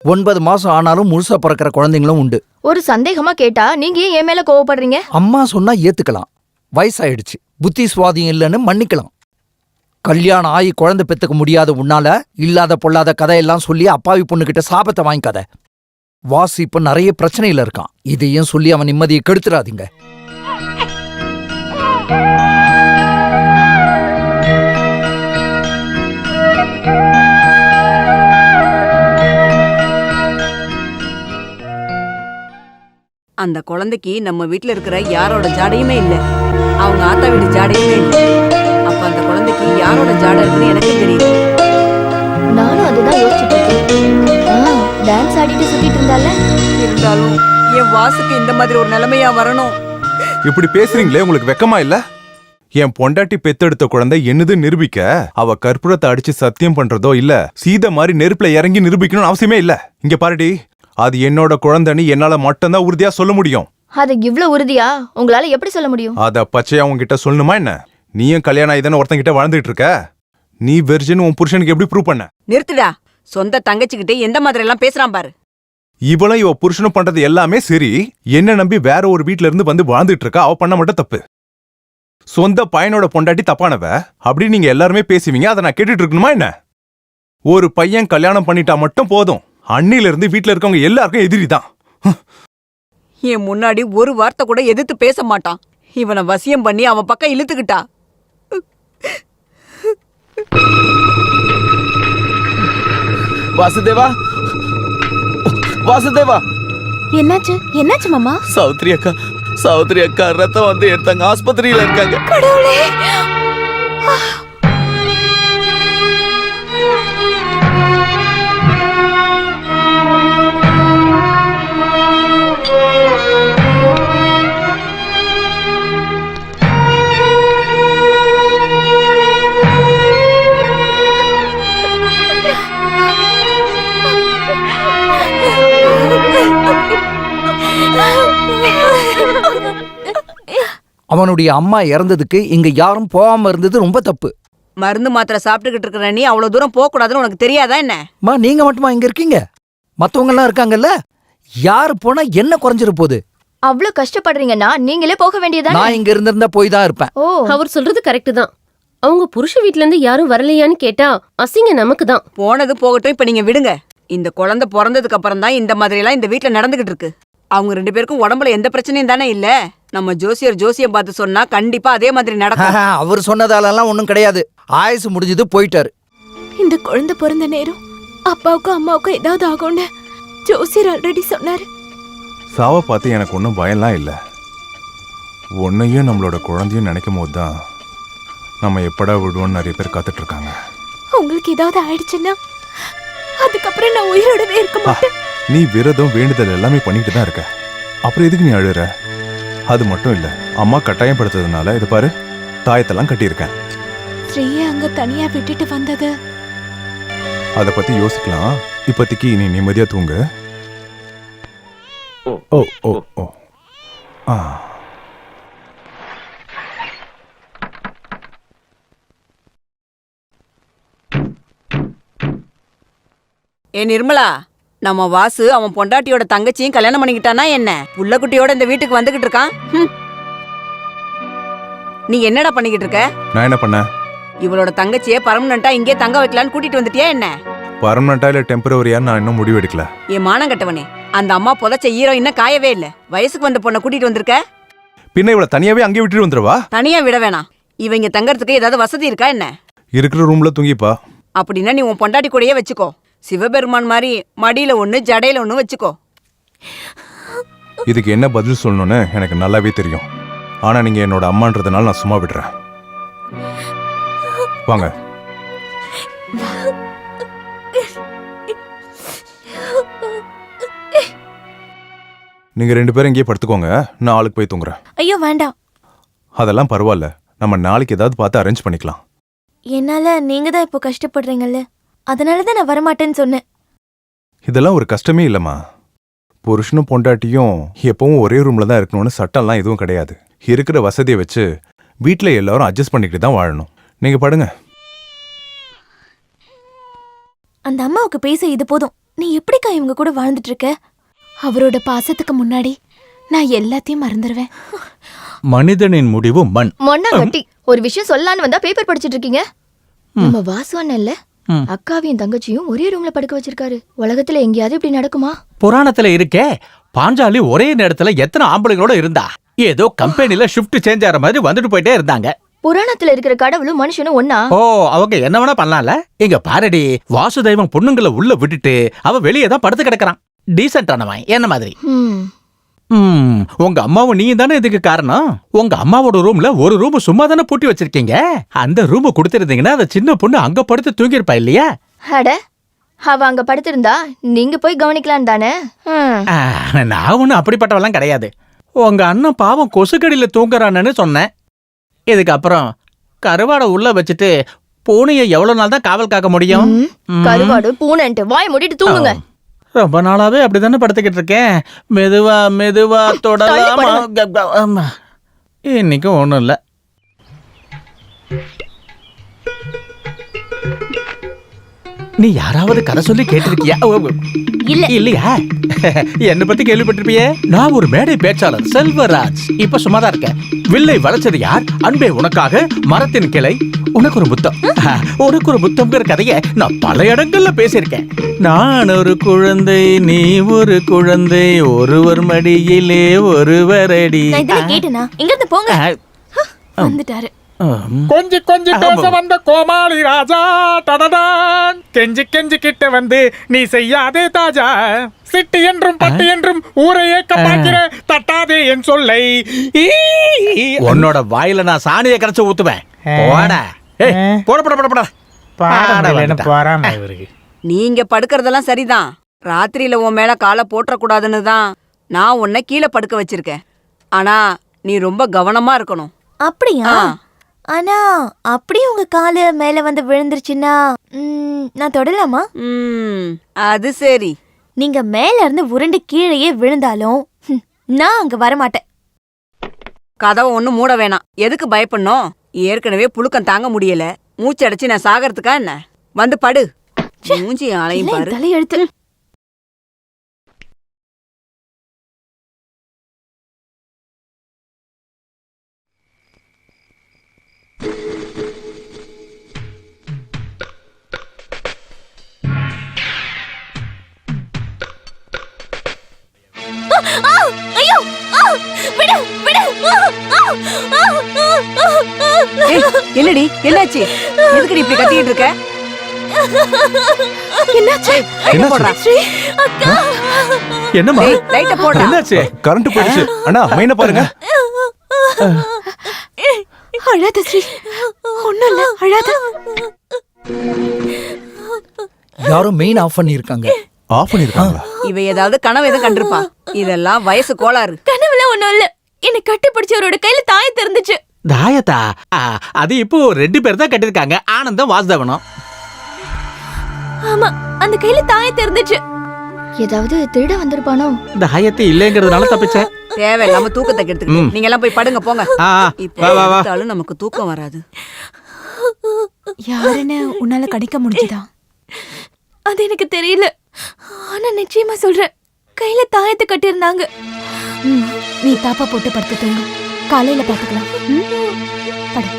9 மாசம் ஆனாலும் முழுசா பிறக்கிற குழந்தைங்களும் உண்டு. ஒரு சந்தேகமா கேட்டா நீங்க ஏன் என் மேல கோவப்படுறீங்க? அம்மா சொன்னா ஏத்துக்கலாம், வயசாயிடுச்சு, புத்தி சுவாதியம் இல்லைன்னு மன்னிக்கலாம். கல்யாணம் ஆகி குழந்தை பெத்துக்க முடியாத உன்னால இல்லாத பொல்லாத கதையெல்லாம் சொல்லி அப்பாவி பொண்ணுகிட்ட சாபத்தை வாங்கிக்காத. வாசு இப்ப நிறைய பிரச்சனையில இருக்கான். இதையும் சொல்லி அவன் நிம்மதியை கெடுத்துறாதீங்க. அந்த குழந்தைக்கு நம்ம வீட்ல இருக்கிற யாரோட ஜாடையுமே இல்ல. அவங்க ஆத்தா வீட்டு ஜாடையுமே இல்ல. அப்ப அந்த குழந்தைக்கு யாரோட ஜாடை இருக்குன்னு எனக்கு தெரியல. நானும் அதுதான் யோசிச்சுட்டு இருக்கேன். டான்ஸ் ஆடிட்டு சுத்திட்டு இருந்தால. இருந்தாலும் என் வாசுக்கு இந்த மாதிரி ஒரு நிலைமையா வரணும். இப்படி பேசுறீங்களே, உங்களுக்கு வெக்கமா இல்ல? என் பொண்டாட்டி பெத்தெடுத்த குழந்தை என்னது நிரூபிக்க அவ கற்பூரத்தை அடிச்சு சத்தியம் பண்றதோ இல்ல சீதை மாதிரி நெருப்புல இறங்கி நிரூபிக்கணும்னு அவசியமே இல்ல. இங்க பாருடி, அது என்னோட குழந்தைன்னு என்னால மட்டும்தான் உறுதியா சொல்ல முடியும். அது இவ்ளோ உறுதியா உங்களால எப்படி சொல்ல முடியும்? அத பச்சையா உங்ககிட்ட சொல்லணுமா என்ன? நீயும் கல்யாணம் ஆயிதானே ஒருத்தங்கிட்ட வாழ்ந்துட்டு இருக்க. நீ வெர்ஜின் உன் புருஷனுக்கு எப்படி ப்ரூவ் பண்ண? நிறுத்துடா. சொந்த தங்கச்சிக்கிட்டே எந்த மாதிரி எல்லாம் பேசுறான் பாரு. இவளும் இவ புருஷனும் பண்றது எல்லாமே சரி. என்ன நம்பி வேற ஒரு வீட்ல இருந்து வந்து வாழ்ந்துட்டு இருக்கா. அவ பண்ண மட்டும் தப்பு. சொந்த பையனோட பொண்டாட்டி தப்பானவ அப்படி நீங்க எல்லாருமே பேசுவீங்க. அதை நான் கேட்டுட்டு இருக்கணுமா என்ன? ஒரு பையன் கல்யாணம் பண்ணிட்டா மட்டும் போதும், அண்ணில இருந்து வீட்ல இருக்கவங்க எல்லாருக்கும் எதிரி தான். என் முன்னாடி ஒரு வார்த்தை கூட எதிர்த்து பேச மாட்டான். இவனை வசியம் பண்ணி அவன் பக்கம் இழுத்துக்கிட்டா. வாசுதேவா, வாசுதேவா. என்னாச்சு? என்னாச்சு மாமா? சாவித்ரி அக்கா ரத்தம் வந்து எடுத்தாங்க. ஆஸ்பத்திரியில இருக்காங்க. கடவுளே! அவனுடைய அம்மா இறந்ததுக்கு இங்க யாரும் போகாம இருந்தது ரொம்ப தப்பு. மருந்து மாத்திரை சாப்பிட்டுக்கிட்டு இருக்கிற நீ அவ்வளவு தூரம் போக கூடாதுன்னு உனக்கு தெரியாதா என்ன? நீங்க மட்டுமா இங்க இருக்கீங்க? மத்தவங்க எல்லாம் இருக்காங்கல்ல. யாரு போனா என்ன குறைஞ்சிரு போகுது? அவ்ளோ கஷ்டப்படுறீங்கன்னா நீங்களே போக வேண்டியதா? நான் இங்க இருந்திருந்தா போய் தான் இருப்பேன். அவர் சொல்றது கரெக்ட் தான். அவங்க புருஷ வீட்ல இருந்து யாரும் வரலையான்னு கேட்டா அசிங்க நமக்கு தான். போனது போகட்டும், இப்ப நீங்க விடுங்க. இந்த குழந்தை பிறந்ததுக்கு அப்புறம் தான் இந்த மாதிரி எல்லாம் இந்த வீட்டுல நடந்துகிட்டு இருக்கு. அவங்க 2 பேருக்கும் உடம்புல எந்த பிரச்சனையும் தானே இல்ல. நம்ம ஜோசியம் பார்த்து சொன்னா கண்டிப்பா அதே மாதிரி நடக்கும். அவர் சொன்னதாலெல்லாம் ஒண்ணும் கிடையாது. ஆயுசு முடிஞ்சது, போயிட்டாரு. இந்த குழந்தை பிறந்த நேரம் அப்பாவுக்கும் அம்மாவுக்கும் ஏதாவது ஆகும்னு ஜோசியர் ஆல்ரெடி சொன்னாரு. சாவை பார்த்து எனக்கு ஒன்றும் பயம்லாம் இல்லை. உன்னையும் நம்மளோட குழந்தையும் நினைக்கும் போது தான் நம்ம எப்படா விடுவோன்னு நிறைய பேர் காத்துட்டு இருக்காங்க. உங்களுக்கு ஏதாவது ஆயிடுச்சுன்னா அதுக்கப்புறம் நான் உயிரோடவே இருக்க மாட்டேன். நீ விரதம் வேண்டுதல் எல்லாமே பண்ணிட்டு தான் இருக்க. அப்புறம் எதுக்கு நீ அழுற? அது மட்டும் இல்ல, அம்மா கட்டாயப்படுத்ததுனால இது பாரு, தாயத்தெல்லாம் கட்டியிருக்கேன். ஸ்ரீயை அங்க தனியா விட்டுட்டு வந்தது. அதை பத்தி யோசிக்கலாம். இப்போதைக்கு நீ நிம்மதியா தூங்கு. ஓ ஓ ஓ ஆ. ஏ நிர்மலா, நம்ம வாசு அவன் பொண்டாட்டியோட தங்கச்சியும் கல்யாணம் பண்ணிக்கிட்டானா என்ன? புள்ளக்குட்டியோட இந்த வீட்டுக்கு வந்துகிட்டு இருக்கான். நீ என்னடா பண்ணிக்கிட்டு இருக்க? நான் என்ன பண்ண? இவளோட தங்கச்சியை பர்மனண்டா இங்கே தங்க வைக்கலான்னு கூட்டிட்டு வந்துட்டியா என்ன? பர்மனண்டா இல்ல டெம்பரவரியா நான் இன்னும் முடிவு எடுக்கல. என் மானம் கட்டவனே, அந்த அம்மா புதைச்ச ஈரோ இன்னும் காயவே இல்ல. வயசுக்கு வந்த பொண்ணை கூட்டிட்டு வந்திருக்க. பின்ன இவளை தனியாவே அங்கே விட்டுட்டு வந்துருவா? தனியா விட வேணாம். இவங்க தங்கறதுக்கு ஏதாவது வசதி இருக்கா என்ன? இருக்கிற ரூம்ல தூங்கிப்பா. அப்படின்னா நீ உன் பொண்டாட்டி கூடயே வச்சுக்கோ. சிவபெருமான் மாதிரி மடியில ஒண்ணு ஜடையில ஒண்ணு வச்சுக்கோ. இதுக்கு என்ன பதில் சொல்லணும்னு எனக்கு நல்லாவே தெரியும். ஆனா நீங்க என்னோட அம்மான்றதுனால நான் சும்மா விடுறேன். வாங்க. நீங்க 2 பேரும் இங்கேயே படுத்துக்கோங்க, நான் ஆளுக்கு போய் தூங்குறேன். ஐயோ வேண்டாம். அதெல்லாம் பரவாயில்ல, நம்ம நாளைக்கு ஏதாவது பார்த்து அரேஞ்ச் பண்ணிக்கலாம். என்னால நீங்க தான் இப்போ கஷ்டப்படுறீங்கல்ல, அதனால தான் நான் வரமாட்டேன்னு சொன்னேன். இதெல்லாம் ஒரு கஷ்டமே இல்லம்மா. புருஷனும் பொண்டாட்டியும் எப்பவும் ஒரே ரூம்ல தான் இருக்கணும்னு சட்டம்லாம் எதுவும் கிடையாது. இருக்கிற வசதியை வச்சு வீட்டுல எல்லாரும் அட்ஜஸ்ட் பண்ணிக்கிட்டு தான் வாழணும். நீங்க படுங்க. அந்த அம்மாவுக்கு பேச இது போதும். நீ எப்படிக்கா இவங்க கூட வாழ்ந்துட்டு இருக்க? அவரோட பாசத்துக்கு முன்னாடி நான் எல்லாத்தையும் மறந்துடுவேன். மனிதனின் முடிவு மண். மொன்னா கட்டி ஒரு விஷயம் சொல்லலான்னு வந்தா பேப்பர் படிச்சிட்டு இருக்கீங்க. நம்ம வாசு அண்ணன் இல்ல, அக்காவையும் தங்கச்சியும் ஒரே ரூம்ல படுக்க வச்சிருக்காரு. உலகத்துல எங்கேயாவது இப்படி நடக்குமா? புராணத்துல இருக்கே, பாஞ்சாலி ஒரே நேரத்துல எத்தனை ஆம்பளைங்களோட இருந்தா. ஏதோ கம்பெனில ஷிஃப்ட் சேஞ்ச் ஆற மாதிரி வந்துட்டு போயிட்டே இருந்தாங்க. புராணத்துல இருக்கிற கடவுளும் மனுஷனும் ஒன்னா? ஓ, அவங்க என்ன வேணா பண்ணலாம்ல. இங்க பாரடி, வாசுதேவன் பொண்ணுங்களை உள்ள விட்டுட்டு அவ வெளியே தான் படுத்து கிடக்குறான். டீசென்டானவன் என்ன மாதிரி. உங்க அம்மாவும் நீ தானே இதுக்கு காரணம். உங்க அம்மாவோட ரூம்ல ஒரு ரூம் சும்மா தானே பூட்டி வச்சிருக்கீங்க. அந்த ரூம் கொடுத்திருந்தீங்கன்னா அந்த சின்ன பொண்ணு அங்க படுத்து தூங்கிருப்பா இல்லையா? அட, அவ அங்க படுத்திருந்தா நீங்க போய் கவனிக்கலாம் தானே. நான் ஒன்னும் அப்படிப்பட்டவெல்லாம் கிடையாது. உங்க அண்ணன் பாவம் கொசுக்கடியில தூங்குறான்னு சொன்னேன். இதுக்கப்புறம் கருவாடை உள்ள வச்சுட்டு பூனையை எவ்வளவு நாள் தான் காவல் காக்க முடியும்? கருவாடு பூனைன்ட்டு வாய் மூடிட்டு தூங்குங்க. ரொம்ப நாளாவே அப்படித்தானே படுத்துக்கிட்டு இருக்கேன். மெதுவா மெதுவா தொடலாமா. இன்னைக்கும் ஒண்ணும் இல்ல. நீ யாராவது கதை சொல்லி கேட்டிருக்கியா? இல்லையா? என்ன பத்தி கேள்விப்பட்டிருப்பியே. நான் ஒரு மேடை பேச்சாளர் செல்வராஜ். இப்ப சும்மாதான் இருக்கேன். வில்லை வளைச்சது யார்? அன்பே உனக்காக மரத்தின் கிளை உனக்கு ஒரு புத்தம். உனக்கு ஒரு புத்தம்ங்கிற கதையை நான் பல இடங்கள்ல பேசியிருக்கேன். நான் ஒரு குழந்தை, நீ ஒரு குழந்தை, ஒருவர் மடியிலே ஒருவரடி. கேட்டனா இங்க இருந்து போங்க. வந்துட்டாரு. கொஞ்சி கொஞ்சி பேச வந்த கோமாளி ராஜா டடடான். கெஞ்சி கெஞ்சி கிட்ட வந்து நீ செய்யாதே தாஜா. சிட்டி என்றும் பட்டு என்றும் ஊரை ஏக்க பாக்கிற தட்டாதே என் சொல்லை. உன்னோட வாயில நான் சாணியை கரைச்சு ஊத்துவேன். போடா. போட போட போட போட. போறாம இவருக்கு. நீங்க படுக்கறதெல்லாம் சரிதான். ராத்திரியில உன் மேல காலை போட்டக்கூடாதுன்னு தான் நான் உன்னை கீழே படுக்க வச்சிருக்கேன். ஆனா நீ ரொம்ப கவனமா இருக்கணும். அப்படியா? ஆனா அப்படியே உங்க காலு மேல வந்து விழுந்துருச்சுன்னா நான் தொடலாமா? அது சரி. நீங்க மேல இருந்து உருண்டு கீழேயே விழுந்தாலும் நான் அங்க வரமாட்டேன். கதவை ஒன்னும் மூட வேணாம். எதுக்கு பயப்படணும்? ஏற்கனவே புழுக்கம் தாங்க முடியல. மூச்சடைச்சு நான் சாகறதுக்கா என்ன? வந்து படு. மூஞ்சி ஆளையும் பாரு. தலையெழுத்து. ஐயோ, விடு விடு. என்னடி என்னாச்சு? எதுக்கு இப்படி கத்திட்டு இருக்க? என்னாச்சு? அக்கா, என்னம்மா? லைட்ட போடு. என்னாச்சு? கரண்ட் போயிடுச்சு. அண்ணா மைன பாருங்க. அழாத ஸ்ரீ, ஒண்ணும் இல்ல, அழாத. யாரும் மெயின் ஆஃப் பண்ணிருக்காங்க. ஆஃப் பண்ணிருக்காங்களா? இவ ஏதாவது கனவு எதுவும் கண்டிருப்பா. இதெல்லாம் வயசு கோளாறு. கனவுல ஒண்ணும் இல்ல. என்ன கட்டி பிடிச்சவரோட கையில தாயத்து இருந்துச்சு. தாயத்தா? அது இப்போ 2 பேர் தான் கட்டிருக்காங்க, ஆனந்தம் வாசுதேவனும். ஆமா, அந்த கையில தாயத்து இருந்துச்சு. ஏதாவது திருட வந்திருப்பானோ? தாயத்து இல்லைங்கிறதுனால தப்பிச்சேன். தேவையில்லாம தூக்கத்தை கெடுத்துக்கிட்டு நீங்க எல்லாம் போய் படுங்க போங்க. இப்போ நமக்கு தூக்கம் வராது. யாருன்னு உன்னால கணிக்க முடிஞ்சுதா? அது எனக்கு தெரியல. ஆனா நிச்சயமா சொல்றேன், கையில தாயத்தை கட்டியிருந்தாங்க. நீ தாப்பா போட்டு படுத்து தூங்கு, காலையில பாத்துக்கலாம். படு.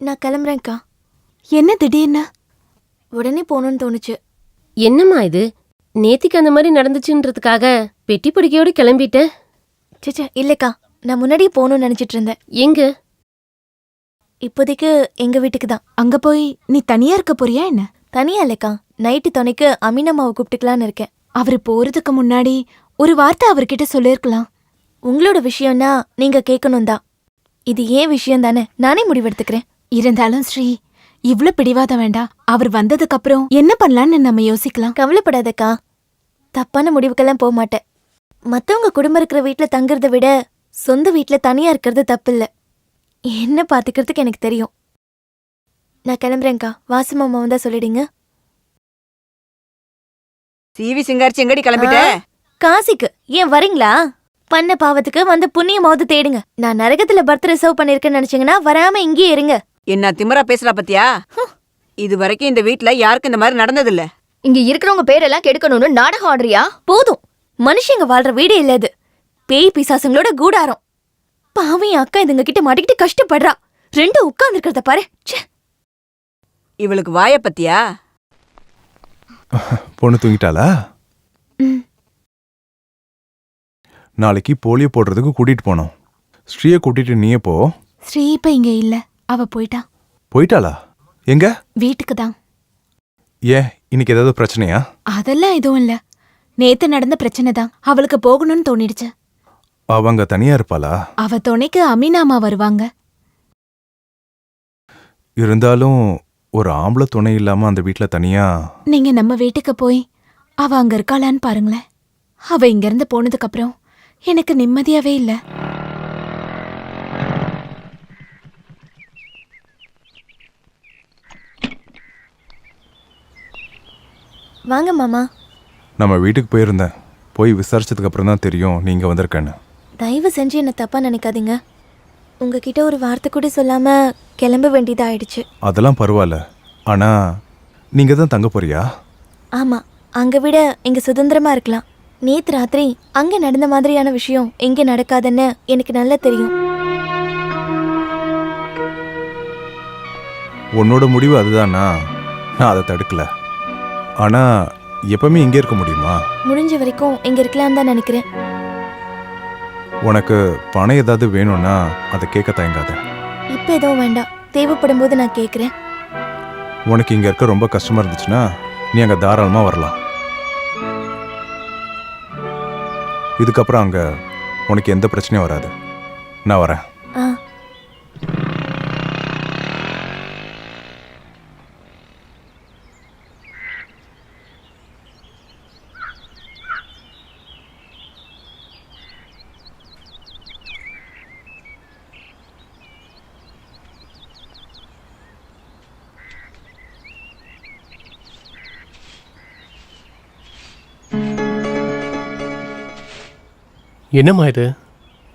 நான் கிளம்புறேன்க்கா. என்ன திடீர்னு? உடனே போகணும்னு தோணுச்சு. என்னம்மா இது? நேத்திக்கு அந்த மாதிரி நடந்துச்சுன்றதுக்காக பெட்டி படுக்கையோடு கிளம்பிட்ட? சேச்சே இல்லக்கா, நான் முன்னாடியே போகணும்னு நினைச்சிட்டு இருந்தேன். எங்க? இப்போதைக்கு எங்க வீட்டுக்கு தான். அங்க போய் நீ தனியா இருக்க போறியா என்ன? தனியா இல்லக்கா, நைட்டு துணைக்கு அமீனம்மாவை கூப்பிட்டுக்கலான்னு இருக்கேன். அவரு போறதுக்கு முன்னாடி ஒரு வார்த்தை அவர்கிட்ட சொல்லிருக்கலாம். உங்களோட விஷயம்னா நீங்க கேட்கணும் தான். இது ஏன் விஷயம் தானே, நானே முடிவெடுத்துக்கிறேன். இருந்தாலும் ஸ்ரீ, இவ்ளோ பிடிவாத வேண்டாம். அவர் வந்ததுக்கு அப்புறம் என்ன பண்ணலான்னு நம்ம யோசிக்கலாம். கவலைப்படாதக்கா, தப்பான முடிவுக்கெல்லாம் போக மாட்டேன். மத்தவங்க குடும்பம் இருக்கிற வீட்டுல தங்குறத விட சொந்த வீட்டுல தனியா இருக்கிறது தப்பு இல்ல. என்ன பாத்துக்கிறதுக்கு எனக்கு தெரியும். நான் கிளம்புறேன்க்கா. வாசு மாமா வந்தா சொல்லிடுங்க. சிவி சிங்காரிச்சு எங்கடி கிளம்பிட்ட? காசிக்கு. ஏன் வரீங்களா? பண்ண பாவத்துக்கு வந்து புண்ணியமாவது தேடுங்க. நான் நரகத்துல பர்த் ரிசர்வ் பண்ணிருக்கேன்னு நினைச்சீங்கன்னா வராம இங்கே இருங்க. என்ன திமிரா பேசுறா பத்தியா? இது வரைக்கும் இந்த வீட்ல யாருக்கும் இந்த மாதிரி நடந்ததில்ல. இங்க இருக்கிறவங்க பேரெல்லாம் கெடுக்கணும்னு நாடகம் ஆடுறியா? போதும், மனுஷங்க வாழ்ற வீடே இல்ல இது. பேய் பிசாசுங்களோட கூடாரம். பாவம் என் அக்கா இதுங்க கிட்ட மாட்டிக்கிட்டு கஷ்டப்படுறா. ரெண்டும் உட்கார்ந்து இருக்கிறத பாரு. இவளுக்கு வாய பத்தியா? பொண்ணு தூங்கிட்டாளா? நாளைக்கு போலியோ போடுறதுக்கு கூட்டிட்டு போனோம். ஸ்ரீயை கூட்டிட்டு நீயே போ. ஸ்ரீ இப்ப இங்க இல்ல, அவ போயிட்டா. போயிட்டாளா? எங்க? வீட்டுக்கு தான். ஏன், இன்னைக்கு ஏதாவது பிரச்சனையா? அதெல்லாம் எதுவும் இல்ல, நேத்து நடந்த பிரச்சனை தான். அவளுக்கு போகணும்னு தோணிடுச்சு. அவங்க தனியா இருப்பாளா? அவ துணைக்கு அமீனாமா வருவாங்க. இருந்தாலும் ஒரு ஆம்பளை துணை இல்லாம அந்த வீட்ல தனியா. நீங்க நம்ம வீட்டுக்கு போய் அவ அங்க இருக்காளான்னு பாருங்களேன். அவ இங்க இருந்து போனதுக்கு அப்புறம் எனக்கு நிம்மதியாவே இல்ல. வாங்க மாமா. நம்ம வீட்டுக்கு போயிருந்தேன். போய் விசாரிச்சதுக்கு அப்புறம் தான் தெரியும் நீங்க வந்திருக்கேன்னு. தயவு செஞ்சு என்ன தப்பா நினைக்காதீங்க. உங்ககிட்ட ஒரு வார்த்தை கூட சொல்லாம கிளம்ப வேண்டியதாயிடுச்சு. அதெல்லாம் பரவாயில்ல. ஆனா நீங்க தான் தங்க போறியா? ஆமா, அங்க விட இங்க சுதந்திரமா இருக்கலாம். நேத்து ராத்திரி அங்க நடந்த மாதிரியான விஷயம் எங்க நடக்காதுன்னு எனக்கு நல்லா தெரியும். உன்னோட முடிவு அதுதானா? நான் அதை தடுக்கல. ஆனா எப்பவுமே இங்கே இருக்க முடியுமா? முடிஞ்ச வரைக்கும் இங்க இருக்கலாம் தான் நினைக்கிறேன். உனக்கு பணம் ஏதாவது வேணும்னா அதை கேட்க தயங்காத. இப்ப எதுவும் வேண்டாம், தேவைப்படும் போது நான் கேட்கிறேன். உனக்கு இங்க இருக்க ரொம்ப கஷ்டமா இருந்துச்சுன்னா நீ அங்க தாராளமா வரலாம். இதுக்கப்புறம் அங்க உனக்கு எந்த பிரச்சனையும் வராது. நான் வரேன். என்னம்மா இது?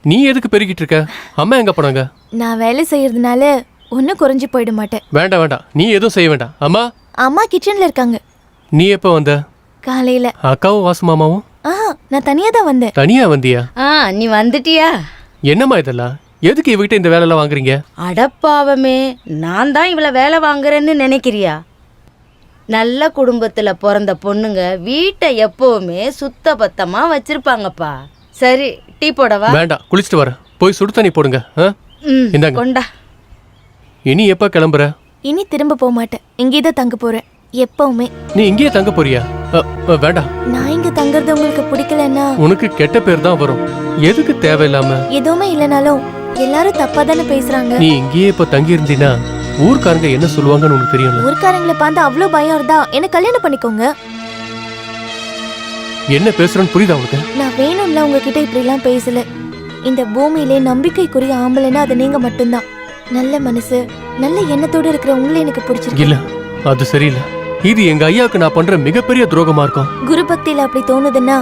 நீ எதுக்கு பெருகிட்டு இருக்க? அம்மா எங்க போனாங்க? நான் வேலை செய்யறதுனால ஒன்னும் குறைஞ்சு போயிட மாட்டேன். வேண்டாம் வேண்டாம், நீ எதுவும் செய்ய வேண்டாம். அம்மா அம்மா கிச்சன்ல இருக்காங்க. நீ எப்ப வந்த? காலையில. அக்காவும் வாசு மாமாவும்? நான் தனியா தான் வந்தேன். தனியா வந்தியா? நீ வந்துட்டியா? என்னம்மா இதெல்லாம்? எதுக்கு இவகிட்ட இந்த வேலையெல்லாம் வாங்குறீங்க? அடப்பாவமே, நான் தான் இவளை வேலை வாங்குறேன்னு நினைக்கிறியா? நல்ல குடும்பத்துல பிறந்த பொண்ணுங்க வீட்டை எப்பவுமே சுத்த பத்தமா வச்சிருப்பாங்கப்பா. சரி, டீ போடவா? வேண்டாம், குளிச்சுட்டு வரேன். போய் சுடு தண்ணி போடுங்க. இந்தாங்க. கொண்டா. இனி எப்ப கிளம்புற? இனி திரும்ப போக மாட்டேன், இங்கேதான் தங்க போறேன் எப்பவுமே. நீ இங்கேயே தங்க போறியா? வேண்டாம். நான் இங்க தங்குறது உங்களுக்கு பிடிக்கலன்னா உனக்கு கெட்ட பேர் தான் வரும். எதுக்கு தேவையில்லாம? எதுவுமே இல்லைனாலும் எல்லாரும் தப்பா தானே பேசுறாங்க. நீ இங்கேயே இப்ப தங்கி இருந்தீனா ஊர்க்காரங்க என்ன சொல்லுவாங்கன்னு உனக்கு தெரியும். ஊர்க்காரங்களை பார்த்து அவ்வளவு பயம் இருந்தா என்ன கல்யாணம் பண்ணிக்கோங்க. என்ன பேசுறேன்னு புரியுதா உனக்கு? நான் வேணும்ல உங்ககிட்ட இப்படி எல்லாம் பேசல. இந்த பூமியிலே நம்பிக்கைக்குரிய ஆம்பளைன்னா அது நீங்க மட்டும்தான். நல்ல மனசு, நல்ல எண்ணத்தோட இருக்கிற உங்களை எனக்கு பிடிச்சிருக்கு. இல்ல, அது சரியில்லை. இது எங்க ஐயாவுக்கு நான் பண்ற மிகப்பெரிய துரோகமா இருக்கும். குரு பக்தியில அப்படி தோணுதுன்னா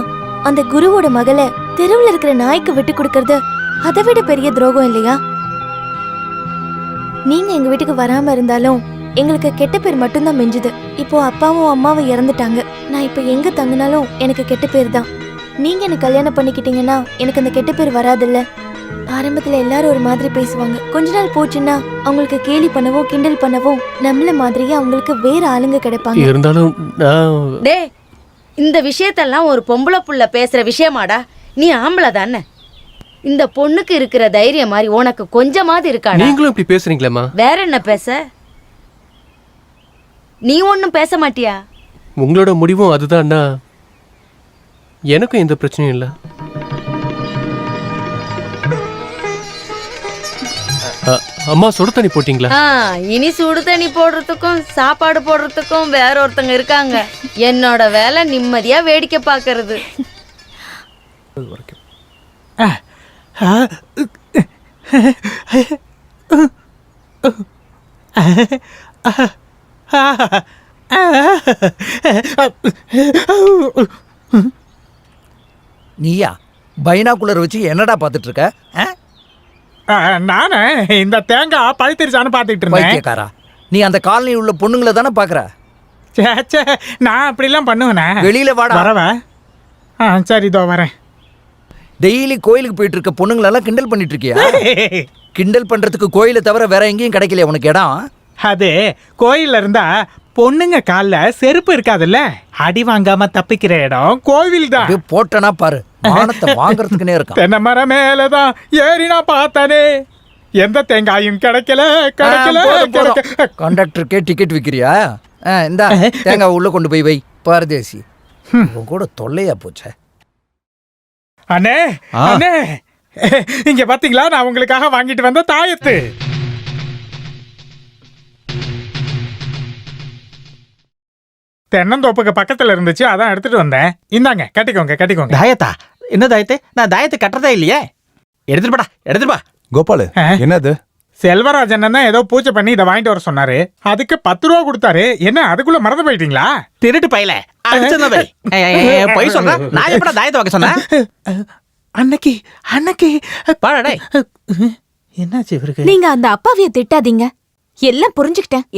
அந்த குருவோட மகளை தெருவுல இருக்கிற நாய்க்கு விட்டு கொடுக்கறது அதை விட பெரிய துரோகம் இல்லையா? நீங்க எங்க வீட்டுக்கு வராம இருந்தாலும் எங்களுக்கு கெட்ட பேர் மட்டும்தான் மிஞ்சுது. இப்போ அப்பாவும் அம்மாவும் இறந்துட்டாங்க. நான் இப்ப எங்க தங்கினாலும் எனக்கு கெட்ட பேர் தான். நீங்க எனக்கு கல்யாணம் பண்ணிக்கிட்டீங்கன்னா எனக்கு அந்த கெட்ட பேர் வராதுல்ல. ஆரம்பத்துல எல்லாரும் ஒரு மாதிரி பேசுவாங்க. கொஞ்ச நாள் போச்சுன்னா அவங்களுக்கு கேலி பண்ணவோ கிண்டல் பண்ணவோ நம்மள மாதிரியே அவங்களுக்கு வேற ஆளுங்க கிடைப்பாங்க. இருந்தாலும் இந்த விஷயத்தெல்லாம் ஒரு பொம்பளை புள்ள பேசுற விஷயமாடா? நீ ஆம்பளை தானே? இந்த பொண்ணுக்கு இருக்கிற தைரியம் மாதிரி உனக்கு கொஞ்சமாவது இருக்காடா? நீங்களும் இப்படி பேசுறீங்களேம்மா? வேற என்ன பேச? நீ ஒன்னும் பேச மாட்டியா? உங்களோட முடிவும் அதுதான்னா எனக்கும் எந்த பிரச்சனையும் இல்லை. அம்மா சுடு தண்ணி போட்டீங்களா? இனி சுடு தண்ணி போடுறதுக்கும் சாப்பாடு போடுறதுக்கும் வேற ஒருத்தங்க இருக்காங்க. என்னோட வேலை நிம்மதியா வேடிக்கை பார்க்கறது. நீயா பைனாகுலர் வச்சு என்னடா பார்த்துட்டு இருக்க? நானே இந்த தேங்காய் பழுத்திருச்சான்னு பார்த்துட்டு இருந்தேன். பைத்தியக்காரா, நீ அந்த காலனியில் உள்ள பொண்ணுங்களை தானே பார்க்குற? சே நான் அப்படிலாம் பண்ணுவேனே. வெளியில வாடா. வரவா? சரி இதோ வரேன். டெய்லி கோயிலுக்கு போயிட்டு இருக்க பொண்ணுங்களெல்லாம் கிண்டல் பண்ணிட்டு இருக்கியா? கிண்டல் பண்றதுக்கு கோயிலை தவிர வேற எங்கேயும் கிடைக்கல உனக்கு இடம்? அது கோயில்ல இருந்தா பொண்ணுங்க கால்ல செருப்பு இருக்காதுல்ல, அடி வாங்காம தப்பிக்கிற இடம் கோவில் தான். போட்டனா பாரு, வானத்தை வாங்குறதுக்குனே இருக்கான். தென்னை மரம் மேலதான் ஏறினா பார்த்தானே, எந்த தேங்காயும் கிடைக்கல. கண்டக்டருக்கே டிக்கெட் விக்கிறியா? இந்த தேங்காய் உள்ள கொண்டு போய் வை. பாரதேசி உன் கூட தொல்லையா போச்சே. அண்ணே அண்ணே, இங்க பாத்தீங்களா நான் உங்களுக்காக வாங்கிட்டு வந்த தாயத்து. தென்னந்தோப்புக்கு பக்கத்துல இருந்துச்சு, அதான் எடுத்துட்டு வந்தேன். இந்தாங்க கட்டிக்கோங்க கட்டிக்கோங்க. தாயத்தா? என்ன தாயத்து? நான் தாயத்தை கட்டுறதே இல்லையே. எடுத்துட்டு போடா, எடுத்துட்டு பா. கோபாலு, என்னது? செல்வராஜன் தான் ஏதோ பூஜை பண்ணி இதை வாங்கிட்டு வர சொன்னாரு. அதுக்கு 10 ரூபா கொடுத்தாரு. என்ன அதுக்குள்ள மறந்து போயிட்டீங்களா? திருட்டு பையல போய் சொல்ற. நான் எப்படா தாயத்தை வாங்க சொன்னேன்? அன்னைக்கு அன்னைக்கு பாடா. என்னாச்சு இவருக்கு? நீங்க அந்த அப்பாவிய திட்டாதீங்க, எல்லாம் புரிஞ்சுக்கிட்டேன்.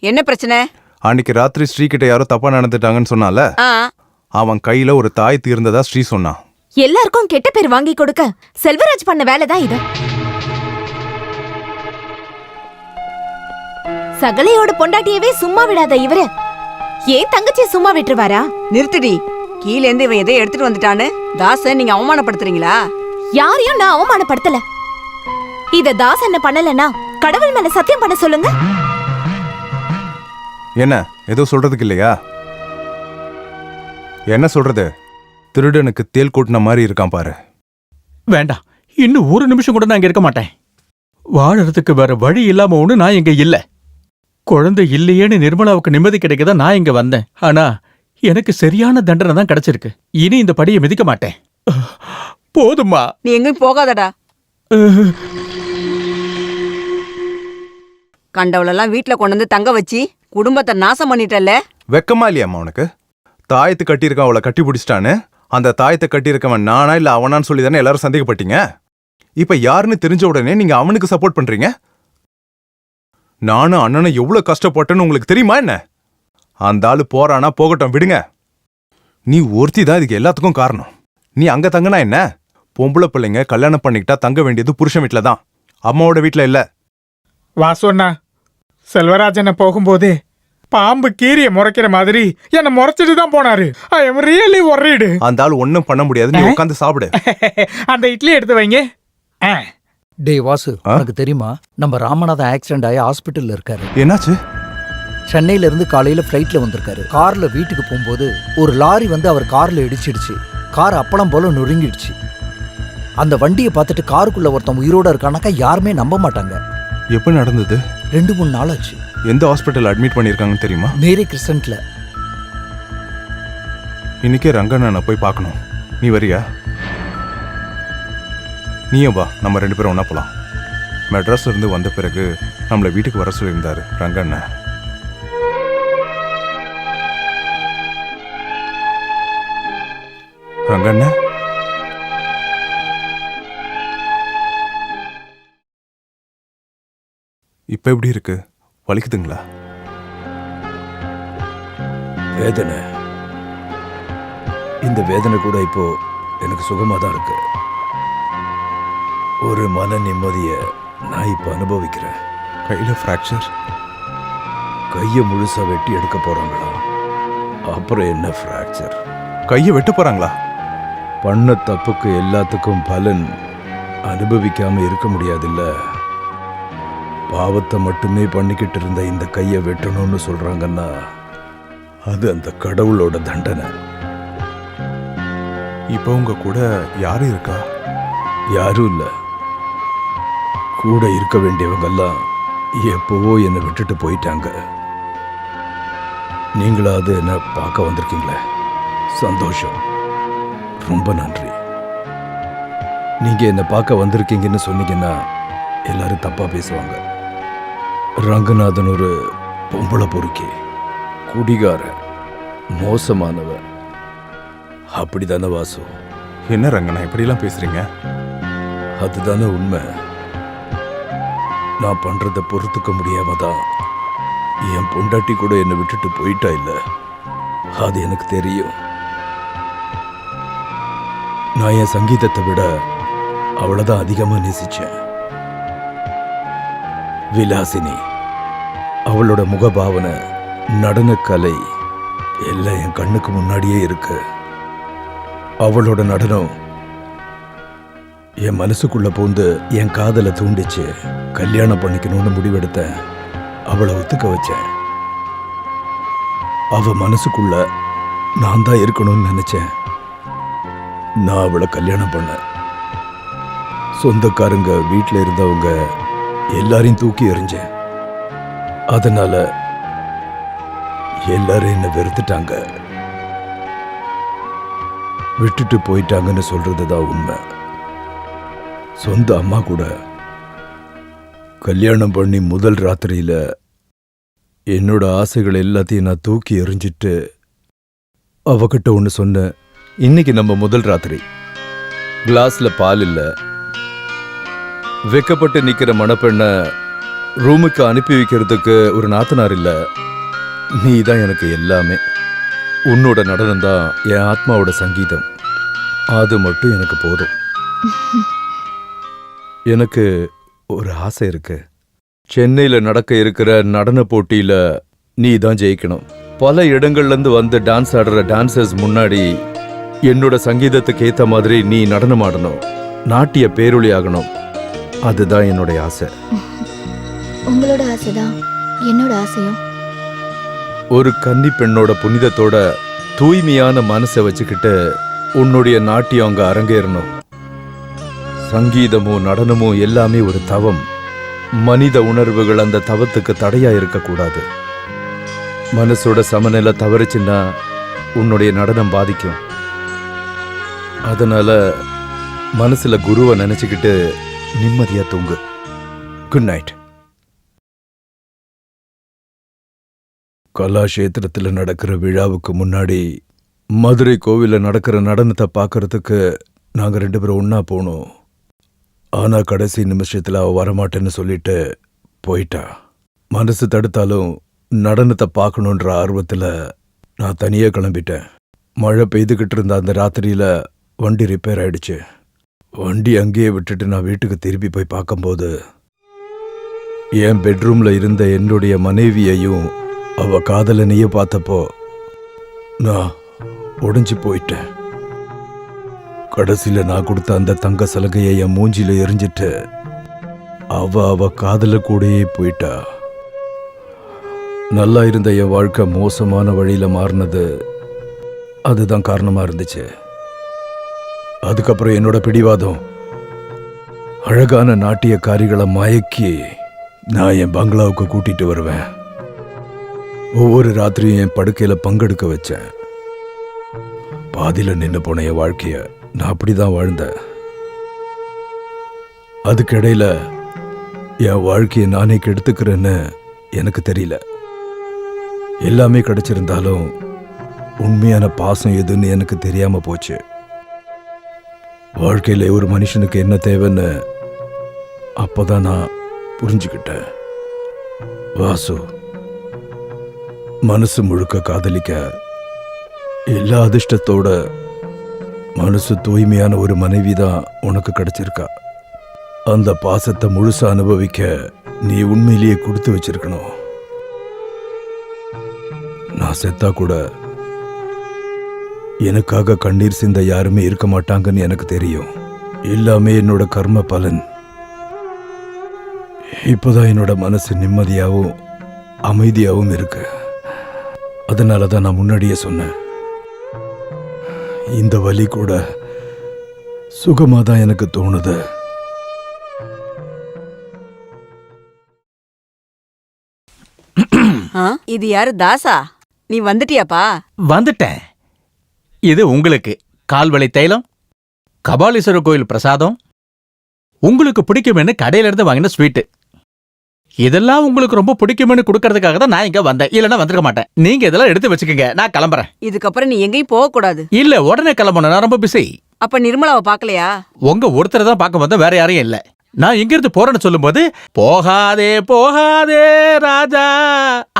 என்ன பிரச்சனை? அன்னைக்கு ராத்திரி ஸ்ரீகிட்ட யாரோ தப்பா நடந்துட்டாங்கன்னு சொன்னால, அவன் கையில ஒரு தாய் தீர்ந்ததா ஸ்ரீ சொன்னான். எல்லாருக்கும் கெட்ட பேர் வாங்கி கொடுக்க செல்வராஜ் பண்ண வேலைதான் இது. சகலையோட பொண்டாட்டியவே சும்மா விடாத இவரு ஏன் தங்கச்சி சும்மா விட்டுருவாரா? நிறுத்துடி. கீழே இருந்து இவன் எதை எடுத்துட்டு வந்துட்டான்னு தாச நீங்க அவமானப்படுத்துறீங்களா? யாரையும் நான் அவமானப்படுத்தல. இத தாஸ் என்ன பண்ணலன்னா கடவுள் மேல சத்தியம் பண்ண சொல்லுங்க. என்ன ஏதோ சொல்றதுக்கு இல்லையா? என்ன சொல்றது? திருடனுக்கு தேல் கூட்டின மாதிரி இருக்கான் பாரு. வேண்டாம், இன்னும் ஒரு நிமிஷம் கூட நான் இங்க இருக்க மாட்டேன். வாழறதுக்கு வேற வழி இல்லாம ஒண்ணு நான் இங்க இல்ல. குழந்தை இல்லையேன்னு நிர்மலாவுக்கு நிம்மதி கிடைக்கதா நான் இங்க வந்தேன். ஆனா எனக்கு சரியான தண்டனை தான் கிடைச்சிருக்கு. இனி இந்த படியை மிதிக்க மாட்டேன். போதுமா? நீ எங்கேயும் போகாதடா. கண்டவளெல்லாம் வீட்டுல கொண்டு வந்து தங்க வச்சு குடும்பத்தை நாசம் பண்ணிட்டல்ல. வெக்கமா இல்லையாம்மா உனக்கு? தாயத்து கட்டியிருக்கான், அவளை கட்டி பிடிச்சிட்டான்னு. அந்த தாயத்தை கட்டியிருக்கவன் நானா இல்ல அவனான்னு சொல்லி தானே எல்லாரும் சந்தேகப்பட்டீங்க. இப்ப யாருன்னு தெரிஞ்ச உடனே நீங்க அவனுக்கு சப்போர்ட் பண்றீங்க. நானும் அண்ணனும் எவ்வளவு கஷ்டப்பட்டேன்னு உங்களுக்கு தெரியுமா என்ன? அந்த ஆளு போறானா போகட்டும், விடுங்க. நீ ஒருத்தி தான் இதுக்கு எல்லாத்துக்கும் காரணம். நீ அங்க தங்கினா என்ன? பொம்பளை பிள்ளைங்க கல்யாணம் பண்ணிக்கிட்டா தங்க வேண்டியது புருஷன் வீட்டுல தான், அம்மாவோட வீட்டுல இல்ல. வாசோண்ணா, செல்வராஜனை போகும்போது பாம்பு கீரிய முறைக்கிற மாதிரி என்ன முறைச்சிட்டு தான் போனாரு. I am really worried. அந்த ஆள் ஒன்னும் பண்ண முடியாது, நீ உட்காந்து சாப்பிடு. அந்த இட்லி எடுத்து வைங்க. டேய் வாசு, உனக்கு தெரியுமா நம்ம ராமநாதன் ஆக்சிடென்ட் ஆகி ஹாஸ்பிட்டல்ல இருக்காரு. என்னாச்சு? சென்னையில இருந்து காலையில ஃப்ளைட்ல வந்திருக்காரு. கார்ல வீட்டுக்கு போகும்போது ஒரு லாரி வந்து அவர் கார்ல இடிச்சிடுச்சு. கார் அப்பளம் போல நொறுங்கிடுச்சு. அந்த வண்டியை பார்த்துட்டு காருக்குள்ள ஒருத்தன் உயிரோட இருக்கானாக்கா யாருமே நம்ப மாட்டாங்க. எப்ப நடந்தது? 2-3 நாள் ஆச்சு. எந்த ஹாஸ்பிட்டல் அட்மிட் பண்ணிருக்காங்கன்னு தெரியுமா? மேரி கிறிஸ்டன்ட்ல. இன்னைக்கே ரங்கண்ணனை போய் பார்க்கணும். நீ வரியா? நீயும் வா, நம்ம 2 பேரும் ஒன்னா போலாம். மெட்ராஸ்ல இருந்து வந்த பிறகு நம்மளை வீட்டுக்கு வர சொல்லியிருந்தாரு ரங்கண்ணன். ரங்கண்ணன், இப்ப எப்படி இருக்கு? வலிக்குதுங்களா? வேதனை. இந்த வேதனை கூட இப்போ எனக்கு சுகமா தான் இருக்கு. ஒரு மன நிம்மதிய நான் இப்ப அனுபவிக்கிறேன். கையில ஃப்ராக்சர். கையை முழுசா வெட்டி எடுக்க போறாங்களா? அப்புறம் என்ன ஃப்ராக்சர்? கையை வெட்ட போறாங்களா? பண்ண தப்புக்கு எல்லாத்துக்கும் பலன் அனுபவிக்காம இருக்க முடியாதுல்ல. பாவத்தை மட்டுமே பண்ணிக்கிட்டு இருந்த இந்த கையை வெட்டணும்னு சொல்றாங்கன்னா அது அந்த கடவுளோட தண்டனை. இப்போ உங்க கூட யாரு இருக்கா? யாரும் இல்ல. கூட இருக்க வேண்டியவங்கெல்லாம் எப்பவோ என்னை விட்டுட்டு போயிட்டாங்க. நீங்களாவது என்ன பார்க்க வந்திருக்கீங்களே, சந்தோஷம். ரொம்ப நன்றி. நீங்க என்ன பார்க்க வந்திருக்கீங்கன்னு சொன்னீங்கன்னா எல்லாரும் தப்பா பேசுவாங்க. ரங்கநாதன் ஒரு பொம்பளை பொறுக்கி, குடிகாரன், மோசமானவன். அப்படிதானே வாசு? என்ன ரங்கண்ணா இப்படிலாம் பேசுறீங்க? அதுதானே உண்மை. நான் பண்றத பொறுத்துக்க முடியாம தான் என் பொண்டாட்டி கூட என்னை விட்டுட்டு போயிட்டா. இல்ல, அது எனக்கு தெரியும். நான் என் சங்கீதத்தை விட அவளைதான் அதிகமா நேசிச்சேன். விலாசினி, அவளோட முகபாவனை, நடனக்கலை எல்லாம் என் கண்ணுக்கு முன்னாடியே இருக்கு. அவளோட நடனம் என் மனசுக்குள்ள பூந்து என் காதலை தூண்டிச்சு. கல்யாணம் பண்ணிக்கணும்னு முடிவெடுத்தேன். அவளை ஒத்துக்க வச்சேன். அவ மனசுக்குள்ள நான் தான் இருக்கணும்னு நினைச்சேன். நான் அவளை கல்யாணம் பண்ணேன். சொந்தக்காரங்க, வீட்டில் இருந்தவங்க எல்லாரையும் தூக்கி எறிஞ்சேன். அதனால எல்லாரும் என்னை வெறுத்துட்டாங்க. விட்டுட்டு போயிட்டாங்கன்னு சொல்றதுதான் உண்மை. சொந்த அம்மா கூட கல்யாணம் பண்ணி முதல் ராத்திரியில என்னோட ஆசைகள் எல்லாத்தையும் நான் தூக்கி எறிஞ்சிட்டு அவகிட்ட ஒன்று சொன்னேன். இன்னைக்கு நம்ம முதல் ராத்திரி. கிளாஸ்ல பால் இல்லை. வெக்கப்பட்டு நிக்கிற மணப்பெண்ணை ரூமுக்கு அனுப்பி வைக்கிறதுக்கு ஒரு நாத்தனார் இல்லை. நீ தான் எனக்கு எல்லாமே. உன்னோட நடனம் தான் என் ஆத்மாவோட சங்கீதம். அது மட்டும் எனக்கு போதும். எனக்கு ஒரு ஆசை இருக்கு. சென்னையில் நடக்க இருக்கிற நடன போட்டியில நீ தான் ஜெயிக்கணும். பல இடங்கள்ல இருந்து வந்து டான்ஸ் ஆடுற டான்சர்ஸ் முன்னாடி என்னோட சங்கீதத்துக்கு ஏத்த மாதிரி நீ நடனம் ஆடணும். நாட்டிய பேரொளி ஆகணும். அதுதான் என்னோட ஆசை. உங்களோட ஆசைதான் என்னோட ஆசையும். ஒரு கன்னி பெண்ணோட புனிதத்தோட தூய்மையான மனசை வச்சுக்கிட்டு உன்னுடைய நாட்டியம் அங்க அரங்கேறணும். சங்கீதமும் நடனமும் எல்லாமே ஒரு தவம். மனித உணர்வுகள் அந்த தவத்துக்கு தடையா இருக்கக்கூடாது. மனசோட சமநிலை தவறுச்சுன்னா உன்னுடைய நடனம் பாதிக்கும். அதனால மனசுல குருவை நினைச்சுக்கிட்டு நிம்மதியா தூங்கு. Good night. கலாஷேத்திரத்தில் நடக்கிற விழாவுக்கு முன்னாடி மதுரை கோவிலில் நடக்கிற நடனத்தை பார்க்கறதுக்கு நாங்கள் 2 பேரும் ஒன்றா போனோம். ஆனால் கடைசி நிமிஷத்தில் அவள் வரமாட்டேன்னு சொல்லிட்டு போயிட்டா. மனசு தடுத்தாலும் நடனத்தை பார்க்கணுன்ற ஆர்வத்தில் நான் தனியாக கிளம்பிட்டேன். மழை பெய்துக்கிட்டு இருந்த அந்த ராத்திரியில் வண்டி ரிப்பேர் ஆயிடுச்சு. வண்டி அங்கேயே விட்டுட்டு நான் வீட்டுக்கு திரும்பி போய் பார்க்கும்போது என் பெட்ரூமில் இருந்த என்னுடைய மனைவியையும் அவ காதலனையும் பார்த்தப்போ நான் உடைஞ்சு போயிட்டேன். கடைசியில நான் கொடுத்த அந்த தங்க சலகையை என் மூஞ்சில எரிஞ்சிட்டு அவ காதல கூடயே போயிட்டா. நல்லா இருந்த என் வாழ்க்கை மோசமான வழியில மாறினது அதுதான் காரணமா இருந்துச்சு. அதுக்கப்புறம் என்னோட பிடிவாதம், அழகான நாட்டியக்காரிகளை மயக்கி நான் என் பங்களாவுக்கு கூட்டிட்டு வருவேன். ஒவ்வொரு ராத்திரியும் என் படுக்கையில பங்கெடுக்க வச்சேன். பாதியில நின்று போன என் வாழ்க்கைய நான் அப்படிதான் வாழ்ந்தேன். அதுக்கிடையில என் வாழ்க்கையை நானே கெடுத்துக்கிறேன்னு எனக்கு தெரியல. எல்லாமே கிடைச்சிருந்தாலும் உண்மையான பாசம் எதுன்னு எனக்கு தெரியாம போச்சு. வாழ்க்கையில ஒரு மனுஷனுக்கு என்ன தேவைன்னு அப்பதான் நான் புரிஞ்சுக்கிட்டேன். வாசு, மனசு முழுக்க காதலிக்க, எல்லா அதிர்ஷ்டத்தோட மனசு தூய்மையான ஒரு மனைவி தான் உனக்கு கிடைச்சிருக்கா. அந்த பாசத்தை முழுசா அனுபவிக்க நீ உண்மையிலேயே கொடுத்து வச்சிருக்கணும். நான் செத்தா கூட எனக்காக கண்ணீர் சிந்த யாருமே இருக்க மாட்டாங்கன்னு எனக்கு தெரியும். எல்லாமே என்னோட கர்ம பலன். இப்போதான் என்னோட மனசு நிம்மதியாகவும் அமைதியாகவும் இருக்கு. அதனால தான் நான் முன்னாடியே சொன்னேன், இந்த வலி கூட சுகமாக தான் எனக்கு தோணுது. இது யாரு தாசா? நீ வந்துட்டியாப்பா? வந்துட்டேன். இது உங்களுக்கு கால்வளை தைலம், கபாலீஸ்வரர் கோயில் பிரசாதம், உங்களுக்கு பிடிக்குமென்னு கடையில இருந்து வாங்கின ஸ்வீட்டு. இதெல்லாம் உங்களுக்கு ரொம்ப பிடிக்குமென்னு கொடுக்கறதுக்காக தான் நான் இங்க வந்தேன். இல்லைன்னா வந்திருக்க மாட்டேன். நீங்க இதெல்லாம் எடுத்து வச்சுக்கோங்க, நான் கிளம்புறேன். இதுக்கப்புறம் நீ எங்கேயும் போக கூடாது. இல்ல, உடனே கிளம்பணும், நான் ரொம்ப பிஸி. அப்ப நிர்மலாவை பாக்கலையா? உங்க ஒருத்தரை தான் பார்க்க வந்தா, வேற யாரையும் இல்ல. நான் இங்க இருந்து போறேன்னு சொல்லும் போது போகாதே போகாதே ராஜா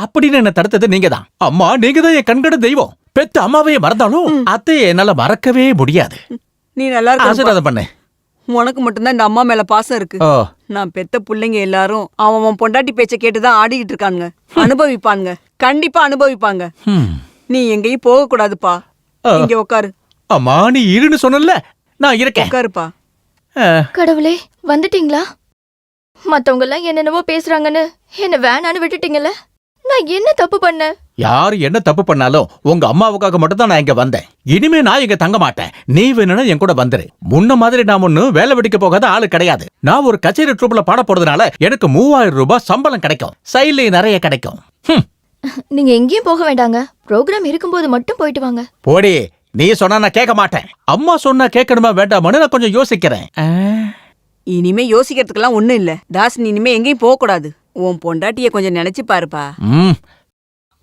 அப்படின்னு என்ன தடுத்தது நீங்க தான். அம்மா, நீங்க தான் என் கண்கட தெய்வம். பெத்த அம்மாவையே மறந்தாலும் அத்தையை என்னால மறக்கவே முடியாது. நீ நல்லா இருக்க. ஆசீர்வாதம் பண்ணு. உனக்கு மட்டும்தான் இந்த அம்மா மேல பாசம் இருக்கு. நான் பெத்த பிள்ளைங்க எல்லாரும் அவன் பொண்டாட்டி பேச்ச கேட்டுதான் ஆடிக்கிட்டு இருக்கானுங்க. அனுபவிப்பானுங்க, கண்டிப்பா அனுபவிப்பாங்க. நீ எங்கேயும் போக கூடாதுப்பா. இங்க உட்காரு. அம்மா, நீ இருன்னு சொன்னல, நான் இருக்கேன். உட்காருப்பா. கடவுளே, வந்துட்டீங்களா? மத்தவங்க எல்லாம் என்னென்னவோ பேசுறாங்கன்னு என்ன வேணான்னு விட்டுட்டீங்கல்ல. நான் என்ன தப்பு பண்ணேன்? யாரு என்ன தப்பு பண்ணாலும் உங்க அம்மாவுக்காக மட்டும் தான் நான் இங்க வந்தேன். இனிமே நான் இங்க தங்க மாட்டேன். நீ வேணும்னா என் கூட வந்துரு. முன்ன மாதிரி நான் ஒன்னும் வேலை வெடிக்க போகாத ஆளு கிடையாது. நான் ஒரு கச்சேரி ட்ரூப்ல பாட போறதுனால எனக்கு 3000 ரூபாய் சம்பளம் கிடைக்கும். சைட்ல நிறைய கிடைக்கும். நீங்க எங்கேயும் போக வேண்டாங்க. ப்ரோக்ராம் இருக்கும்போது மட்டும் போயிட்டு வாங்க. போடி, நீ சொன்னா நான் கேட்க மாட்டேன். அம்மா சொன்னா கேட்கணுமா வேண்டாமான்னு நான் கொஞ்சம் யோசிக்கிறேன். இனிமே யோசிக்கிறதுக்கெல்லாம் ஒண்ணும் இல்ல தாஸ். நீ இனிமே எங்கேயும் போக கூடாது. உன் பொண்டாட்டிய கொஞ்சம் நினைச்சு பாருப்பா.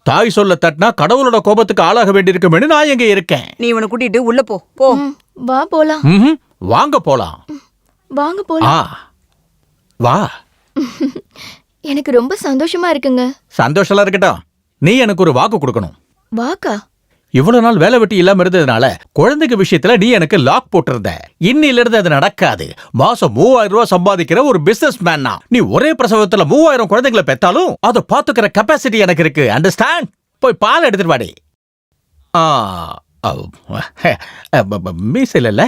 தாய் சொல்ல தட்டினா கடவுளோட கோபத்துக்கு ஆளாக வேண்டியிருக்குமே நான் எங்க இருக்கேன். நீ இவனை கூட்டிட்டு உள்ள போ. போ. வா போலாம். வாங்க போலாம். வாங்க போலாம். வா. எனக்கு ரொம்ப சந்தோஷமா இருக்குங்க. சந்தோஷமா இருக்கட்டும். நீ எனக்கு ஒரு வாக்கு கொடுக்கணும். வாக்கா? இவ்வளவு நாள் வேலை வெட்டி இல்லாம இருந்ததுனால குழந்தைங்க விஷயத்துல நீ எனக்கு லாக் போட்டிருந்த. இன்னில இருந்து அது நடக்காது. மாசம் 3000 ரூபாய் சம்பாதிக்கிற ஒரு பிசினஸ் மேன். நீ ஒரே பிரசவத்துல 3000 குழந்தைங்களை பெத்தாலும் அதை பாத்துக்கிற கெப்பாசிட்டி எனக்கு இருக்கு. அண்டர்ஸ்டாண்ட்? போய் பால் எடுத்துட்டு வாடி. மீசையில இல்ல.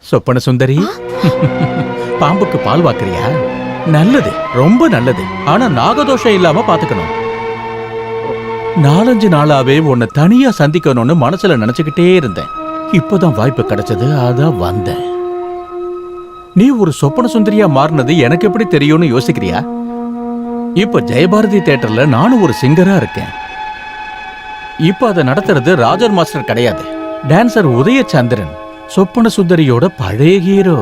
சொப்பன சுந்தரி, பாம்புக்கு பால் வாக்குறியா? நல்லது, ரொம்ப நல்லது. ஆனா நாகதோஷம் இல்லாம பாத்துக்கணும். 4-5 நாளாவே உன்னை தனியா சந்திக்கணும்னு மனசுல நினைச்சுக்கிட்டே இருந்தேன். இப்பதான் வாய்ப்பு கிடைச்சது, அதான் வந்தேன். நீ ஒரு சொப்பன சுந்தரியா மாறினது எனக்கு எப்படி தெரியும்னு யோசிக்கிறியா? இப்ப ஜெயபாரதி தியேட்டர்ல நானும் ஒரு சிங்கரா இருக்கேன். இப்ப அதை நடத்துறது ராஜர் மாஸ்டர் கிடையாது, டான்சர் உதயச்சந்திரன், சொப்பன சுந்தரியோட பழைய ஹீரோ.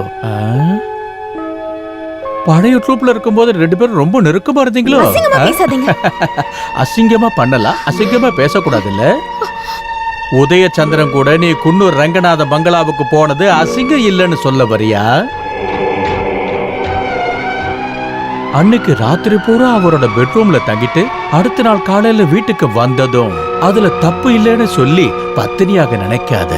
பழைய ட்ரூப்ல இருக்கும்போது 2 பேரும் ரொம்ப நெருக்கமா இருந்தீங்களோ? அசிங்கமா பண்ணலாம், அசிங்கமா பேசக்கூடாது இல்ல. உதயச்சந்திரன் கூட நீ குன்னூர் ரங்கநாத பங்களாவுக்கு போனது அசிங்கம் இல்லைன்னு சொல்ல வரியா? அன்னைக்கு ராத்திரி பூரா அவரோட பெட்ரூம்ல தங்கிட்டு அடுத்த நாள் காலையில வீட்டுக்கு வந்ததும் அதுல தப்பு இல்லைன்னு சொல்லி பத்தினியாக நினைக்காத.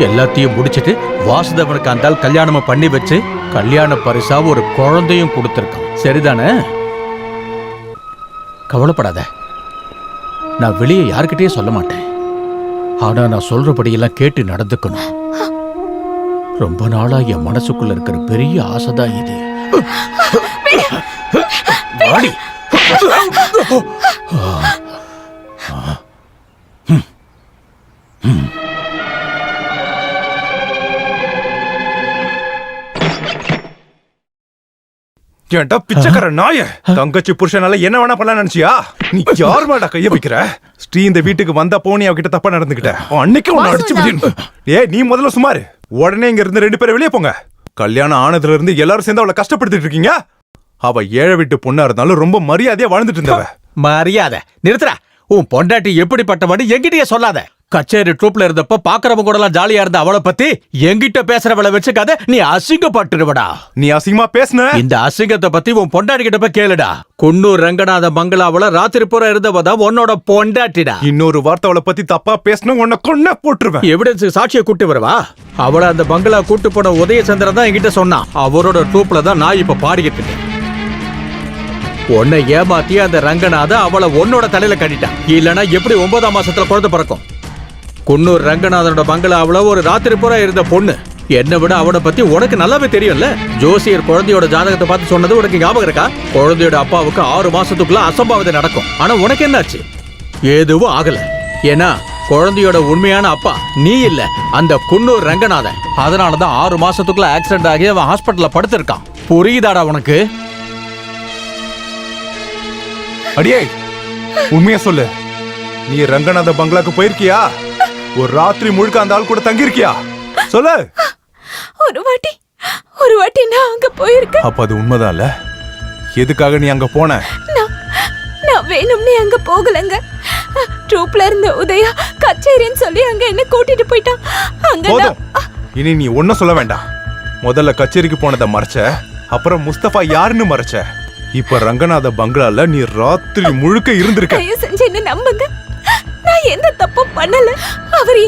எல்லாத்தையும் முடிச்சிட்டு வாசுதேவனுக்கு அந்த கல்யாணமா பண்ணி வச்சு கல்யாண பரிசா ஒரு குழந்தையும் கொடுத்திருக்கான். சரிதானே? கவலைப்படாத, நான் வெளியே யாருக்கிட்டே சொல்ல மாட்டேன். ஆனா நான் சொல்றபடியெல்லாம் கேட்டு நடந்துக்கணும். ரொம்ப நாளா என் மனசுக்குள்ள இருக்கிற பெரிய ஆசைதான் இது. வாடி. ஏன்டா பிச்சைக்கார நாய, தங்கச்சி புருஷனால என்ன வேணா பண்ணலாம் நினைச்சியா? நீ யார் மேடா கைய வைக்கிற? ஸ்ரீ இந்த வீட்டுக்கு வந்தா போனி அவகிட்ட தப்பா நடந்துக்கிட்ட. அன்னைக்கு உன்னை அடிச்சு முடியும். நீ முதல்ல சுமாரு. உடனே இங்க இருந்து 2 பேரும் வெளியே போங்க. கல்யாணம் ஆனதுல இருந்து எல்லாரும் சேர்ந்து அவளை கஷ்டப்படுத்திட்டு இருக்கீங்க. அவ ஏழை வீட்டு பொண்ணா இருந்தாலும் ரொம்ப மரியாதையா வாழ்ந்துட்டு இருந்தவ. மரியாதை நிறுத்துறா. உன் பொண்டாட்டி எப்படிப்பட்டவன்னு என்கிட்டயே சொல்லாத. கச்சேரி ட்ரூப்ல இருந்தப்ப பாக்குறவங்க கூட எல்லாம் ஜாலியா இருந்த அவளை பத்தி என்கிட்ட பேசுறவளை வச்சுக்காத, நீ அசிங்கப்பட்டுடுவடா. நீ அசிங்கமா பேசுன. இந்த அசிங்கத்தை பத்தி உன் பொண்டாட்டி கிட்ட போய் கேளுடா. குன்னூர் ரங்கநாத பங்களாவுல ராத்திரி பூரா இருந்தவதான் உன்னோட பொண்டாட்டிடா. இன்னொரு வார்த்தை அவளை பத்தி தப்பா பேசின உன்னை கொன்ன போட்டுருவேன். எவிடன்ஸ் சாட்சியை கூட்டு வரவா? அவளை அந்த பங்களா கூட்டு போன உதயசந்திரன் தான் என்கிட்ட சொன்னான். அவரோட ட்ரூப்ல தான் நான் இப்ப பாடிக்கிட்டு இருக்கேன். உன்னை ஏமாத்தி அந்த ரங்கநாத அவளை உன்னோட தலையில கட்டிட்டான். இல்லனா எப்படி 9ஆம் மாசத்துல குழந்தை பிறக்கும்? குன்னூர் ரங்கநாதனோட பங்களாவுல ஒரு ராத்திரி பூரா இருந்த பொண்ணு. என்னை விட அவனை பத்தி உனக்கு நல்லாவே தெரியும்ல. ஜோசியர் குழந்தையோட ஜாதகத்தை பார்த்து சொன்னது உனக்கு ஞாபகம் இருக்கா? குழந்தையோட அப்பாவுக்கு 6 மாசத்துக்குள்ள அசம்பாவிதம் நடக்கும். ஆனா உனக்கு என்னாச்சு? எதுவும் ஆகல. ஏன்னா குழந்தையோட உண்மையான அப்பா நீ இல்ல, அந்த குன்னூர் ரங்கநாதன். அதனாலதான் 6 மாசத்துக்குள்ள ஆக்சிடென்ட் ஆகி அவன் ஹாஸ்பிட்டல்ல படுத்திருக்கான். புரியுதாடா உனக்கு? அடியே, உண்மையா சொல்லு. நீ ரங்கநாத பங்களாக்கு போயிருக்கியா? ஒரு ராத்திரி முழுக்க அந்த ஆள் கூட தங்கியிருக்கியா? சொல்லு. ஒரு வாட்டி நான் அங்க போயிருக்கேன். அப்ப அது உண்மைதான்ல? எதுக்காக நீ அங்க போன? நான் வேணும்னே அங்க போகலங்க. ட்ரூப்ல இருந்த உதயா கச்சேரின்னு சொல்லி அங்க என்ன கூட்டிட்டு போயிட்டான். அங்க இனி நீ ஒன்னும் சொல்ல வேண்டாம். முதல்ல கச்சேரிக்கு போனதை மறைச்ச, அப்புறம் முஸ்தபா யாருன்னு மறைச்ச. இப்ப ரங்கநாத பங்களால நீ ராத்திரி முழுக்க இருந்திருக்க. தயவு செஞ்சு என்ன நம்புங்க. நான் எந்த தப்பும் பண்ணல. அவர்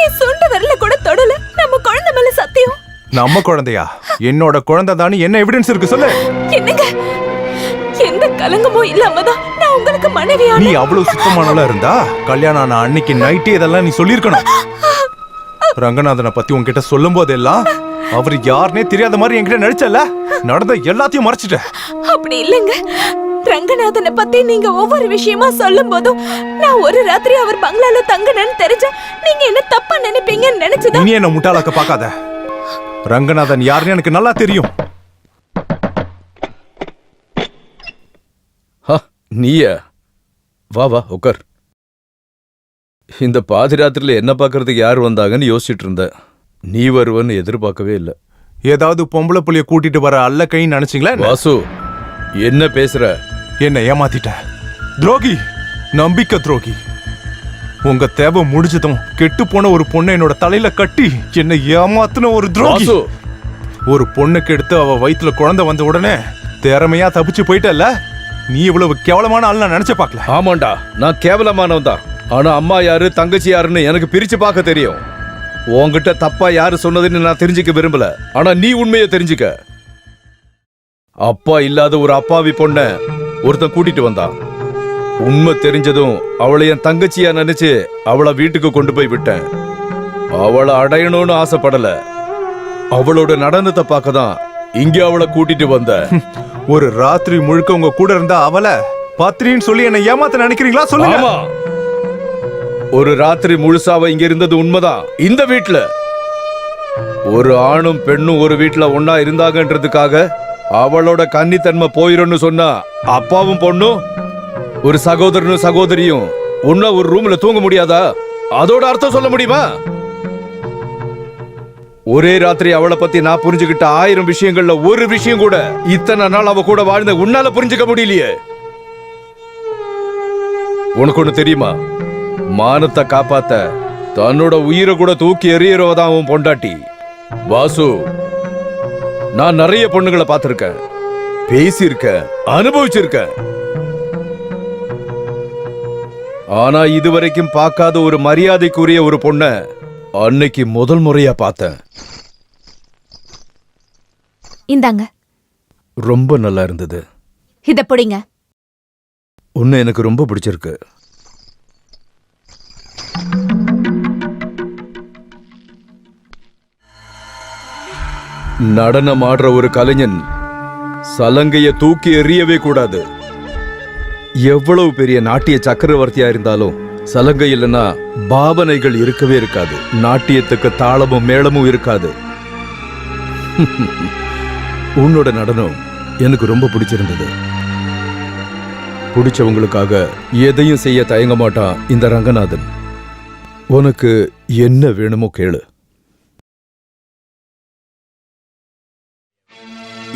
என் சொந்த விரல கூட தொடல. நம்ம குழந்தை மேல சத்தியம். நம்ம குழந்தையா? என்னோட குழந்தை தானே. என்ன எவிடன்ஸ் இருக்கு சொல்லு. என்னங்க, எந்த கலங்கமும் இல்லாம தான் நான் உங்களுக்கு மனைவியான. நீ அவ்வளவு சுத்தமானவளா இருந்தா கல்யாணம் ஆன அன்னைக்கு நைட்டே இதெல்லாம் நீ சொல்லிருக்கணும். ரங்கநாதனை பத்தி உன்கிட்ட சொல்லும் போதெல்லாம் அவர் யாருனே தெரியாத மாதிரி என்கிட்ட நடிச்சல. நடந்த எல்லாத்தையும் மறைச்சிட்ட. அப்படி இல்லங்க. ரங்கநாதனை பத்தி நீங்க ஒவ்வொரு விஷயமா சொல்லும் போதும் நான் ஒரு ராத்திரி அவர் பங்களால தங்கினேன்னு தெரிஞ்சா நீங்க என்ன தப்பா நினைப்பீங்கன்னு நினைச்சுதான். நீ என்ன முட்டாளாக்க பார்க்காத. ரங்கநாதன் யாருன்னு எனக்கு நல்லா தெரியும். நீயா? வா வா உட்கார். இந்த பாதிராத்திரில என்ன பாக்குறதுக்கு யார் வந்தாங்கன்னு யோசிச்சுட்டு இருந்த. நீ வருவன்னு எதிர்பார்க்கவே இல்லை. ஏதாவது பொம்பளை புள்ளிய கூட்டிட்டு வர அல்ல கைன்னு நினைச்சீங்களா? வாசு, என்ன பேசுற? என்ன ஏமாத்திட்ட. துரோகி, நம்பிக்கை துரோகி. உங்க தேவை முடிஞ்சதும் கெட்டு போன ஒரு பொண்ணை என்னோட தலையில கட்டி என்ன ஏமாத்துன ஒரு துரோகி. ஒரு பொண்ணுக்கு எடுத்து அவ வயிற்றுல குழந்தை வந்த உடனே திறமையா தப்பிச்சு போயிட்டல்ல. நீ இவ்வளவு கேவலமான ஆள் நான் நினைச்ச பாக்கல. ஆமாண்டா, நான் கேவலமானவன் தான். ஆனா அம்மா யாரு தங்கச்சி யாருன்னு எனக்கு பிரிச்சு பார்க்க தெரியும். உன்கிட்ட தப்பா யாரு சொன்னதுன்னு நான் தெரிஞ்சுக்க விரும்பல. ஆனா நீ உண்மையை தெரிஞ்சுக்க. அப்பா இல்லாத ஒரு அப்பாவி பொண்ண ஒருத்தன் கூட்டிட்டு வந்தான். உண்மை தெரிஞ்சதும் அவளை என் தங்கச்சியா நினைச்சு அவளை வீட்டுக்கு கொண்டு போய் விட்டேன். அவளை அடையணும்னு ஆசைப்படல. அவளோட நடனத்தை பார்க்க தான் இங்க அவளை கூட்டிட்டு வந்த. ஒரு ராத்திரி முழுக்க உங்க கூட இருந்தா அவளை பாத்திரின்னு சொல்லி என்ன ஏமாத்த நினைக்கிறீங்களா? சொல்லுங்க. ஒரு ராத்திரி முழுசாவ இங்க இருந்தது உண்மைதான். இந்த வீட்டுல ஒரு ஆணும் பெண்ணும் ஒரு வீட்டுல ஒன்னா இருந்தாங்கன்றதுக்காக அவளோட கன்னித்தன்மை போயிரும்னு சொன்னா அப்பாவும் பொண்ணும் ஒரு சகோதரனும் சகோதரியும் ஒன்னா ஒரு ரூம்ல தூங்க முடியாதா? அதோட அர்த்தம் சொல்ல முடியுமா? ஒரே ராத்திரி அவளை பத்தி நான் புரிஞ்சுக்கிட்ட 1000 விஷயங்கள்ல ஒரு விஷயம் கூட இத்தனை நாள் அவ கூட வாழ்ந்த உன்னால புரிஞ்சுக்க முடியலையே. உனக்கு ஒண்ணு தெரியுமா? மானத்தை காப்பாத்த தன்னோட உயிரை கூட தூக்கி எறியறவதான் உன் பொண்டாட்டி. வாசு, நான் நிறைய பொண்ணுகளை பார்த்திருக்கேன், பேசியிருக்கேன், அனுபவிச்சிருக்கேன். ஆனா இதுவரைக்கும் பார்க்காத ஒரு மரியாதைக்குரிய ஒரு பொண்ண அன்னைக்கு முதல் முறையா பார்த்தேன். இந்தாங்க. ரொம்ப நல்லா இருந்தது. இத புடிங்க. உன்னை எனக்கு ரொம்ப பிடிச்சிருக்கு. நடனம் ஆடுற ஒரு கலைஞன் சலங்கைய தூக்கி எறியவே கூடாது. எவ்வளவு பெரிய நாட்டிய சக்கரவர்த்தியா இருந்தாலும் சலங்கை இல்லைன்னா பாவனைகள் இருக்கவே இருக்காது. நாட்டியத்துக்கு தாளமும் மேளமும் இருக்காது. உன்னோட நடனம் எனக்கு ரொம்ப பிடிச்சிருந்தது. பிடிச்சவங்களுக்காக எதையும் செய்ய தயங்க மாட்டான் இந்த ரங்கநாதன். உனக்கு என்ன வேணுமோ கேளு.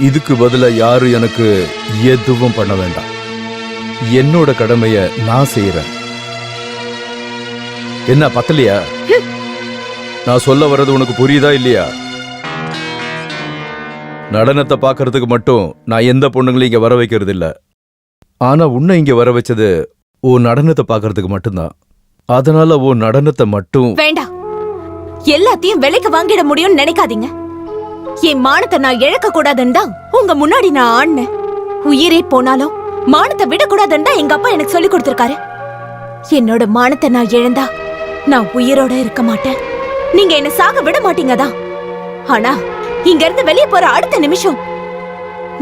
இதுக்கு பதிலா யாரும் எனக்கு எதுவும் பண்ண வேண்டாம். என்னோட கடமைய நான் செய்யறேன். என்ன பத்தலையா? நான் சொல்ல வர்றது உனக்கு புரியுதா இல்லையா? நடனத்தை பார்க்கறதுக்கு மட்டும் நான் எந்த பொண்ணுங்களையும் இங்க வர வைக்கிறது இல்ல. ஆனா உன்னை இங்க வர வச்சது உன் நடனத்தை பார்க்கறதுக்கு மட்டும்தான். அதனால உன் நடனத்தை மட்டும் வேண்டாம். எல்லாத்தையும் விலைக்கு வாங்கிட முடியும்னு நினைக்காதீங்க. என் மானத்தை நான் இழக்க கூடாதுன்னு தான் உங்க முன்னாடி நான் ஆடினேன். உயிரே போனாலும் மானத்தை விடக்கூடாதுன்னு தான் எங்க அப்பா எனக்கு சொல்லி கொடுத்திருக்காரு. என்னோட மானத்தை நான் இழந்தா நான் உயிரோட இருக்க மாட்டேன். நீங்க என்ன சாக விட மாட்டீங்க தான். ஆனா இங்க இருந்து வெளியே போற அடுத்த நிமிஷம்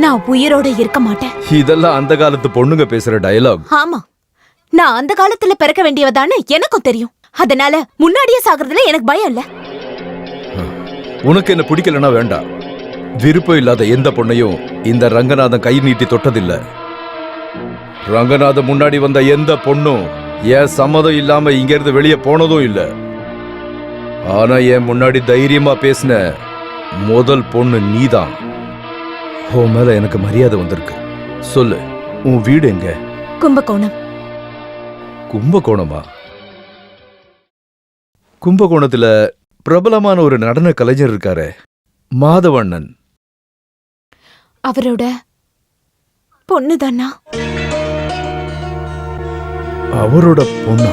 நான் உயிரோட இருக்க மாட்டேன். இதெல்லாம் அந்த காலத்து பொண்ணுங்க பேசுற டயலாக். ஆமா, நான் அந்த காலத்துல பிறக்க வேண்டியவதான்னு எனக்கும் தெரியும். அதனால முன்னாடியே சாகிறதுல எனக்கு பயம் இல்ல. உனக்கு என்ன பிடிக்கலன்னா வேண்டாம். விருப்பம் இல்லாத எந்த பொண்ணையும் இந்த ரங்கநாதன் கை நீட்டி தொட்டதில்ல. ரங்கநாதன் முன்னாடி வந்த எந்த பொண்ணும் என் சம்மதம் இல்லாம இங்க இருந்து வெளியே போனதும் இல்ல. ஆனா என் முன்னாடி தைரியமா பேசின முதல் பொண்ணு நீதான். உன் மேல எனக்கு மரியாதை வந்திருக்கு. சொல்லு, உன் வீடு எங்க? கும்பகோணம். கும்பகோணமா? கும்பகோணத்துல பிரபலமான ஒரு நடன கலைஞர் இருக்காரு, மாதவண்ணன். அவரோட பொண்ணுதானா? அவரோட பொண்ணா?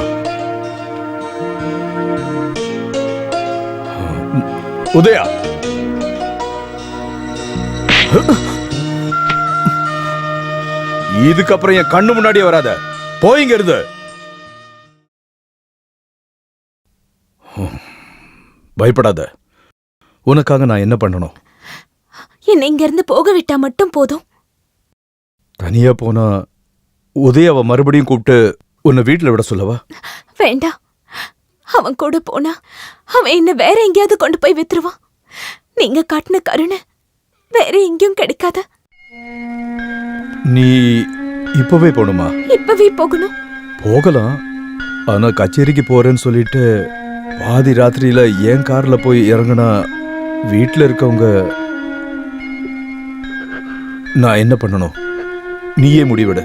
உதயா, இதுக்கப்புறம் என் கண்ணு முன்னாடியே வராத. போயிங்க இருந்து. பயப்படாத. உனக்காக நான் என்ன பண்ணணும்? என்னை இங்க இருந்து போக விட்டா மட்டும் போதும். தனியா போனா உதயாவை மறுபடியும் கூப்பிட்டு உன்னை வீட்டுல விட சொல்லவா? வேண்டாம். அவன் கூட போனா அவன் என்ன வேற எங்கேயாவது கொண்டு போய் வித்துருவான். நீங்க காட்டின கருணை வேற எங்கேயும் கிடைக்காத. நீ இப்பவே போணுமா? இப்பவே போகணும். போகலாம். ஆனா கச்சேரிக்கு போறேன்னு சொல்லிட்டு பாதி ராத்திரியில ஏன் கார்ல போய் இறங்குனா வீட்டுல இருக்கவங்க நான் என்ன பண்ணணும்? நீயே முடிவிடு.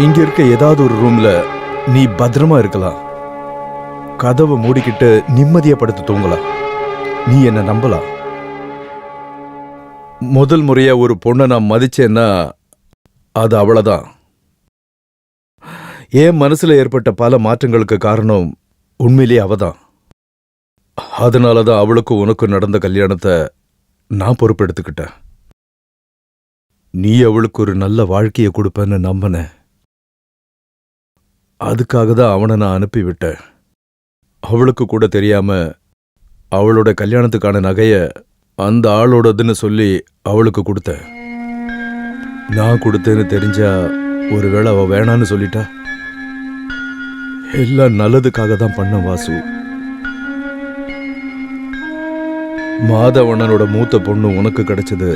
இங்க இருக்க ஏதாவது ஒரு ரூம்ல நீ பத்திரமா இருக்கலாம். கதவை மூடிக்கிட்டு நிம்மதியா படுத்து தூங்கலாம். நீ என்ன நம்பலாம். முதல் முறையா ஒரு பொண்ணை நான் மதிச்சேன்னா அது அவ்வளவுதான். என் மனசுல ஏற்பட்ட பல மாற்றங்களுக்கு காரணம் உண்மையிலேயே அவதான். அதனாலதான் அவளுக்கும் உனக்கும் நடந்த கல்யாணத்தை நான் பொறுப்பெடுத்துக்கிட்டேன். நீ அவளுக்கு ஒரு நல்ல வாழ்க்கையை கொடுப்பேன்னு நம்பின. அதுக்காக தான் அவனை நான் அனுப்பிவிட்டேன். அவளுக்கு கூட தெரியாம அவளோட கல்யாணத்துக்கான நகைய அந்த ஆளோடதுன்னு சொல்லி அவளுக்கு கொடுத்தேன். நான் கொடுத்தேன்னு தெரிஞ்சா ஒருவேளை அவ வேணான்னு சொல்லிட்டா? எல்லாம் நல்லதுக்காக தான் பண்ண வாசு. மாதவண்ணனோட மூத்த பொண்ணு உனக்கு கிடைச்சது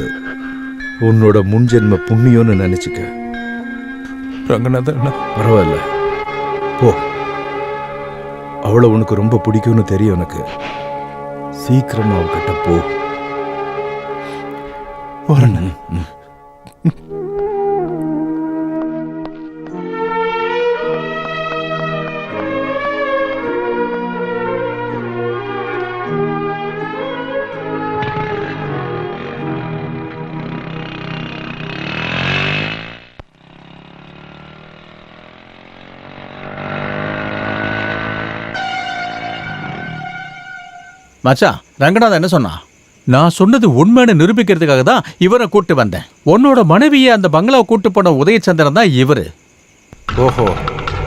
உன்னோட முன்ஜென்ம புண்ணியம்னு நினைச்சுக்க. ரங்கநாதன், பரவாயில்ல, போ. அவளை உனக்கு ரொம்ப பிடிக்கும்னு தெரியும் எனக்கு. சீக்கிரமா அவகிட்ட போ. மச்சான், ரங்கநாதன் என்ன சொன்னா? நான் சொன்னது உண்மைன்னு நிரூபிக்கிறதுக்காக தான் இவரை கூட்டு வந்தேன். உன்னோட மனைவியை அந்த பங்களாவை கூட்டு போன உதயச்சந்திரன் தான் இவரு. ஓஹோ,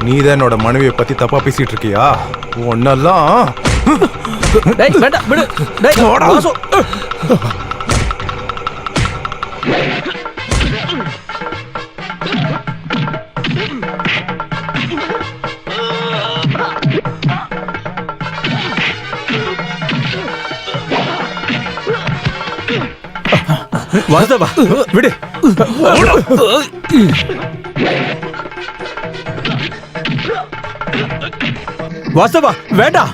நீ தான் என்னோட மனைவியை பத்தி தப்பா பேசிட்டு இருக்கியா? ஒன்னெல்லாம் வேண்டாம், விடு. டேய், வாசு. வாசுதேவா, விடு. வாசுதேவா, வேண்டாம்.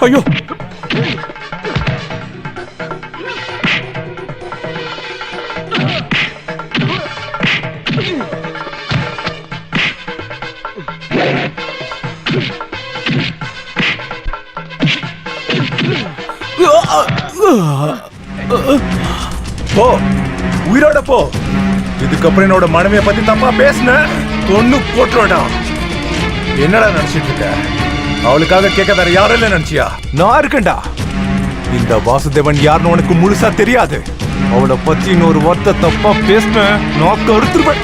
ஐயோ போ, உயிரோட போ. இதுக்கப்புறம் என்னோட மனைவியை பத்தி தப்பா பேசுன ஒண்ணு போட்டுடா. என்னடா நினைச்சிட்டு இருக்க? அவளுக்காக கேட்க வேற யாரும் இல்ல நினைச்சியா? நான் இருக்கேன்டா. இந்த வாசுதேவன் யாருன்னு உனக்கு முழுசா தெரியாது. அவளை பத்தி இன்னொரு வார்த்தை தப்பா பேசுன நான் கருத்துருவேன்.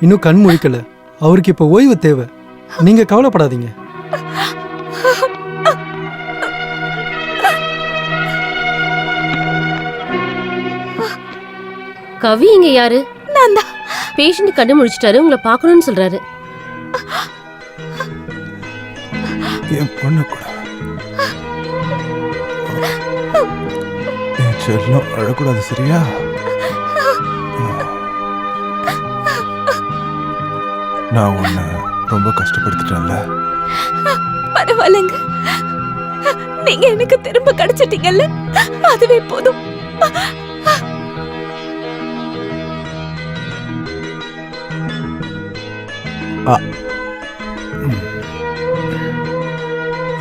இன்னும் கண் முழிக்கல. அவருக்கு இப்ப ஓய்வு தேவை. நீங்க கவலைப்படாதீங்க. கவி இங்க யாரு? நான் தான். பேஷண்ட் கண்ணு முடிச்சிட்டாரு, உங்களை பார்க்கணும்னு சொல்றாரு. என் பொண்ணு கூட என் செல்லம் அழக்கூடாது, சரியா? நான் உன்னை ரொம்ப கஷ்டப்படுத்திட்டேன்ல. பரவாயில்லைங்க, நீங்க எனக்கு திரும்ப கிடைச்சிட்டீங்கல்ல, அதுவே போதும்.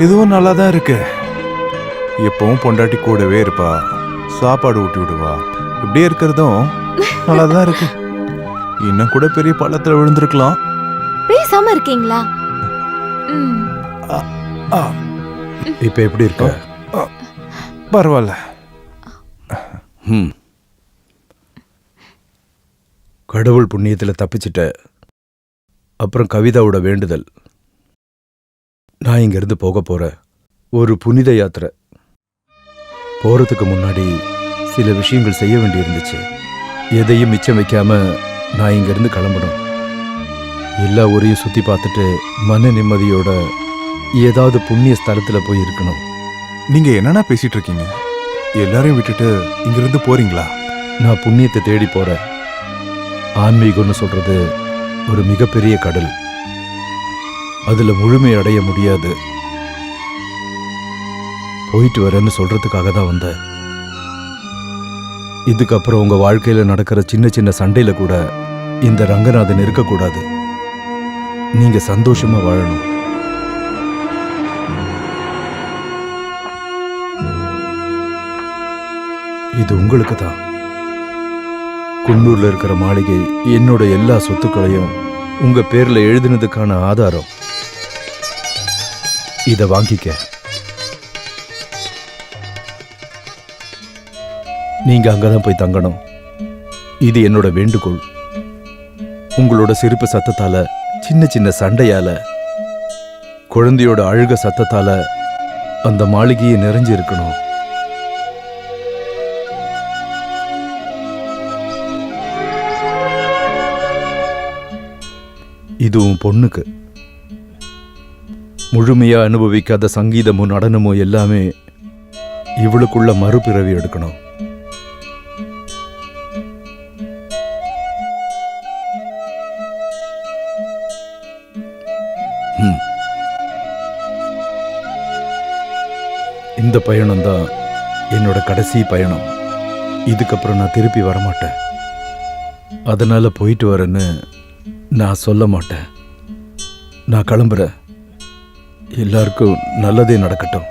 இதுவும் நல்லா தான் இருக்கு. எப்பவும் பொண்டாட்டி கூடவே இருப்பா, சாப்பாடு ஊட்டி விடுவா. இப்படியே இருக்கிறதும் நல்லா தான் இருக்கு. இன்னும் கூட பெரிய பள்ளத்துல விழுந்திருக்கலாம். பேசாம இருக்கீங்களா? இப்ப எப்படி இருக்க? பரவாயில்ல. கடவுள் புண்ணியத்துல தப்பிச்சிட்ட. அப்புறம் கவிதாவோட வேண்டுதல். நான் இங்கிருந்து போக போறேன். ஒரு புனித யாத்திரை. போறதுக்கு முன்னாடி சில விஷயங்கள் செய்ய வேண்டியிருந்துச்சு. எதையும் மிச்சம் வைக்காம நான் இங்கிருந்து கிளம்பணும். எல்லா ஊரையும் சுத்தி பார்த்துட்டு மன நிம்மதியோட ஏதாவது புண்ணிய ஸ்தலத்துல போய் இருக்கணும். நீங்க என்னன்னா பேசிட்டு இருக்கீங்க? எல்லாரையும் விட்டுட்டு இங்கிருந்து போறீங்களா? நான் புண்ணியத்தை தேடி போறேன். ஆன்மீகம்னு சொல்றது ஒரு மிகப்பெரிய கடல். அதுல முழுமை அடைய முடியாது. போயிட்டு வரேன்னு சொல்றதுக்காக தான் வந்தேன். இதுக்கப்புறம் உங்க வாழ்க்கையில நடக்கிற சின்ன சின்ன சண்டையில கூட இந்த ரங்கநாதன் இருக்கக்கூடாது. நீங்க சந்தோஷமா வாழணும். இது உங்களுக்கு தான். குன்னூர்ல இருக்கிற மாளிகை என்னோட எல்லா சொத்துக்களையும் உங்க பேர்ல எழுதினதுக்கான ஆதாரம். இத வாங்கிக்க. நீங்க அங்கதான் போய் தங்கணும். இது என்னோட வேண்டுகோள். உங்களோட சிரிப்பு சத்தத்தால, சின்ன சின்ன சண்டையால, குழந்தையோட அழுக சத்தத்தால அந்த மாளிகையை நிறைஞ்சு இருக்கணும். இது உன் பொண்ணுக்கு. முழுமையா அனுபவிக்காத சங்கீதமும் நடனமும் எல்லாமே இவளுக்குள்ள மறுபிறவி எடுக்கணும். இந்த பயணம்தான் என்னோட கடைசி பயணம். இதுக்கப்புறம் நான் திருப்பி வரமாட்டேன். அதனால போயிட்டு வரேன்னு நான் சொல்ல மாட்டேன். நான் கிளம்புறேன். எல்லாருக்கும் நல்லதே நடக்கட்டும்.